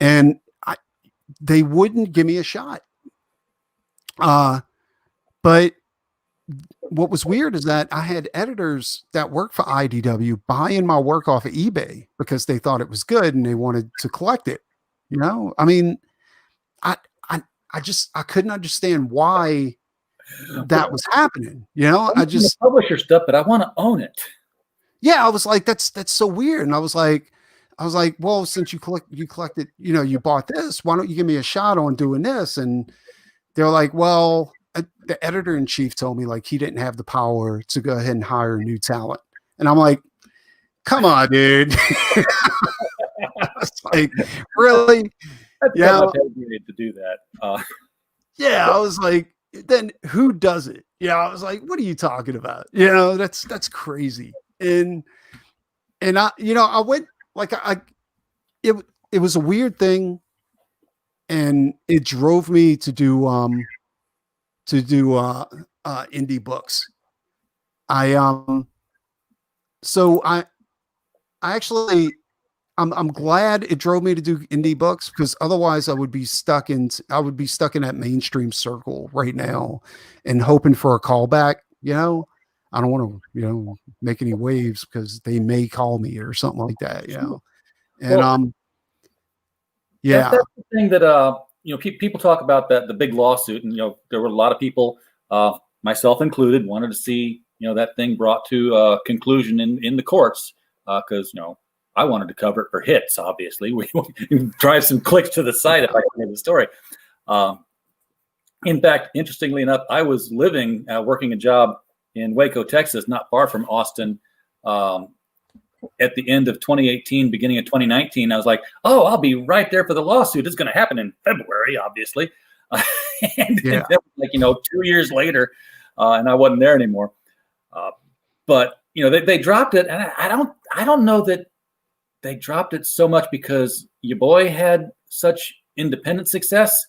Speaker 3: And they wouldn't give me a shot. But what was weird is that I had editors that worked for IDW buying my work off of eBay because they thought it was good and they wanted to collect it. I mean, I couldn't understand why that was happening. I just
Speaker 2: publish your stuff, but I want to own it.
Speaker 3: Yeah, I was like, that's so weird. And I was like, well, since you collected, you bought this, why don't you give me a shot on doing this? And they're like, well, the editor in chief told me like he didn't have the power to go ahead and hire new talent. And I'm like, come on, dude. It's like, really?
Speaker 2: Yeah, to do that.
Speaker 3: Yeah, I was like, then who does it? Yeah, I was like, what are you talking about? That's crazy. And I went like it was a weird thing, and it drove me to do indie books. I'm glad it drove me to do indie books, because otherwise I would be stuck in that mainstream circle right now and hoping for a callback. I don't want to, make any waves because they may call me or something like that, And
Speaker 2: yeah, that's the thing that people talk about the big lawsuit, and there were a lot of people, myself included, wanted to see that thing brought to a conclusion in the courts, because I wanted to cover it for hits. Obviously, we drive some clicks to the site if I can hear the story. In fact, interestingly enough, I was working a job in Waco, Texas, not far from Austin. At the end of 2018, beginning of 2019, I was like, "Oh, I'll be right there for the lawsuit. It's going to happen in February, obviously." And then, 2 years later, and I wasn't there anymore. But they dropped it, and I don't know that they dropped it so much because your boy had such independent success.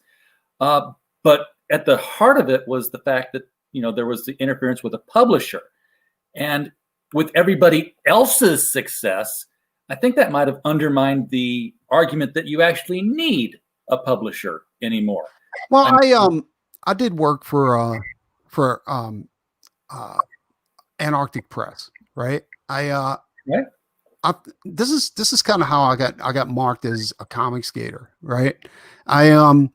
Speaker 2: But at the heart of it was the fact that there was the interference with a publisher, and with everybody else's success, I think that might have undermined the argument that you actually need a publisher anymore.
Speaker 3: Well, I did work for Antarctic Press, right? This is kind of how I got marked as a comic skater, right? I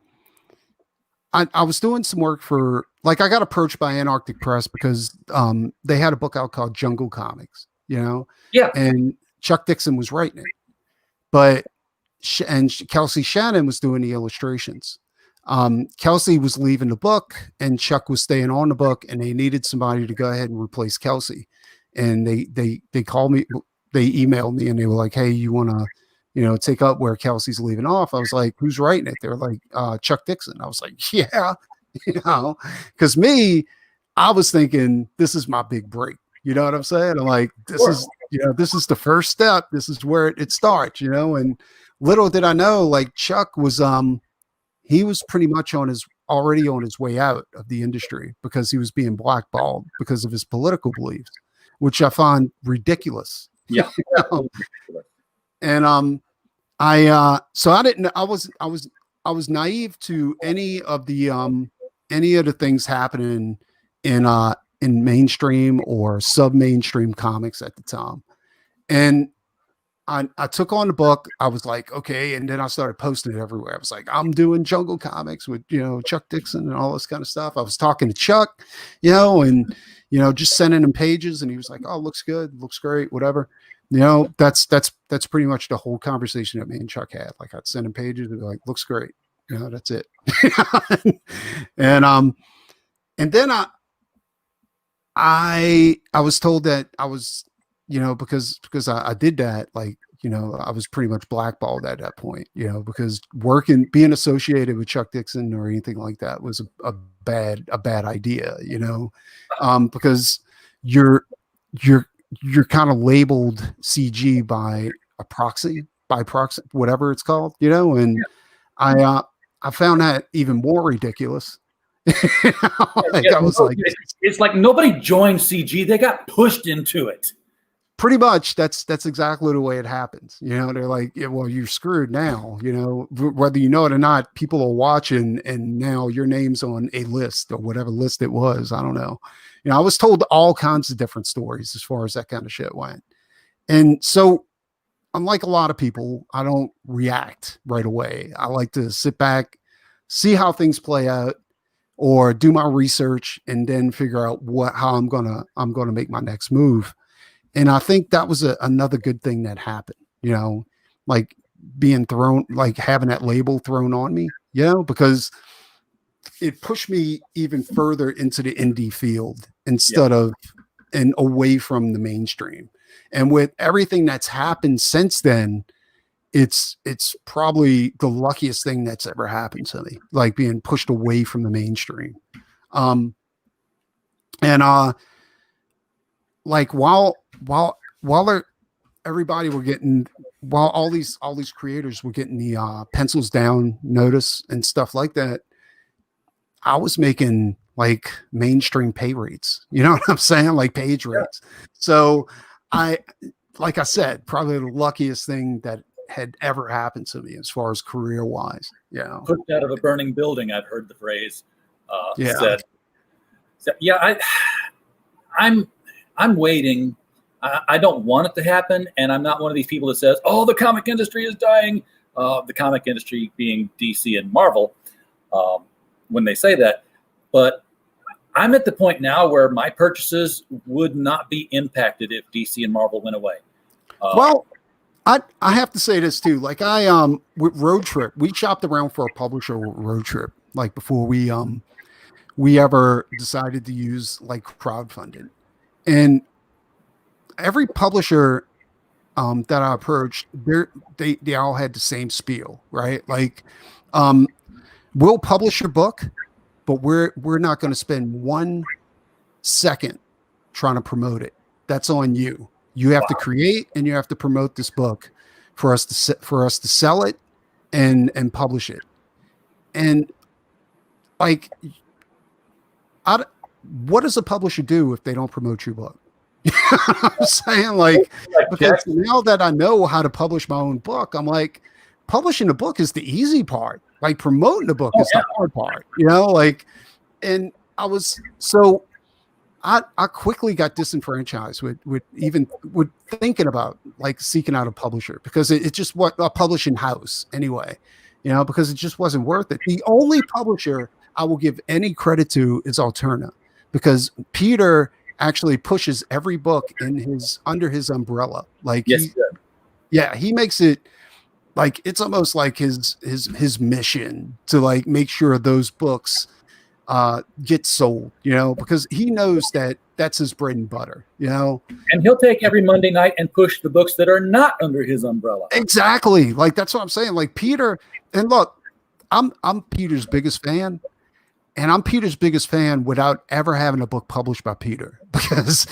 Speaker 3: was doing some work for, I got approached by Antarctic Press because they had a book out called Jungle Comics,
Speaker 2: Yeah.
Speaker 3: And Chuck Dixon was writing it, but Kelsey Shannon was doing the illustrations. Kelsey was leaving the book, and Chuck was staying on the book, and they needed somebody to go ahead and replace Kelsey. And they called me, they emailed me, and they were like, "Hey, you want to, take up where Kelsey's leaving off?" I was like, "Who's writing it?" They were like, "Chuck Dixon." I was like, "Yeah," because I was thinking this is my big break. You know what I'm saying? I'm like, this is the first step. This is where it starts, and little did I know, Chuck was, he was pretty much already on his way out of the industry because he was being blackballed because of his political beliefs, which I find ridiculous.
Speaker 2: Yeah.
Speaker 3: And so I was naive to any of the things happening in mainstream or sub-mainstream comics at the time. And I took on the book. I was like, okay. And then I started posting it everywhere. I was like, I'm doing Jungle Comics with, Chuck Dixon and all this kind of stuff. I was talking to Chuck, and, just sending him pages, and he was like, "Oh, looks good. Looks great. Whatever." That's pretty much the whole conversation that me and Chuck had. I'd send him pages and be like, "Looks great." That's it. And then I was told that I was, because I did that, I was pretty much blackballed at that point, because being associated with Chuck Dixon or anything like that was a bad idea, because you're kind of labeled CG by proxy, whatever it's called, and yeah. I found that even more ridiculous. I was like,
Speaker 2: it's like nobody joined CG; they got pushed into it.
Speaker 3: Pretty much, that's exactly the way it happens. They're like, "Yeah, well, you're screwed now." Whether you know it or not, people are watching, and now your name's on a list or whatever list it was. I don't know. I was told all kinds of different stories as far as that kind of shit went, and so, unlike a lot of people, I don't react right away. I like to sit back, see how things play out, or do my research and then figure out how I'm gonna make my next move. And I think that was another good thing that happened, being thrown, having that label thrown on me, because it pushed me even further into the indie field instead of and away from the mainstream. And with everything that's happened since then, it's probably the luckiest thing that's ever happened to me, being pushed away from the mainstream. While everybody were getting, while all these creators were getting the pencils down notice and stuff like that, I was making mainstream pay rates. You know what I'm saying? Page rates. So like I said, probably the luckiest thing that had ever happened to me as far as career wise. Yeah.
Speaker 2: Pushed out of a burning building. I've heard the phrase
Speaker 3: yeah.
Speaker 2: said. So, yeah. I'm waiting. I don't want it to happen. And I'm not one of these people that says, "Oh, the comic industry is dying." The comic industry being DC and Marvel. when they say that. But I'm at the point now where my purchases would not be impacted if DC and Marvel went away.
Speaker 3: Well, I have to say this too. Like with Road Trip, we shopped around for a publisher with Road Trip, like before we ever decided to use like crowdfunding. And every publisher that I approached, they all had the same spiel, right? Like, we'll publish your book, but we're not going to spend 1 second trying to promote it. That's on you. You have to create and you have to promote this book for us to sell it and publish it. And like, what does a publisher do if they don't promote your book? You know what I'm saying? Like, because now that I know how to publish my own book, I'm like, publishing a book is the easy part. Like, promoting the book is the hard part, you know? Like, and I quickly got disenfranchised with thinking about like seeking out a publisher, because it just was a publishing house anyway, you know, because it just wasn't worth it. The only publisher I will give any credit to is Alterna, because Peter actually pushes every book under his umbrella. Like, he makes it like it's almost like his mission to like make sure those books get sold, you know, because he knows that that's his bread and butter, you know.
Speaker 2: And he'll take every Monday night and push the books that are not under his umbrella.
Speaker 3: Exactly. Like, that's what I'm saying. Like, Peter, and look, I'm Peter's biggest fan. And I'm Peter's biggest fan without ever having a book published by Peter, because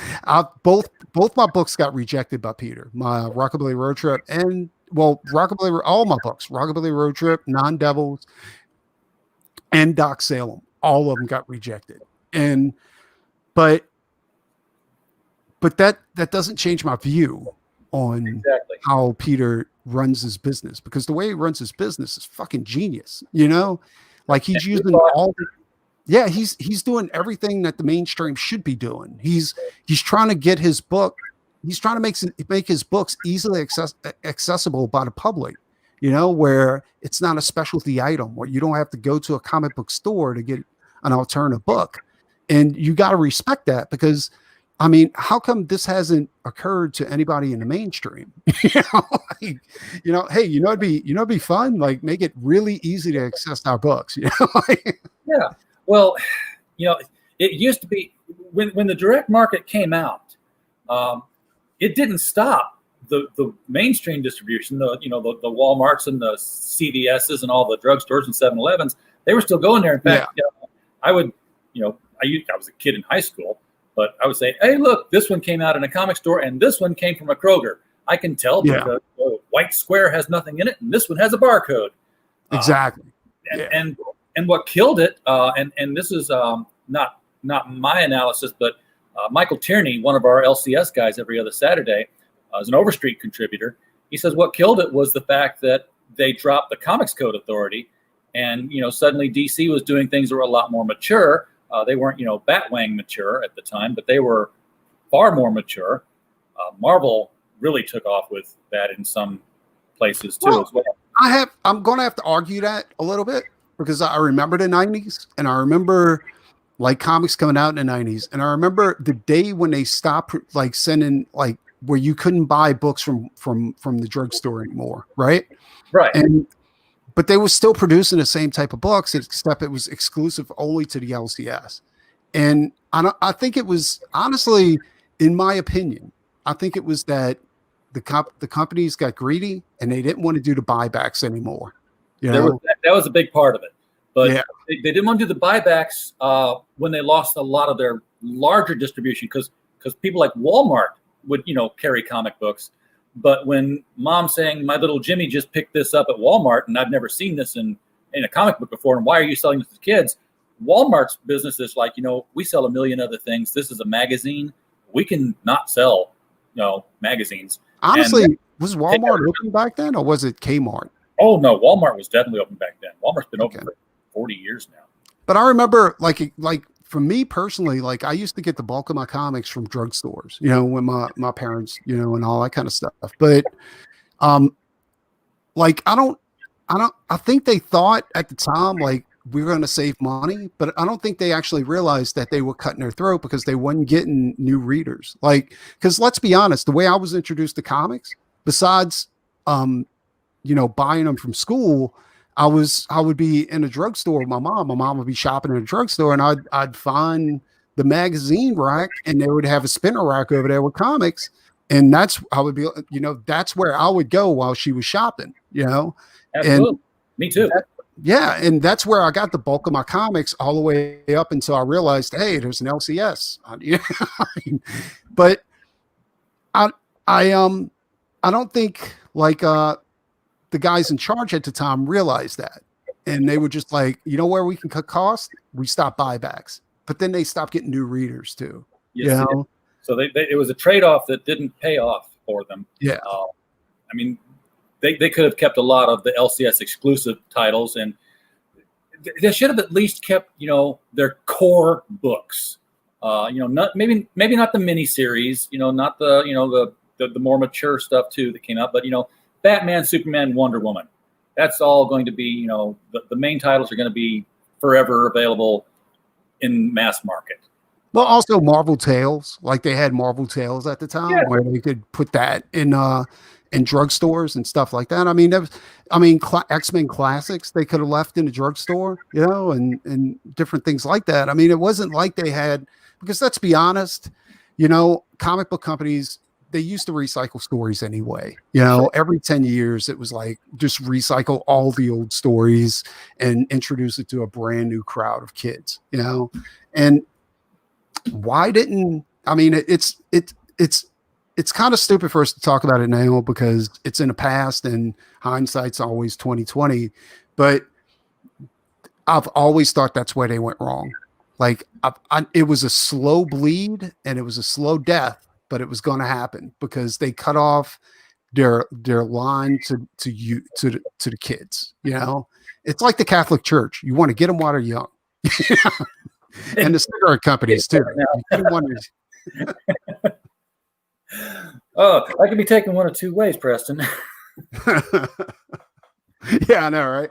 Speaker 3: both my books got rejected by Peter. My Rockabilly Road Trip all my books, Rockabilly Road Trip, Non-Devils, and Doc Salem, all of them got rejected. And but that doesn't change my view on how Peter runs his business, because the way he runs his business is fucking genius, you know? Like, he's using all the he's doing everything that the mainstream should be doing. He's trying to get his book. He's trying to make his books easily accessible by the public, you know, where it's not a specialty item, where you don't have to go to a comic book store to get an alternative book. And you got to respect that, because, I mean, how come this hasn't occurred to anybody in the mainstream? Hey, it'd be fun. Like, make it really easy to access our books. You know?
Speaker 2: Yeah. Well, you know, it used to be when the direct market came out, it didn't stop the mainstream distribution. The Walmarts and the CVSs and all the drugstores and 7-Elevens, they were still going there. In fact, I was a kid in high school, but I would say, hey, look, this one came out in a comic store and this one came from a Kroger. I can tell because the white square has nothing in it and this one has a barcode.
Speaker 3: Exactly.
Speaker 2: And what killed it, and this is not my analysis, but Michael Tierney, one of our LCS guys every other Saturday, is an Overstreet contributor. He says what killed it was the fact that they dropped the Comics Code Authority, and suddenly DC was doing things that were a lot more mature. They weren't Batwang mature at the time, but they were far more mature. Marvel really took off with that in some places too as well.
Speaker 3: I'm going to have to argue that a little bit, because I remember the 90s, and I remember like comics coming out in the 90s, and I remember the day when they stopped like sending, like, where you couldn't buy books from the drugstore anymore, right? But they were still producing the same type of books, except it was exclusive only to the LCS. And I think it was, honestly, in my opinion, I think it was that the companies got greedy and they didn't want to do the buybacks anymore.
Speaker 2: That was a big part of it. But they didn't want to do the buybacks when they lost a lot of their larger distribution, because people like Walmart would carry comic books. But when Mom's saying, my little Jimmy just picked this up at Walmart and I've never seen this in a comic book before, and why are you selling this to kids? Walmart's business is like, we sell a million other things. This is a magazine. We can not sell magazines.
Speaker 3: Honestly, was Walmart open back then, or was it Kmart?
Speaker 2: Oh, no, Walmart was definitely open back then. Walmart's been open for 40 years now.
Speaker 3: But I remember, like for me personally, like, I used to get the bulk of my comics from drugstores, when my parents, and all that kind of stuff. But like, I think they thought at the time, like, we're going to save money, but I don't think they actually realized that they were cutting their throat because they weren't getting new readers. Like, because let's be honest, the way I was introduced to comics, besides, buying them from school, I would be in a drugstore with my mom. My mom would be shopping in a drugstore, and I'd find the magazine rack, and they would have a spinner rack over there with comics, and that's where I would go while she was shopping.
Speaker 2: Absolutely.
Speaker 3: And
Speaker 2: Me too.
Speaker 3: yeah, and that's where I got the bulk of my comics all the way up until I realized, hey, there's an LCS. But I don't think the guys in charge at the time realized that, and they were just like, where we can cut costs, we stop buybacks, but then they stopped getting new readers too.
Speaker 2: Yes, so it was a trade-off that didn't pay off for them.
Speaker 3: Yeah,
Speaker 2: I mean, they could have kept a lot of the LCS exclusive titles, and they should have at least kept their core books. Not maybe not the miniseries, not the more mature stuff too that came out, but Batman, Superman, Wonder Woman. That's all going to be the main titles are going to be forever available in mass market.
Speaker 3: Well, also Marvel Tales, like they had Marvel Tales at the time, where they could put that in drugstores and stuff like that. I mean, X-Men Classics they could have left in the drugstore, and different things like that. I mean, it wasn't like they had, because let's be honest, comic book companies, they used to recycle stories anyway. Every 10 years, it was like just recycle all the old stories and introduce it to a brand new crowd of kids, and why didn't, it's kind of stupid for us to talk about it now because it's in the past and hindsight's always 2020, but I've always thought that's where they went wrong. Like it was a slow bleed and it was a slow death, but it was going to happen because they cut off their line to the kids. It's like the Catholic Church. You want to get them while they're young. And the cigarette companies too.
Speaker 2: Oh, I could be taken one of two ways, Preston.
Speaker 3: Yeah, I know, right?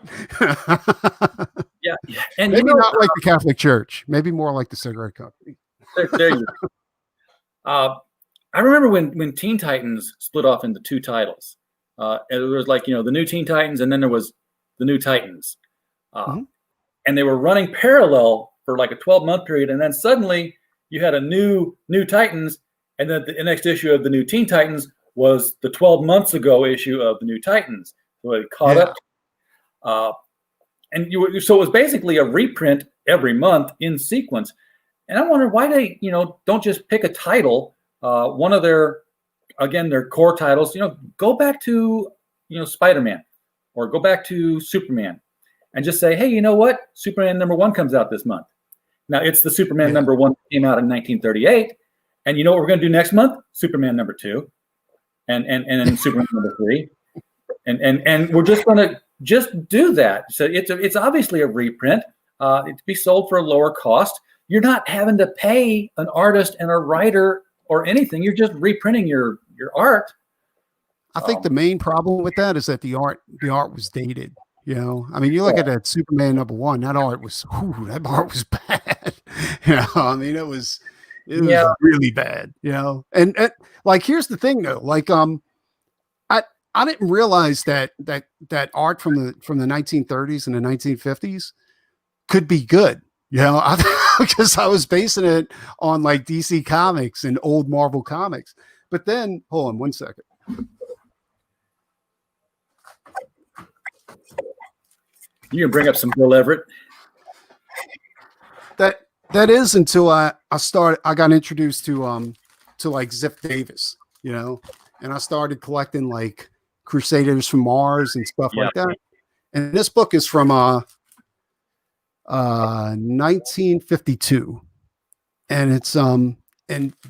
Speaker 2: Yeah, and
Speaker 3: maybe not like the Catholic Church. Maybe more like the cigarette company.
Speaker 2: There you go. I remember when Teen Titans split off into two titles. It was like the New Teen Titans, and then there was the New Titans, and they were running parallel for like a 12-month period, and then suddenly you had a new Titans, and then the next issue of the New Teen Titans was the 12 months ago issue of the New Titans. So it caught up, so it was basically a reprint every month in sequence. And I wonder why they don't just pick a title, one of their core titles. Go back to Spider-Man, or go back to Superman, and just say, hey, you know what? Superman #1 comes out this month. Now it's the Superman #1 came out in 1938, and you know what we're going to do next month? Superman #2, and then Superman #3, and we're just going to do that. So it's obviously a reprint. It to be sold for a lower cost. You're not having to pay an artist and a writer or anything. You're just reprinting your art.
Speaker 3: I think the main problem with that is that the art was dated. You look at that Superman #1, that art was bad. It was really bad. And like, here's the thing though, like I didn't realize that art from the 1930s and the 1950s could be good. Because I was basing it on like DC Comics and old Marvel comics. But then, hold on one second.
Speaker 2: You can bring up some Bill Everett.
Speaker 3: That is until I got introduced to like Ziff Davis, and I started collecting like Crusaders from Mars and stuff like that. And this book is from 1952, and it's and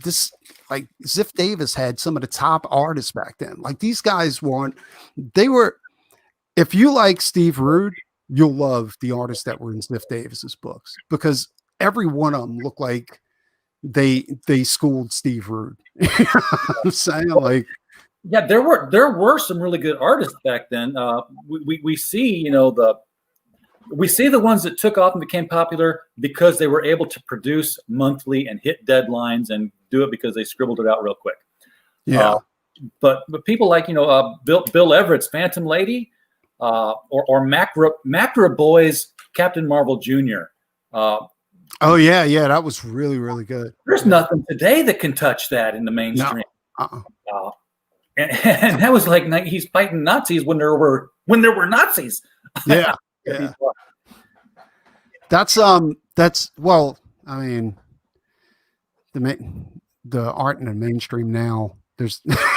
Speaker 3: this, like, Ziff Davis had some of the top artists back then. Like, these guys if you like Steve Rude, you'll love the artists that were in Ziff Davis's books, because every one of them looked like they schooled Steve Rude. I'm saying, like,
Speaker 2: yeah, there were some really good artists back then. We see, we see the ones that took off and became popular because they were able to produce monthly and hit deadlines and do it because they scribbled it out real quick.
Speaker 3: Yeah.
Speaker 2: But people like, Bill Everett's Phantom Lady, or Macra Boy's Captain Marvel Jr.
Speaker 3: Oh yeah, that was really, really good.
Speaker 2: There's nothing today that can touch that in the mainstream.
Speaker 3: No.
Speaker 2: And that was like he's fighting Nazis when there were Nazis.
Speaker 3: Yeah. Yeah. That's well, I mean, the art in the mainstream now, there's that's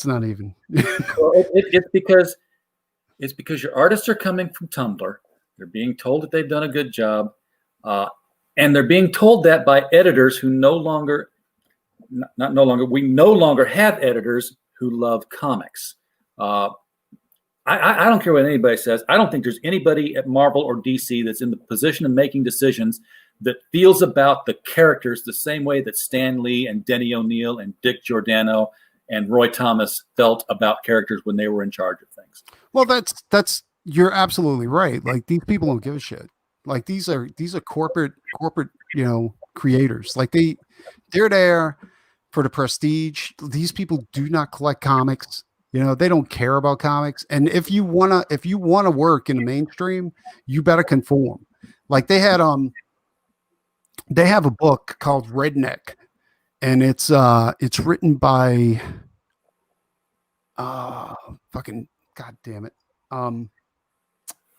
Speaker 3: not even.
Speaker 2: Well, it's because your artists are coming from Tumblr. They're being told that they've done a good job, and they're being told that by editors who we no longer have editors who love comics. I don't care what anybody says. I don't think there's anybody at Marvel or DC that's in the position of making decisions that feels about the characters the same way that Stan Lee and Denny O'Neil and Dick Giordano and Roy Thomas felt about characters when they were in charge of things.
Speaker 3: Well, that's you're absolutely right. Like, these people don't give a shit. Like, these are corporate, creators. Like, they're there for the prestige. These people do not collect comics. They don't care about comics. And if you wanna work in the mainstream, you better conform. Like, they have a book called Redneck, and it's written by fucking god damn it.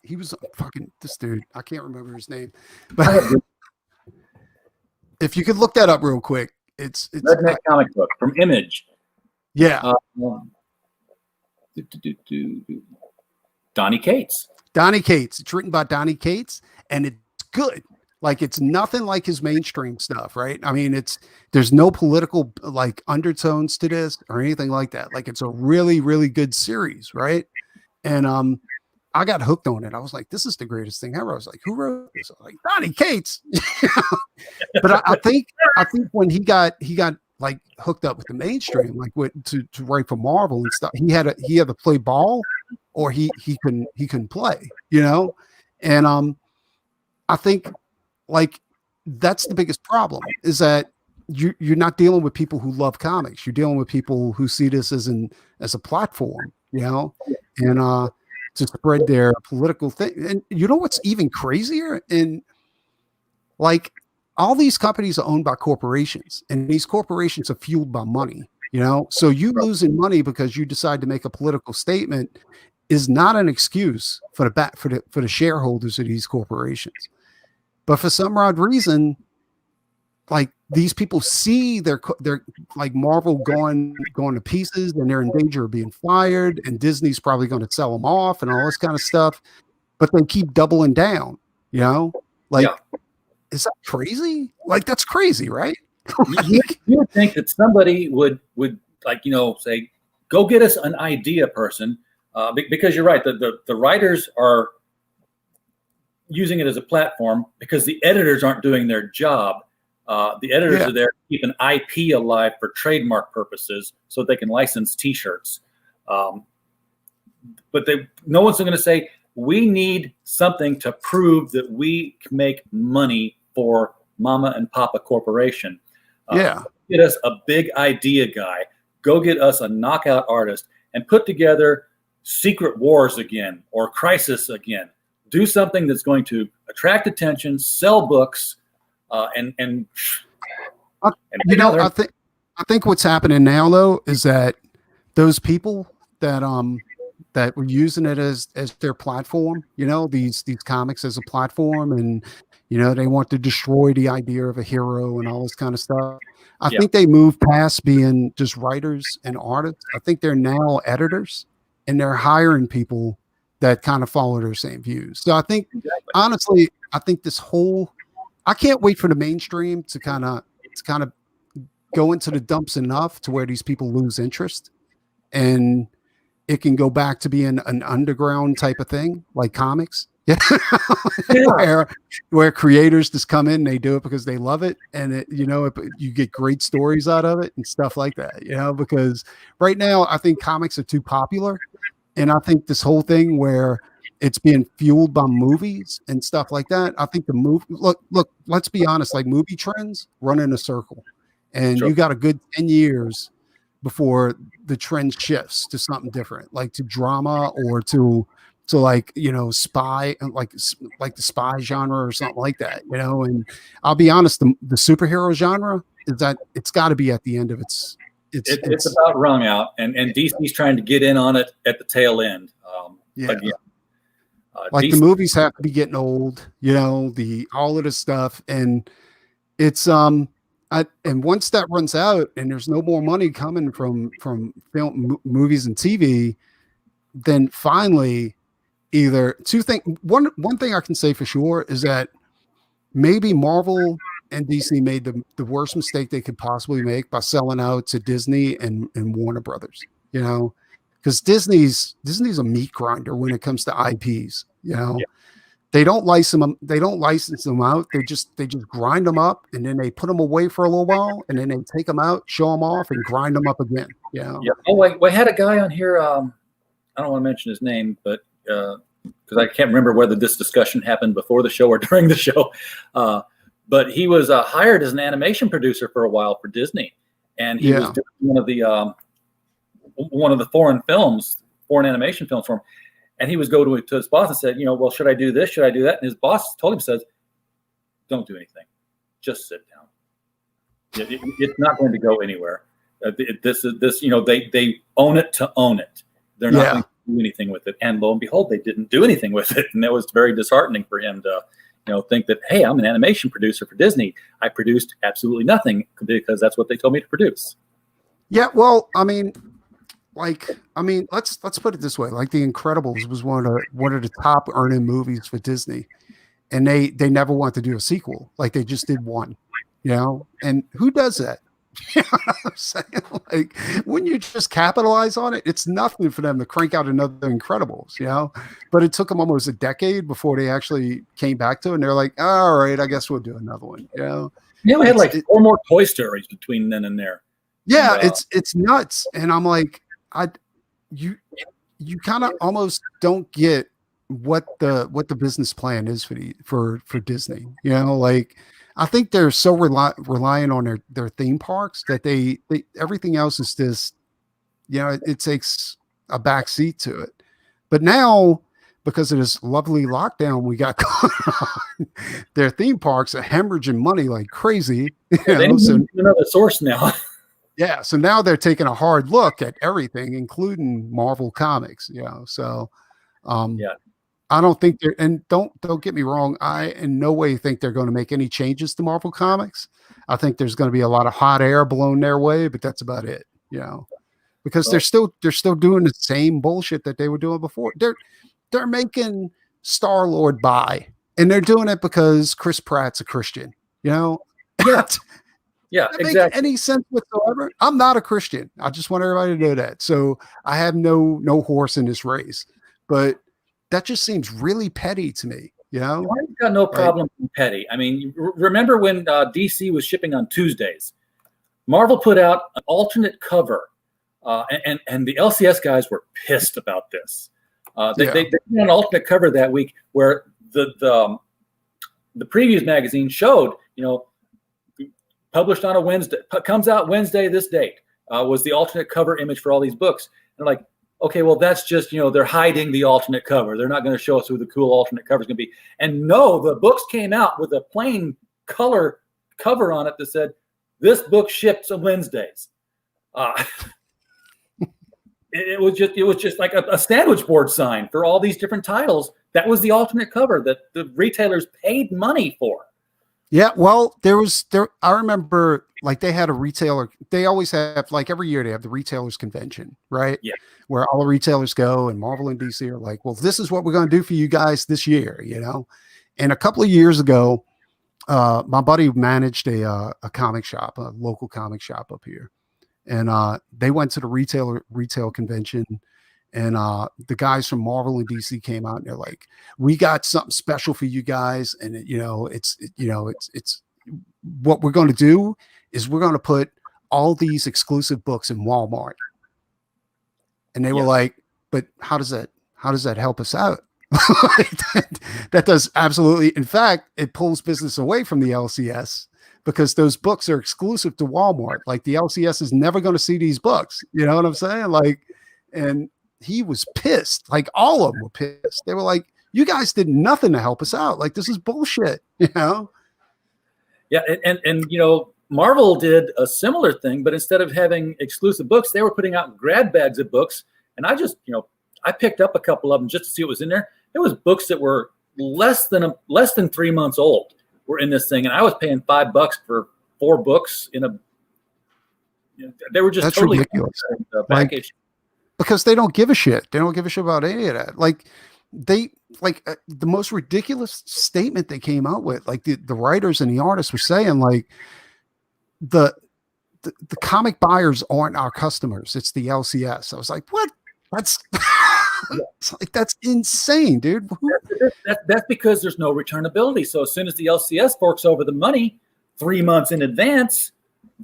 Speaker 3: He was fucking this dude. I can't remember his name. But if you could look that up real quick, it's
Speaker 2: Redneck comic book from Image.
Speaker 3: Yeah.
Speaker 2: Donnie Cates.
Speaker 3: It's written by Donnie Cates, and it's good. Like, it's nothing like his mainstream stuff, right? I mean, there's no political like undertones to this or anything like that. Like, it's a really, really good series, right? And I got hooked on it. I was like, this is the greatest thing ever. I was like, who wrote this? I was like, Donnie Cates. But I think when he got like hooked up with the mainstream, like to write for Marvel and stuff, he had to play ball, or he couldn't play, and I think, like, that's the biggest problem, is that you're not dealing with people who love comics. You're dealing with people who see this as a platform, and to spread their political thing. And what's even crazier? And like, all these companies are owned by corporations, and these corporations are fueled by money, so you losing money because you decide to make a political statement is not an excuse for the shareholders of these corporations. But for some odd reason, like, these people see their like Marvel going to pieces, and they're in danger of being fired, and Disney's probably going to sell them off and all this kind of stuff, but they keep doubling down, like, yeah. Is that crazy? Like, that's crazy, right?
Speaker 2: You would think that somebody would like, say, go get us an idea person, because you're right. The writers are using it as a platform because the editors aren't doing their job. The editors are there to keep an IP alive for trademark purposes so they can license T-shirts. But no one's going to say, we need something to prove that we can make money for Mama and Papa Corporation. Get us a big idea guy. Go get us a knockout artist and put together Secret Wars again or Crisis again. Do something that's going to attract attention, sell books, I
Speaker 3: think what's happening now, though, is that those people that were using it as their platform, these comics as a platform, and they want to destroy the idea of a hero and all this kind of stuff. I think they moved past being just writers and artists. I think they're now editors, and they're hiring people that kind of follow their same views. So I think, honestly, I can't wait for the mainstream to kind of go into the dumps enough to where these people lose interest, and it can go back to being an underground type of thing, like comics. Where creators just come in, they do it because they love it, and you get great stories out of it and stuff like that. Because right now I think comics are too popular, And I think this whole thing where it's being fueled by movies and stuff like that. I think the movie look, let's be honest, like movie trends run in a circle. And
Speaker 2: Sure.
Speaker 3: you got a good 10 years before the trend shifts to something different, like to drama or to like, spy, like the spy genre or something like that, and I'll be honest, the superhero genre is that it's got to be at the end of
Speaker 2: It's about wrung out, and DC's trying to get in on it at the tail end.
Speaker 3: Yeah.
Speaker 2: Again,
Speaker 3: Like
Speaker 2: DC,
Speaker 3: the movies have to be getting old, the all of this stuff, and it's and once that runs out and there's no more money coming from film, movies and TV, then finally either two things. One thing I can say for sure is that maybe Marvel and DC made the worst mistake they could possibly make by selling out to Disney and Warner Brothers, because Disney's a meat grinder when it comes to IPs,
Speaker 2: Yeah.
Speaker 3: They don't license them out. They just grind them up and then they put them away for a little while and then they take them out, show them off, and grind them up again.
Speaker 2: Yeah. Oh, we had a guy on here. I don't want to mention his name, but because I can't remember whether this discussion happened before the show or during the show. But he was hired as an animation producer for a while for Disney, and he was doing one of the foreign animation films for him. And he was going to his boss and said, well, should I do this? Should I do that? And his boss told him, says, don't do anything. Just sit down. It's not going to go anywhere. They own it to own it. They're not going to do anything with it. And lo and behold, they didn't do anything with it. And it was very disheartening for him to, think that, hey, I'm an animation producer for Disney. I produced absolutely nothing because that's what they told me to produce.
Speaker 3: Yeah. Well, let's put it this way. Like The Incredibles was one of the top earning movies for Disney, and they never want to do a sequel. Like they just did one, and who does that? You know what I'm saying? Like when you just capitalize on it, it's nothing for them to crank out another Incredibles, but it took them almost a decade before they actually came back to it. And they're like, all right, I guess we'll do another one.
Speaker 2: We had like 4 more Toy Stories between then and there.
Speaker 3: Yeah. And, it's nuts. And I'm like, you kind of almost don't get what the business plan is for Disney. Like I think they're so reliant on their theme parks that they everything else is just it takes a back seat to it. But now, because of this lovely lockdown we got going on, their theme parks are hemorrhaging money like crazy.
Speaker 2: They need another source now.
Speaker 3: Yeah, so now they're taking a hard look at everything, including Marvel Comics. So I don't think they're, and don't get me wrong, I in no way think they're going to make any changes to Marvel Comics. I think there's going to be a lot of hot air blown their way, but that's about it. Because they're still doing the same bullshit that they were doing before. They're making Star-Lord bi, and they're doing it because Chris Pratt's a Christian.
Speaker 2: Yeah. Yeah,
Speaker 3: that
Speaker 2: exactly.
Speaker 3: Make any sense whatsoever? I'm not a Christian. I just want everybody to know that. So I have no horse in this race, but that just seems really petty to me.
Speaker 2: I've got no problem with petty. I mean, remember when DC was shipping on Tuesdays? Marvel put out an alternate cover, and the LCS guys were pissed about this. They put an alternate cover that week where the previews magazine showed, published on a Wednesday, comes out Wednesday, this date, was the alternate cover image for all these books. And they're like, okay, well, that's just, they're hiding the alternate cover. They're not going to show us who the cool alternate cover is going to be. And no, the books came out with a plain color cover on it that said, this book ships on Wednesdays. It was just like a sandwich board sign for all these different titles. That was the alternate cover that the retailers paid money for.
Speaker 3: Yeah, well, I remember like they had a retailer. They always have, like every year they have the retailers convention, right?
Speaker 2: Yeah.
Speaker 3: Where all the retailers go, and Marvel and DC are like, well, this is what we're going to do for you guys this year, And a couple of years ago, my buddy managed a comic shop, a local comic shop up here. And they went to the retail convention, and the guys from Marvel and DC came out, and they're like, "We got something special for you guys, and it's what we're going to do is we're going to put all these exclusive books in Walmart." And they were like, but how does that help us out? that does absolutely. In fact, it pulls business away from the LCS because those books are exclusive to Walmart. Like the LCS is never going to see these books. You know what I'm saying? Like, and he was pissed. Like all of them were pissed. They were like, "You guys did nothing to help us out. Like this is bullshit." You know?
Speaker 2: Yeah, and you know, Marvel did a similar thing, but instead of having exclusive books, they were putting out grab bags of books. And I just, you know, I picked up a couple of them just to see what was in there. There was books that were less than 3 months old were in this thing, and I was paying $5 for 4 books in a. You know, they were just
Speaker 3: That's
Speaker 2: totally
Speaker 3: ridiculous.
Speaker 2: packaged.
Speaker 3: Because they don't give a shit. They don't give a shit about any of that. Like the most ridiculous statement they came out with, like the writers and the artists were saying, like the comic buyers aren't our customers. It's the LCS. I was like, what? That's it's like, that's insane, dude.
Speaker 2: That's because there's no returnability. So as soon as the LCS forks over the money 3 months in advance,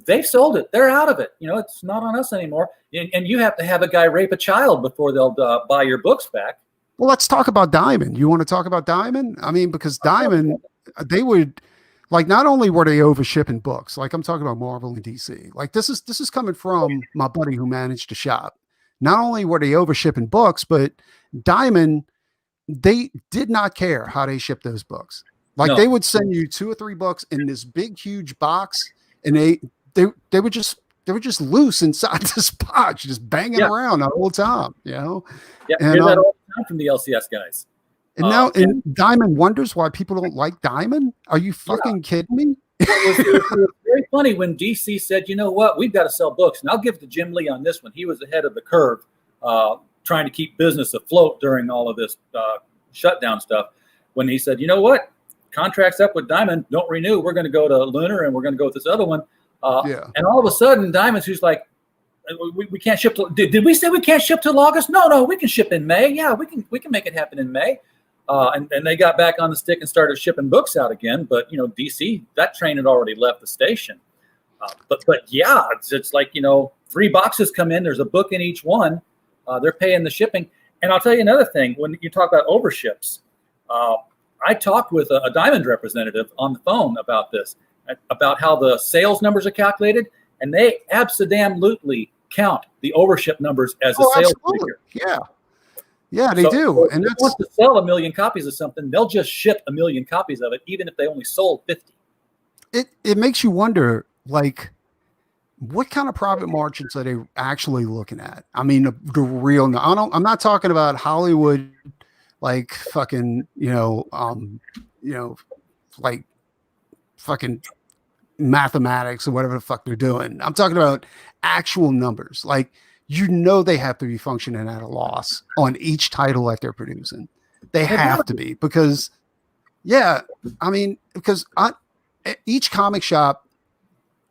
Speaker 2: they've sold it. They're out of it. You know, it's not on us anymore. And you have to have a guy rape a child before they'll buy your books back.
Speaker 3: Well, let's talk about Diamond. You want to talk about Diamond? I mean, because Diamond, they would like, not only were they over shipping books, like I'm talking about Marvel and DC. Like this is coming from my buddy who managed the shop. Not only were they over shipping books, but Diamond, they did not care how they shipped those books. Like they would send you 2 or 3 books in this big, huge box, and they were just loose inside this box, just banging around the whole time, you know?
Speaker 2: Yeah, and, hear that all the time from the LCS guys.
Speaker 3: And now and Diamond wonders why people don't like Diamond? Are you fucking kidding me?
Speaker 2: It was very funny when DC said, you know what, we've got to sell books. And I'll give it to Jim Lee on this one. He was ahead of the curve trying to keep business afloat during all of this shutdown stuff. When he said, you know what, contract's up with Diamond, don't renew. We're going to go to Lunar and we're going to go with this other one. And all of a sudden, Diamond's who's like, we can't ship to. Did we say we can't ship till August? No, we can ship in May. Yeah, we can make it happen in May. And they got back on the stick and started shipping books out again. But you know, DC, that train had already left the station. But yeah, it's like, you know, 3 boxes come in. There's a book in each one. They're paying the shipping. And I'll tell you another thing. When you talk about overships, I talked with a Diamond representative on the phone about this, about how the sales numbers are calculated, and they absolutely count the overship numbers as a sales figure.
Speaker 3: Yeah, they do.
Speaker 2: So
Speaker 3: and
Speaker 2: if they want to sell 1 million copies of something, they'll just ship 1 million copies of it, even if they only sold 50.
Speaker 3: It makes you wonder, like, what kind of profit margins are they actually looking at? I mean, the real. I'm not talking about Hollywood, like fucking, like fucking mathematics or whatever the fuck they're doing. I'm talking about actual numbers. Like, you know, they have to be functioning at a loss on each title that they're producing. They have to be because each comic shop,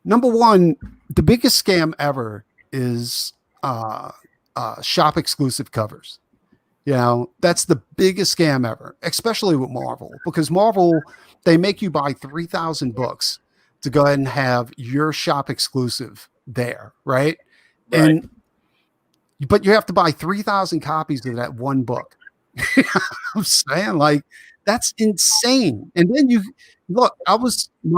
Speaker 3: number one, the biggest scam ever is shop exclusive covers. You know, that's the biggest scam ever, especially with Marvel, because Marvel, they make you buy 3,000 books to go ahead and have your shop exclusive there, right? But you have to buy 3,000 copies of that one book. I'm saying, like, that's insane. And then my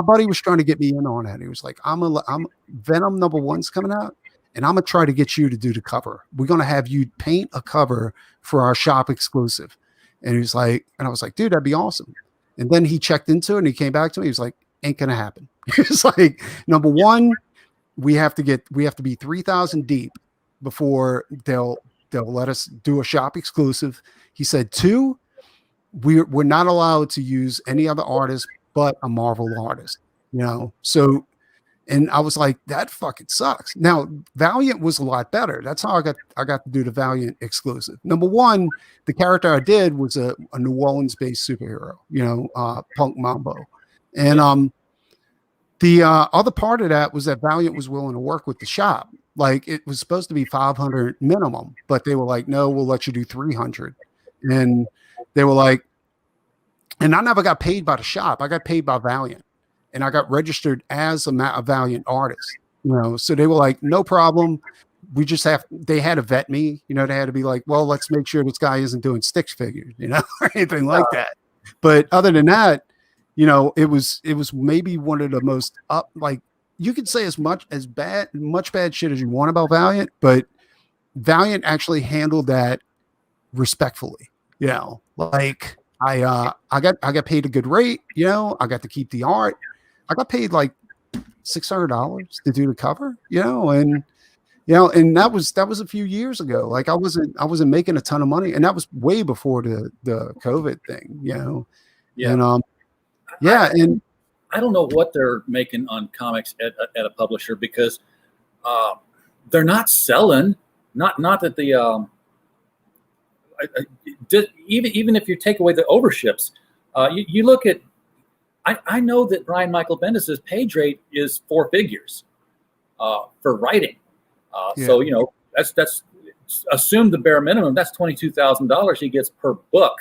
Speaker 3: buddy was trying to get me in on it. He was like, I'm Venom #1's coming out, and I'm gonna try to get you to do the cover. We're gonna have you paint a cover for our shop exclusive. And he was like, and I was like, dude, that'd be awesome. And then he checked into it and he came back to me. He was like, ain't gonna happen. He was like, number one, we have to be 3,000 deep before they'll let us do a shop exclusive. He said, 2, we're not allowed to use any other artist but a Marvel artist, you know? So, and I was like, that fucking sucks. Now, Valiant was a lot better. That's how I got to do the Valiant exclusive. Number one, the character I did was a New Orleans based superhero, you know, Punk Mambo. And the other part of that was that Valiant was willing to work with the shop. Like, it was supposed to be 500 minimum, but they were like, no, we'll let you do 300. And they were like, and I never got paid by the shop. I got paid by Valiant, and I got registered as a Valiant artist, you know? So they were like, no problem. they had to vet me, they had to be like, well, let's make sure this guy isn't doing stick figures, or anything like that. But other than that, it was maybe one of the most like, you could say much bad shit as you want about Valiant, but Valiant actually handled that respectfully. Like I got paid a good rate. I got to keep the art. I got paid like $600 to do the cover. And that was a few years ago. Like I wasn't making a ton of money, and that was way before the COVID thing.
Speaker 2: Yeah.
Speaker 3: And yeah, and
Speaker 2: I don't know what they're making on comics at a publisher, because they're not selling. Not that the even if you take away the overships, you look at. I know that Brian Michael Bendis' page rate is 4 figures for writing. So that's assume the bare minimum. That's $22,000 he gets per book.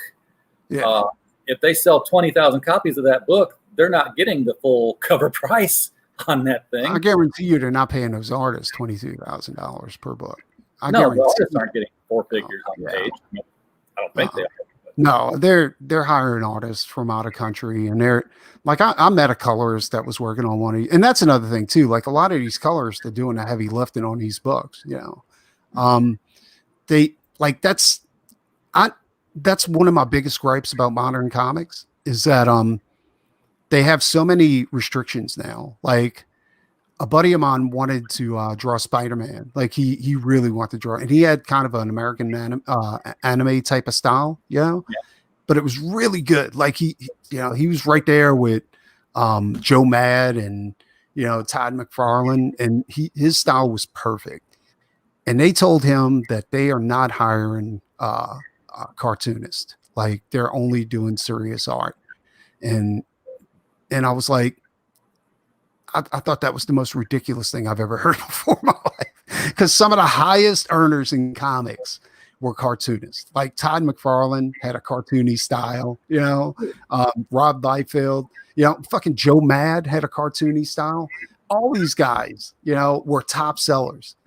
Speaker 3: Yeah.
Speaker 2: If they sell 20,000 copies of that book, they're not getting the full cover price on that thing.
Speaker 3: I guarantee you they're not paying those artists $22,000 per book.
Speaker 2: No, the artists aren't getting 4 figures on the page. I don't think they are.
Speaker 3: No, they're hiring artists from out of country, and they're like, I met a colorist that was working on one of these, and that's another thing too. Like a lot of these colorists are doing the heavy lifting on these books. They like that's one of my biggest gripes about modern comics is that they have so many restrictions now. Like a buddy of mine wanted to draw Spider-Man. Like he really wanted to draw, and he had kind of an American anime type of style, but it was really good. Like he was right there with Joe Mad and Todd McFarlane, and his style was perfect. And they told him that they are not hiring cartoonists. Like they're only doing serious art. And I was like, I thought that was the most ridiculous thing I've ever heard before in my life, because some of the highest earners in comics were cartoonists. Like Todd McFarlane had a cartoony style, Rob Liefeld, fucking Joe Mad had a cartoony style. All these guys, were top sellers.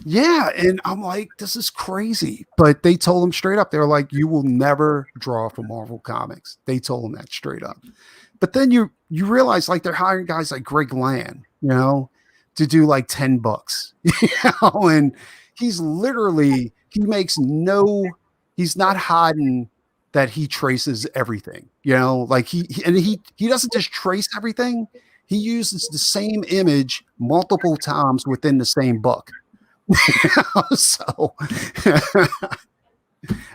Speaker 3: Yeah, and I'm like, this is crazy. But they told him straight up, they were like, you will never draw for Marvel Comics. They told him that straight up. But then you realize, like, they're hiring guys like Greg Land, to do like 10 books, and he's not hiding that he traces everything, like he doesn't just trace everything. He uses the same image multiple times within the same book. So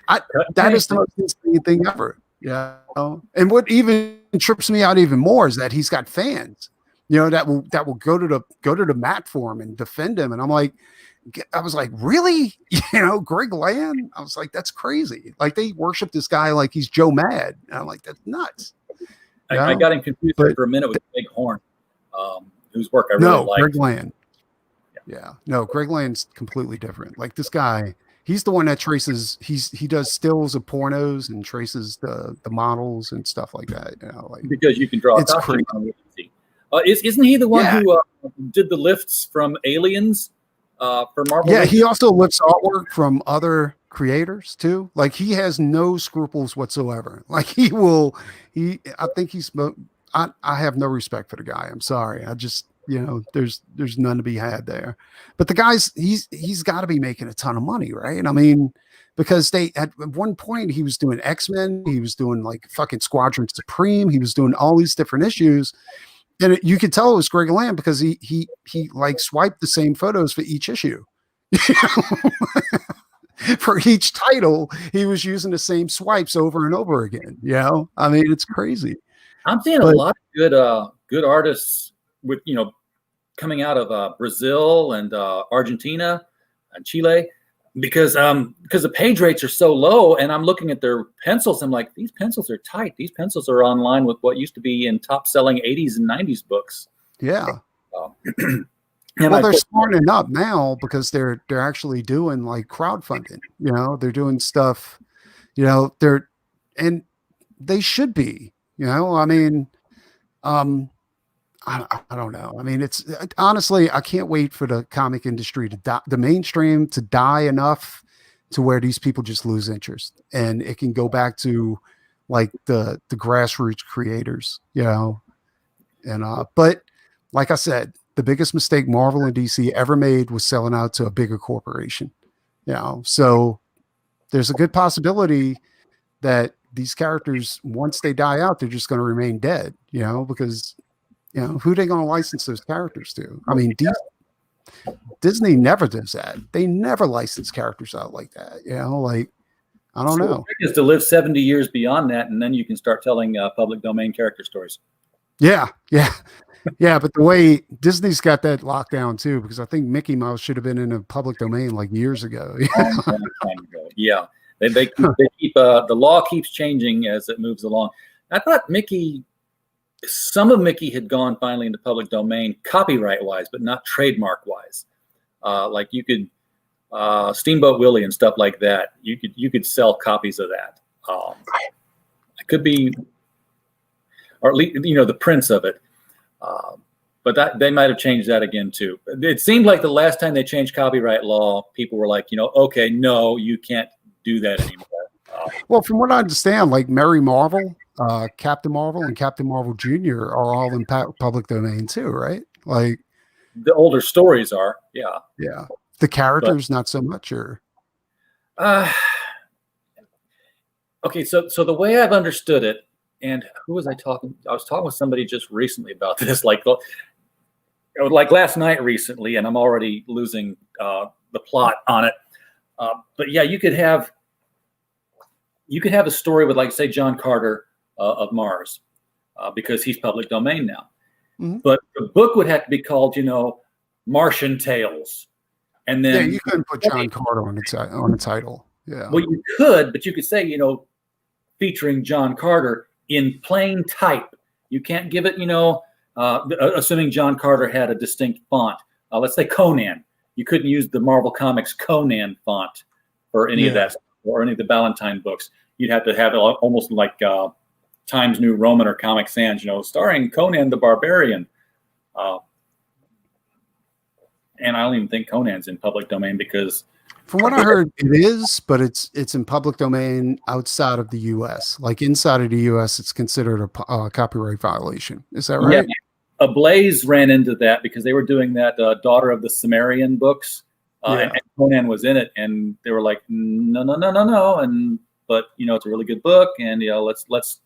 Speaker 3: that is the most insane thing ever. And what even trips me out even more is that he's got fans, that will go to the mat for him and defend him. And I was like, really? Greg Land? I was like, that's crazy. Like they worship this guy like he's Joe Mad. And I'm like, that's nuts.
Speaker 2: I got him confused for a minute with Big Horn, whose work I really liked.
Speaker 3: Greg Land. Yeah. No, Greg Land's completely different. Like this guy, he's the one that traces. He does stills of pornos and traces the models and stuff like that.
Speaker 2: Because you can draw. It's crazy. Isn't he the one who did the lifts from Aliens for Marvel?
Speaker 3: Yeah, he also lifts artwork from other creators too. Like he has no scruples whatsoever. Like I think he's. I have no respect for the guy. I'm sorry. I just. There's none to be had there. But the guy's he's got to be making a ton of money, right? I mean, because at one point he was doing X-Men, he was doing like fucking Squadron Supreme, he was doing all these different issues, and you could tell it was Greg Land because he like swiped the same photos for each issue. For each title, he was using the same swipes over and over again. I mean, it's crazy.
Speaker 2: I'm seeing a lot of good artists with coming out of Brazil and Argentina and Chile, because the page rates are so low, and I'm looking at their pencils. I'm like, these pencils are tight. These pencils are on line with what used to be in top selling 80s and 90s books.
Speaker 3: Yeah. Well, they're smartening up now because they're actually doing like crowdfunding. They're doing stuff. And they should be. I mean, I don't know. I mean, it's honestly, I can't wait for the comic industry to die, the mainstream to die enough to where these people just lose interest and it can go back to like the grassroots creators, you know. And but like I said, the biggest mistake Marvel and DC ever made was selling out to a bigger corporation, you know. So there's a good possibility that these characters, once they die out, they're just going to remain dead, you know, because you know who they going to license those characters to. I mean, Disney never does that. They never license characters out like that, you know. Like I don't know.
Speaker 2: Is to live 70 years beyond that, and then you can start telling public domain character stories.
Speaker 3: Yeah, yeah, yeah. But the way Disney's got that locked down too, because I think Mickey Mouse should have been in a public domain like years ago.
Speaker 2: Yeah, they keep the law keeps changing as it moves along. I thought some of Mickey had gone finally into public domain, copyright wise, but not trademark wise. Like you could Steamboat Willie and stuff like that. You could sell copies of that. It could be, or at least the prints of it. But that they might have changed that again too. It seemed like the last time they changed copyright law, people were like, okay, no, you can't do that anymore.
Speaker 3: Well, from what I understand, like Mary Marvel, Captain Marvel, and Captain Marvel Jr. are all in public domain too, right? Like
Speaker 2: the older stories are, yeah.
Speaker 3: Yeah. The characters, not so much, or
Speaker 2: okay, so the way I've understood it, and who was I talking? I was talking with somebody just recently about this, like last night recently, and I'm already losing the plot on it. But yeah, you could have a story with, like, say, John Carter of Mars, because he's public domain now. Mm-hmm. But the book would have to be called, Martian Tales. And then
Speaker 3: you couldn't put John Carter on the title. Yeah.
Speaker 2: Well, you could, but you could say, featuring John Carter in plain type. You can't give it, assuming John Carter had a distinct font. Let's say Conan. You couldn't use the Marvel Comics Conan font for any of that, or any of the Ballantine books. You'd have to have it almost like Times New Roman or Comic Sans, starring Conan the Barbarian. And I don't even think Conan's in public domain, because
Speaker 3: from what I heard, it is, but it's in public domain outside of the U.S. Like inside of the U.S., it's considered a copyright violation. Is that right?
Speaker 2: Yeah. Ablaze ran into that because they were doing that Daughter of the Sumerian books, and Conan was in it, and they were like, no, but it's a really good book, and let's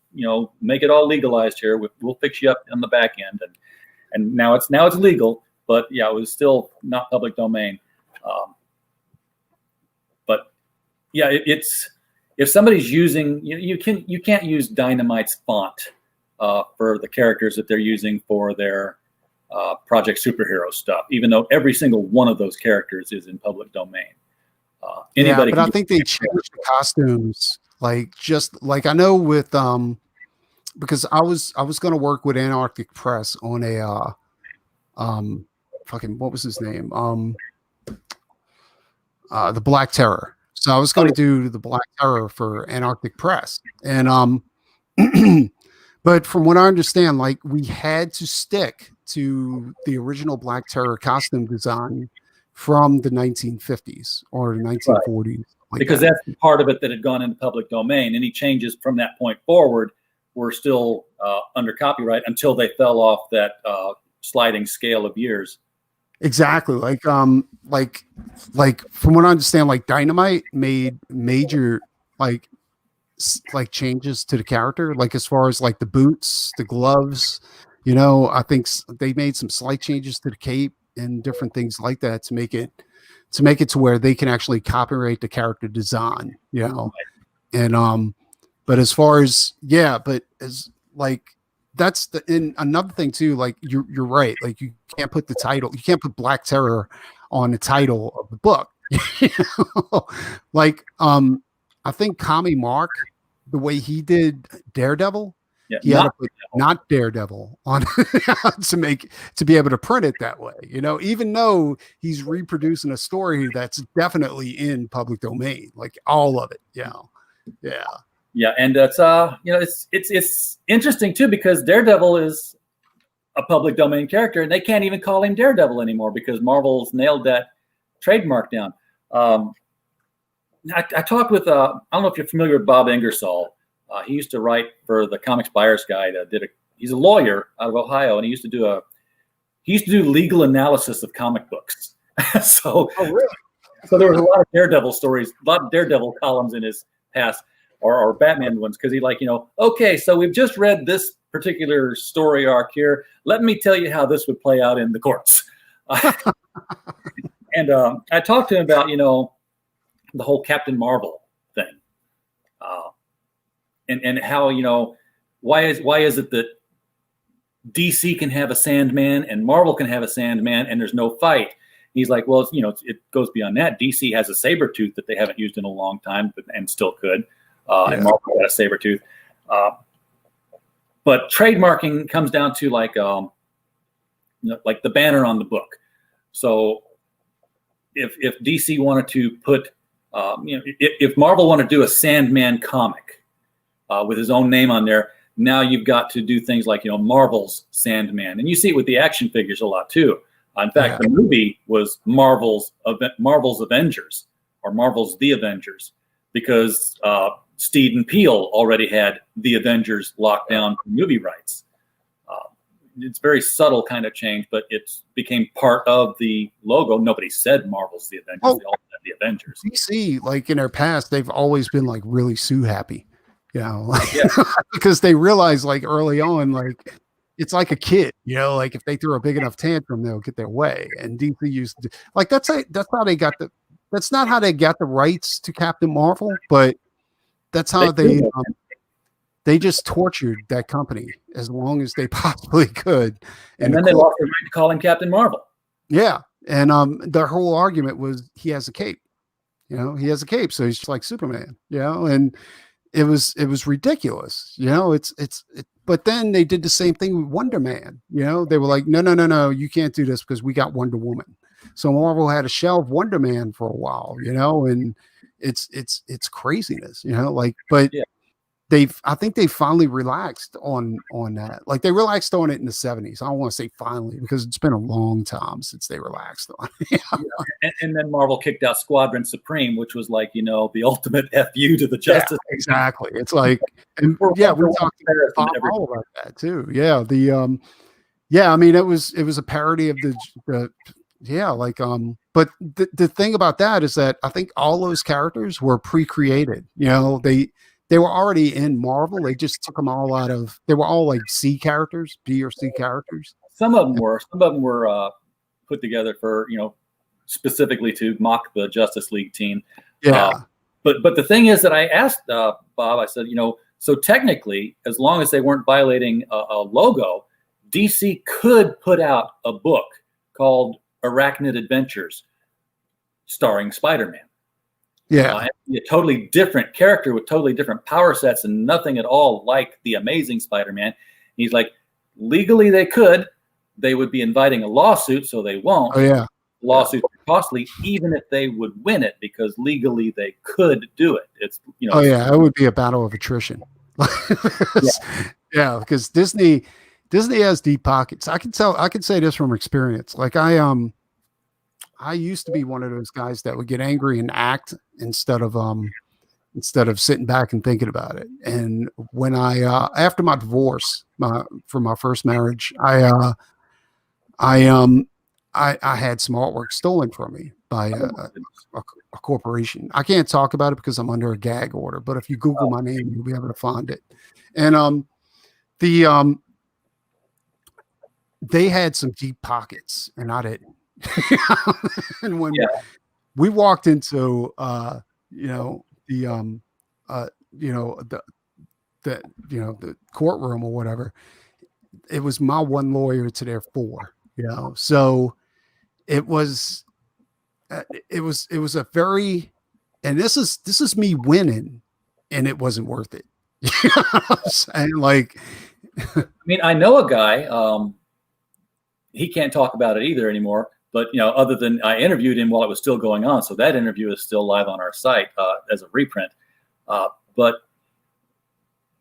Speaker 2: make it all legalized here. We'll fix you up on the back end, and now it's legal, but yeah, it was still not public domain. But yeah, it's if somebody's using, you can't use Dynamite's font for the characters that they're using for their Project Superhero stuff, even though every single one of those characters is in public domain.
Speaker 3: But I think they changed the costumes, like just like I know with because I was going to work with Antarctic Press on a what was his name, the Black Terror. So I was going to do the Black Terror for Antarctic Press, and but from what I understand, like we had to stick to the original Black Terror costume design from the 1950s or the 1940s. Right. Like
Speaker 2: because that's the part of it that had gone into public domain. Any changes from that point forward were still under copyright until they fell off that sliding scale of years.
Speaker 3: Exactly. Like from what I understand, like Dynamite made major like changes to the character, like as far as like the boots, the gloves, I think they made some slight changes to the cape and different things like that to make it to where they can actually copyright the character design, and but as far as that's and another thing too, like you're right, like you can't put Black Terror on the title of the book. Like I think Kami Mark, the way he did Daredevil, he had to put not Daredevil on to be able to print it that way, even though he's reproducing a story that's definitely in public domain, like all of it.
Speaker 2: Yeah, and that's it's interesting too, because Daredevil is a public domain character, and they can't even call him Daredevil anymore because Marvel's nailed that trademark down. I talked with I don't know if you're familiar with Bob Ingersoll. He used to write for the Comics Buyers Guide. He's a lawyer out of Ohio, and he used to do legal analysis of comic books. So,
Speaker 3: Oh, really?
Speaker 2: so there was a lot of Daredevil stories, a lot of Daredevil columns in his past, or Batman ones, because he okay, so we've just read this particular story arc here. Let me tell you how this would play out in the courts. And I talked to him about the whole Captain Marvel thing, and how why is it that DC can have a Sandman and Marvel can have a Sandman and there's no fight? He's like, well, it goes beyond that. DC has a Sabretooth that they haven't used in a long time, and still could, and Marvel got a Sabretooth. But trademarking comes down to like the banner on the book. So if DC wanted to put, if Marvel wanted to do a Sandman comic with his own name on there, now you've got to do things like Marvel's Sandman, and you see it with the action figures a lot too. In fact, the movie was Marvel's Avengers, or Marvel's The Avengers, because Steed and Peele already had The Avengers locked down for movie rights. It's very subtle kind of change, but it became part of the logo. Nobody said Marvel's The Avengers. They all said The Avengers.
Speaker 3: DC, like in their past, they've always been like really Sue happy, because they realize like early on, like it's like a kid, like if they throw a big enough tantrum, they'll get their way. And DC used to like that's how they got that's not how they got the rights to Captain Marvel, but that's how they just tortured that company as long as they possibly could.
Speaker 2: And then they lost the right to call him Captain Marvel.
Speaker 3: Yeah. And their whole argument was he has a cape. He has a cape, so he's just like Superman, and it was ridiculous. But then they did the same thing with Wonder Man. They were like, no, you can't do this because we got Wonder Woman. So Marvel had to shelve Wonder Man for a while, and it's craziness, but I think they finally relaxed on that. Like they relaxed on it in the 70s. I don't want to say finally because it's been a long time since they relaxed on it.
Speaker 2: And then Marvel kicked out Squadron Supreme, which was like, the ultimate FU to the Justice.
Speaker 3: Yeah, exactly. It's like, we talked all about that too. Yeah. I mean, it was a parody of the but the thing about that is that I think all those characters were pre-created. They were already in Marvel. They just took them all out of. They were all like C characters, B or C characters.
Speaker 2: Some of them were put together for specifically to mock the Justice League team.
Speaker 3: Yeah.
Speaker 2: But the thing is that I asked Bob. I said, so technically, as long as they weren't violating a logo, DC could put out a book called Arachnid Adventures, starring Spider-Man.
Speaker 3: Yeah,
Speaker 2: a totally different character with totally different power sets and nothing at all like the Amazing Spider-Man. He's like, legally they could. They would be inviting a lawsuit, so they won't.
Speaker 3: Oh yeah,
Speaker 2: lawsuits are costly, even if they would win it, because legally they could do it. It's
Speaker 3: Oh yeah, it would be a battle of attrition. Yeah, because Disney has deep pockets. I can say this from experience. Like I used to be one of those guys that would get angry and act instead of sitting back and thinking about it. And when I after my divorce from my first marriage, I had some artwork stolen from me by a corporation. I can't talk about it because I'm under a gag order, but if you Google my name, you'll be able to find it. And they had some deep pockets and I didn't. And when we walked into the courtroom or whatever, it was my one lawyer to their four, so it was a very, and this is me winning and it wasn't worth it. You know what I'm saying? Like,
Speaker 2: I mean, I know a guy, he can't talk about it either anymore. But, other than I interviewed him while it was still going on. So that interview is still live on our site as a reprint. But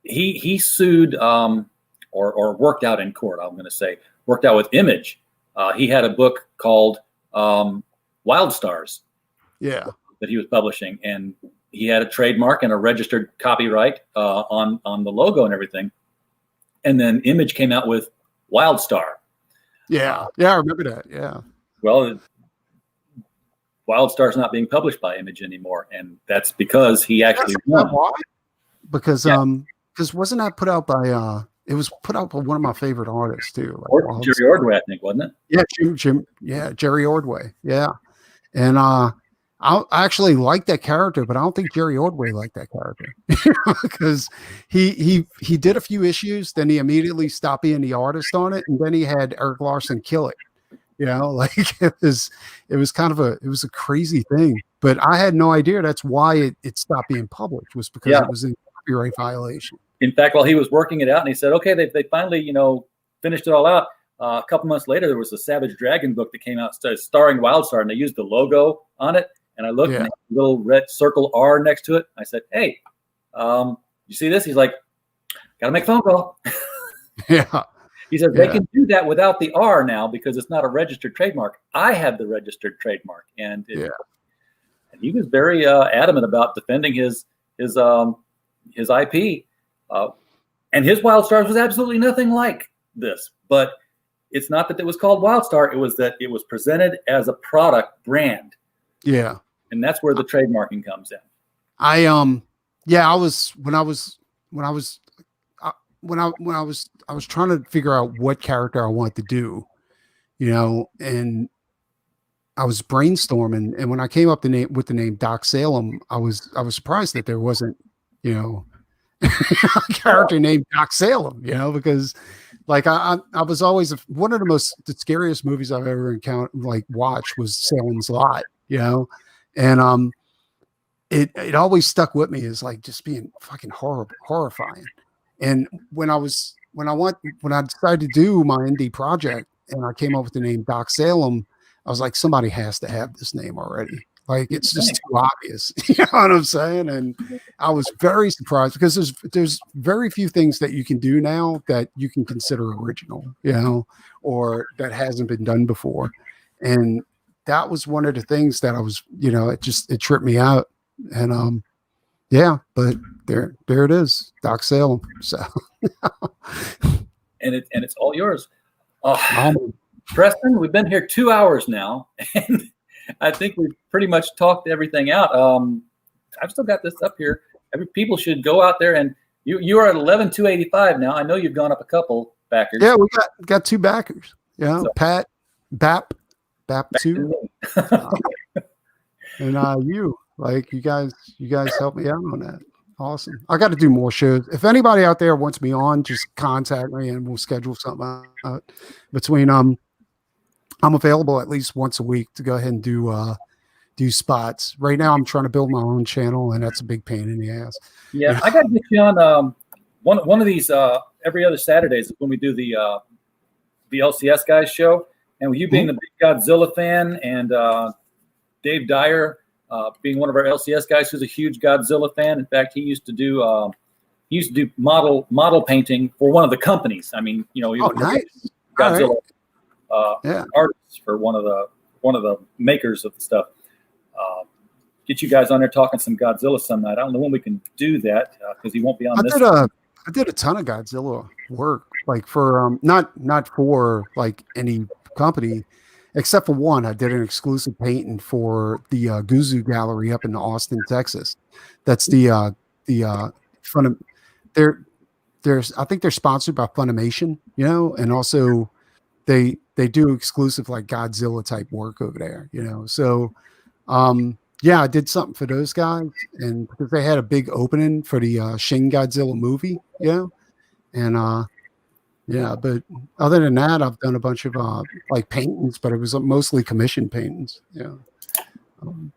Speaker 2: he sued or worked out in court, I'm going to say, worked out with Image. He had a book called Wild Stars.
Speaker 3: Yeah.
Speaker 2: That he was publishing, and he had a trademark and a registered copyright on the logo and everything. And then Image came out with Wild Star.
Speaker 3: Yeah. Yeah, I remember that. Yeah.
Speaker 2: Well, Wild Star's not being published by Image anymore, and that's because he actually won.
Speaker 3: Why? Because wasn't that put out by it was put out by one of my favorite artists too. Like
Speaker 2: Jerry Ordway, I think, wasn't it?
Speaker 3: Yeah, Jerry Ordway. Yeah. And I actually like that character, but I don't think Jerry Ordway liked that character because he did a few issues, then he immediately stopped being the artist on it, and then he had Eric Larson kill it. Like it was a crazy thing. But I had no idea that's why it stopped being published, was because it was in copyright violation.
Speaker 2: In fact, while he was working it out, and he said, okay, they finally finished it all out. A couple months later, there was a Savage Dragon book that came out starring Wildstar, and they used the logo on it. And I looked, and a little red circle R next to it. I said, hey, you see this? He's like, got to make a phone call.
Speaker 3: Yeah.
Speaker 2: He says, they can do that without the R now because it's not a registered trademark. I have the registered trademark. And he was very adamant about defending his IP. And his Wildstars was absolutely nothing like this. But it's not that it was called Wildstar. It was that it was presented as a product brand. Yeah. And that's where the trademarking comes in. I
Speaker 3: was trying to figure out what character I wanted to do, and I was brainstorming, and when I came up with the name Doc Salem, I was surprised that there wasn't, a character named Doc Salem, because like I was always one of the scariest movies I've ever watched was Salem's Lot, and it always stuck with me as like just being fucking horrifying. And when I decided to do my indie project and I came up with the name Doc Salem, I was like, somebody has to have this name already. Like it's just too obvious. You know what I'm saying? And I was very surprised because there's very few things that you can do now that you can consider original, or that hasn't been done before. And that was one of the things that I was, it tripped me out. And but there it is, Doc Salem. So
Speaker 2: and it's all yours. Preston, we've been here 2 hours now, and I think we've pretty much talked everything out. I've still got this up here. People should go out there, and you are at 11,285 now. I know you've gone up a couple backers.
Speaker 3: Yeah, we got two backers. Yeah, so, Pat, BAP 2, and you. Like you guys helped me out on that. Awesome. I got to do more shows. If anybody out there wants me on, just contact me and we'll schedule something out. Between I'm available at least once a week to go ahead and do spots. Right now I'm trying to build my own channel, and that's a big pain in the ass.
Speaker 2: Yeah, I got to get you on one of these every other Saturdays when we do the LCS guys show. And with you being the big Godzilla fan and Dave Dyer being one of our LCS guys who's a huge Godzilla fan. In fact, he used to do model painting for one of the companies. I mean, he was
Speaker 3: nice.
Speaker 2: Godzilla artists for one of the makers of the stuff. Get you guys on there talking some Godzilla some night. I don't know when we can do that because he won't be on this.
Speaker 3: I did a ton of Godzilla work, like for not for like any company. Except for one, I did an exclusive painting for the Guzu Gallery up in Austin, Texas. That's the Fun. There's I think they're sponsored by Funimation, and also they do exclusive like Godzilla type work over there, So I did something for those guys, and because they had a big opening for the Shin Godzilla movie, and but other than that, I've done a bunch of like paintings, but it was mostly commission paintings.
Speaker 2: I'm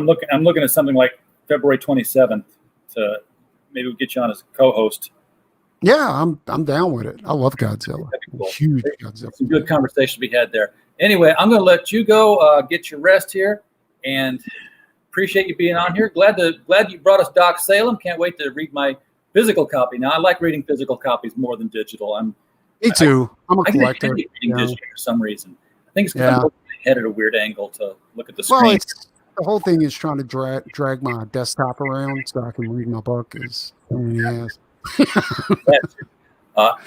Speaker 2: looking at something like February 27th to maybe we'll get you on as a co-host.
Speaker 3: Yeah, I'm down with it. I love Godzilla.
Speaker 2: Cool.
Speaker 3: Huge Godzilla.
Speaker 2: Some good conversation we had there. Anyway, I'm going to let you go get your rest here, and appreciate you being on here. Glad you brought us Doc Salem. Can't wait to read my physical copy. Now, I like reading physical copies more than digital.
Speaker 3: Me too. I'm a
Speaker 2: I get
Speaker 3: collector.
Speaker 2: heavy reading
Speaker 3: Yeah.
Speaker 2: digitally for some reason. I think it's because
Speaker 3: Yeah.
Speaker 2: I'm looking at at a weird angle to look at the
Speaker 3: Well,
Speaker 2: screen.
Speaker 3: it's the whole thing is trying to drag my desktop around so I can read my book. Is yes.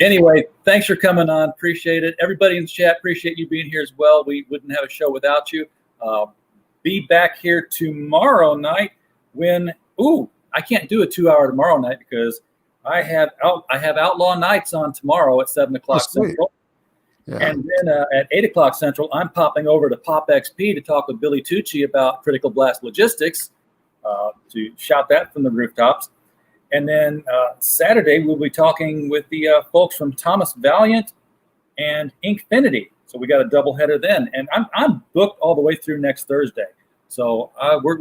Speaker 2: Anyway, thanks for coming on. Appreciate it. Everybody in the chat, appreciate you being here as well. We wouldn't have a show without you. Be back here tomorrow night when, I can't do a 2-hour tomorrow night because I have Outlaw Nights on tomorrow at 7 o'clock
Speaker 3: sweet.
Speaker 2: Central.
Speaker 3: Yeah.
Speaker 2: And then at 8 o'clock Central, I'm popping over to Pop XP to talk with Billy Tucci about Critical Blast Logistics, to shout that from the rooftops. And then Saturday, we'll be talking with the folks from Thomas Valiant and Inkfinity. So we got a doubleheader then. And I'm booked all the way through next Thursday. So we're